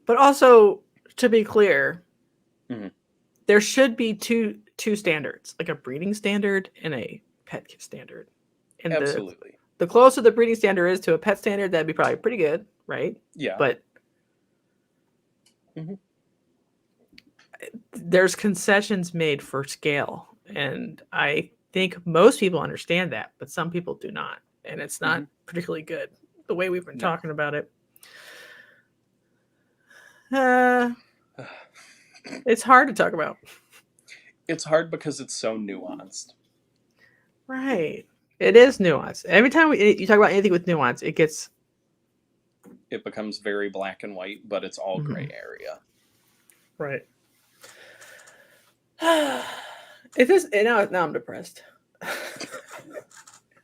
But also, to be clear, there should be two standards, like a breeding standard and a pet standard. And absolutely. The closer the breeding standard is to a pet standard, that'd be probably pretty good, right? Yeah. But there's concessions made for scale. And I think most people understand that, but some people do not. And it's not particularly good, the way we've been talking about it. It's hard to talk about. It's hard because it's so nuanced. Right. It is nuanced. Every time you talk about anything with nuance, it becomes very black and white, but it's all gray area. Right. Now I'm depressed.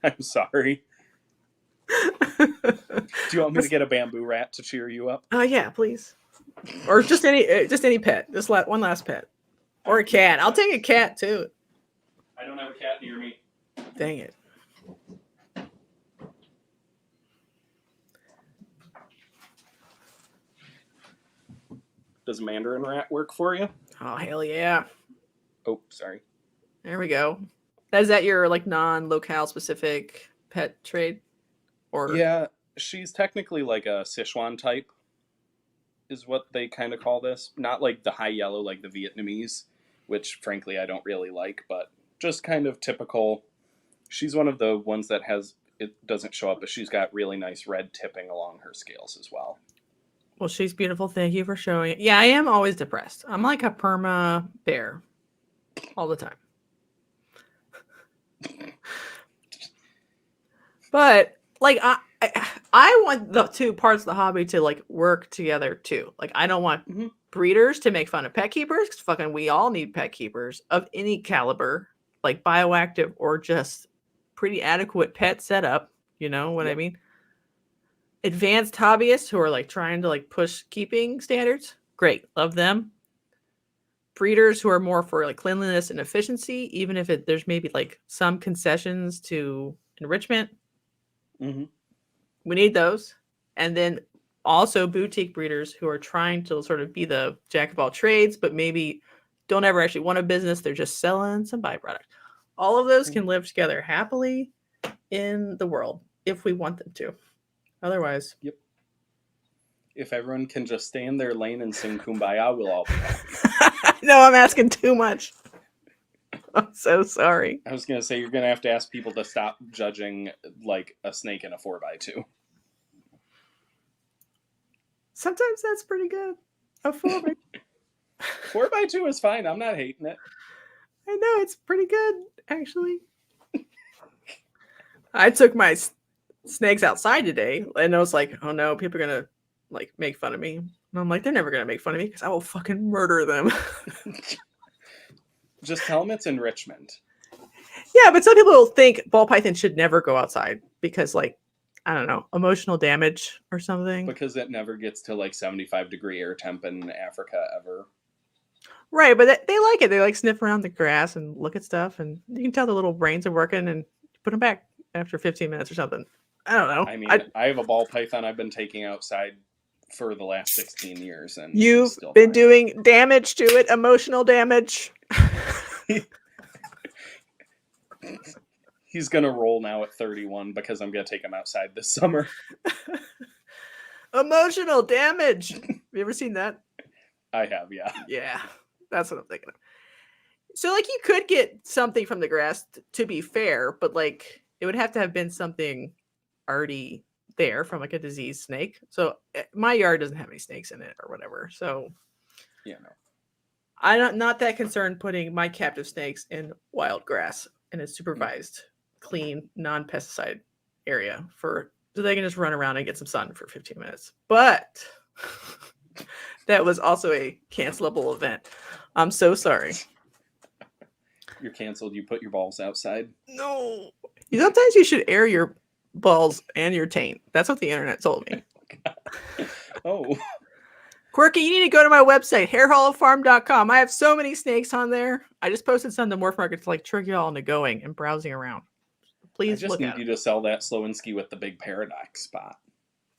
I'm sorry. Do you want me to get a bamboo rat to cheer you up? Yeah, please. Or just any pet. Just one last pet. Or a cat. I'll take a cat too. I don't have a cat near me. Dang it. Does a mandarin rat work for you? Oh, hell yeah. Oh, sorry. There we go. Is that your like non-locale specific pet trade? Or yeah, she's technically like a Sichuan type, is what they kind of call this. Not like the high yellow like the Vietnamese, which frankly I don't really like, but just kind of typical. She's one of the ones that it doesn't show up, but she's got really nice red tipping along her scales as well. Well, she's beautiful. Thank you for showing it. Yeah, I am always depressed. I'm like a perma bear all the time. But like I want the two parts of the hobby to like work together too. Like I don't want Mhm. breeders to make fun of pet keepers because fucking we all need pet keepers of any caliber, like bioactive or just pretty adequate pet setup. You know what I Yep. mean? Advanced hobbyists who are like trying to like push keeping standards. Great, love them. Breeders who are more for like cleanliness and efficiency, even if there's maybe like some concessions to enrichment. Mm-hmm. We need those. And then also boutique breeders who are trying to sort of be the jack of all trades, but maybe don't ever actually want a business. They're just selling some byproduct. All of those can live together happily in the world if we want them to. Otherwise, Yep. If everyone can just stay in their lane and sing Kumbaya, we'll all be happy. no, I'm asking too much. I'm so sorry. I was going to say, you're going to have to ask people to stop judging like a snake in a 4x2. Sometimes that's pretty good. A 4x2. 4x2 is fine. I'm not hating it. I know, it's pretty good, actually. I took my snakes outside today, and I was like, oh no, people are going to like make fun of me. And I'm like, they're never going to make fun of me because I will fucking murder them. Just tell them it's enrichment. Yeah, but some people will think ball python should never go outside because, like, I don't know, emotional damage or something. Because it never gets to like 75-degree air temp in Africa ever. Right, but they like it. They like sniff around the grass and look at stuff, and you can tell the little brains are working and put them back after 15 minutes or something. I don't know. I mean, I have a ball python I've been taking outside for the last 16 years. And you've still been fine. doing damage to it, emotional damage. He's going to roll now at 31 because I'm going to take him outside this summer. Emotional damage. Have you ever seen that? I have, yeah. Yeah, that's what I'm thinking of. So, like, you could get something from the grass, to be fair, but, like, it would have to have been something already there from, like, a diseased snake. So, my yard doesn't have any snakes in it or whatever. So, Yeah, no. I'm not that concerned putting my captive snakes in wild grass in a supervised, clean, non-pesticide area so they can just run around and get some sun for 15 minutes. But that was also a cancelable event. I'm so sorry. You're canceled. You put your balls outside. No. Sometimes you should air your balls and your taint. That's what the internet told me. Oh. Quirky, you need to go to my website, harehollowfarm.com. I have so many snakes on there. I just posted some to Morph Market to like trick you all into going and browsing around. Please I just need you to sell that Slowinski with the big paradox spot.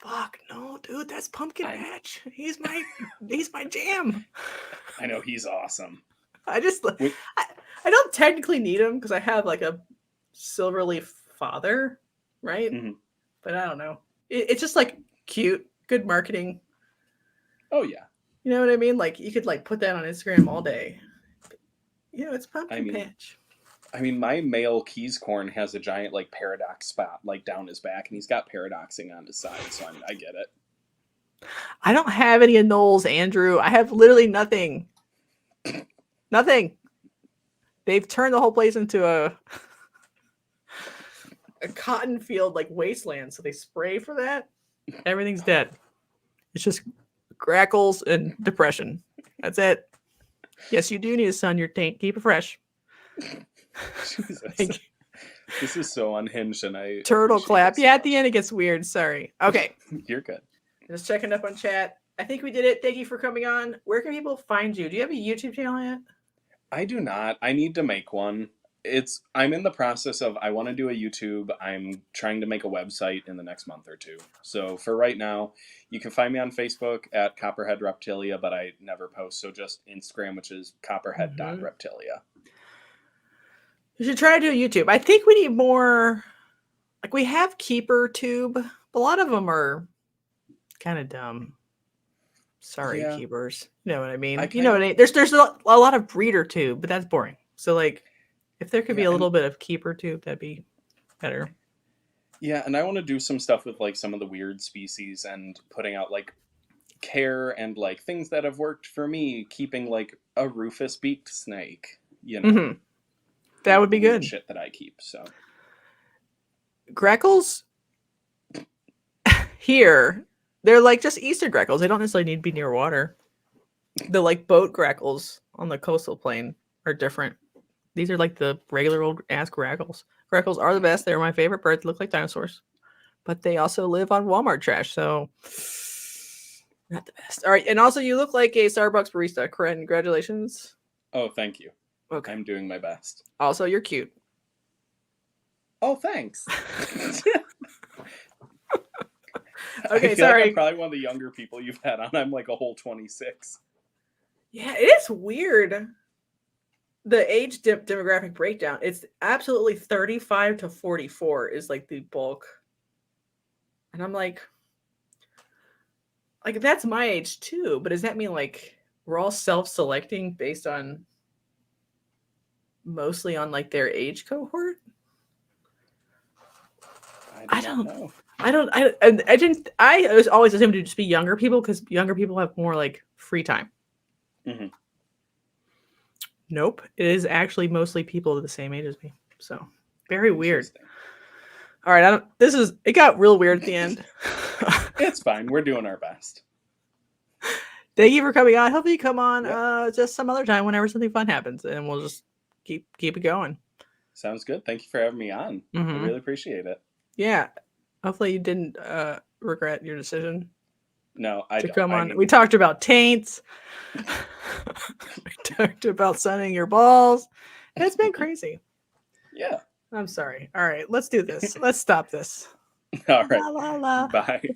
Fuck no, dude, that's Pumpkin Patch. He's my jam. I know, he's awesome. I don't technically need him because I have like a silverleaf father, right? Mm-hmm. But I don't know. It's just like cute, good marketing. Oh yeah. You know what I mean? Like you could like put that on Instagram all day. You know, it's Pumpkin Patch. I mean, my male keys corn has a giant like paradox spot like down his back, and he's got paradoxing on his side. So I get it. I don't have any anoles, Andrew. I have literally nothing. Nothing. They've turned the whole place into a cotton field like wasteland. So they spray for that. Everything's dead. It's just grackles and depression. That's it. Yes, you do need to sun your taint. Keep it fresh. Jesus. This is so unhinged, and I turtle clap. Yeah, at the end it gets weird. Sorry. Okay. You're good. Just checking up on chat. I think we did it. Thank you for coming on. Where can people find you? Do you have a YouTube channel yet? I do not. I need to make one. I'm in the process of, I want to do a YouTube. I'm trying to make a website in the next month or two. So for right now, you can find me on Facebook at Cooperhead Reptilia, but I never post. So just Instagram, which is copperhead.reptilia. You should try to do a YouTube. I think we need more, like we have Keeper Tube, but a lot of them are kind of dumb. Sorry, yeah. Keepers. You know what I mean? You know what I mean? There's a lot of Breeder Tube, but that's boring. So like, if there could be a little bit of Keeper Tube, that'd be better. Yeah, and I want to do some stuff with like some of the weird species and putting out like care and like things that have worked for me, keeping like a rufous-beaked snake, you know. Mm-hmm. That would be good. Shit that I keep, so. Grackles? here, they're like just Eastern grackles. They don't necessarily need to be near water. The like boat grackles on the coastal plain are different. These are like the regular old ass grackles. Grackles are the best. They're my favorite birds. They look like dinosaurs. But they also live on Walmart trash, so not the best. All right, and also you look like a Starbucks barista. Congratulations. Oh, thank you. Okay. I'm doing my best. Also, you're cute. Oh, thanks. Okay, I feel sorry. like I'm probably one of the younger people you've had on. I'm like a whole 26. Yeah, it is weird. The age demographic breakdown. It's absolutely 35 to 44 is like the bulk. And I'm like that's my age too, but does that mean like we're all self-selecting based on mostly on like their age cohort? I don't know. I was always assumed to just be younger people because younger people have more like free time. Mm-hmm. Nope, it is actually mostly people the same age as me. So very weird. All right, it got real weird at the end. It's fine. We're doing our best. Thank you for coming on. Hopefully you come on just some other time whenever something fun happens, and we'll just keep it going. Sounds good. Thank you for having me on. Mm-hmm. I really appreciate it. Yeah. Hopefully you didn't regret your decision. No, I don't. Come on. We talked about taints. We talked about sunning your balls. It's been crazy. Yeah. I'm sorry. All right, let's do this. Let's stop this. All right. La, la, la. Bye.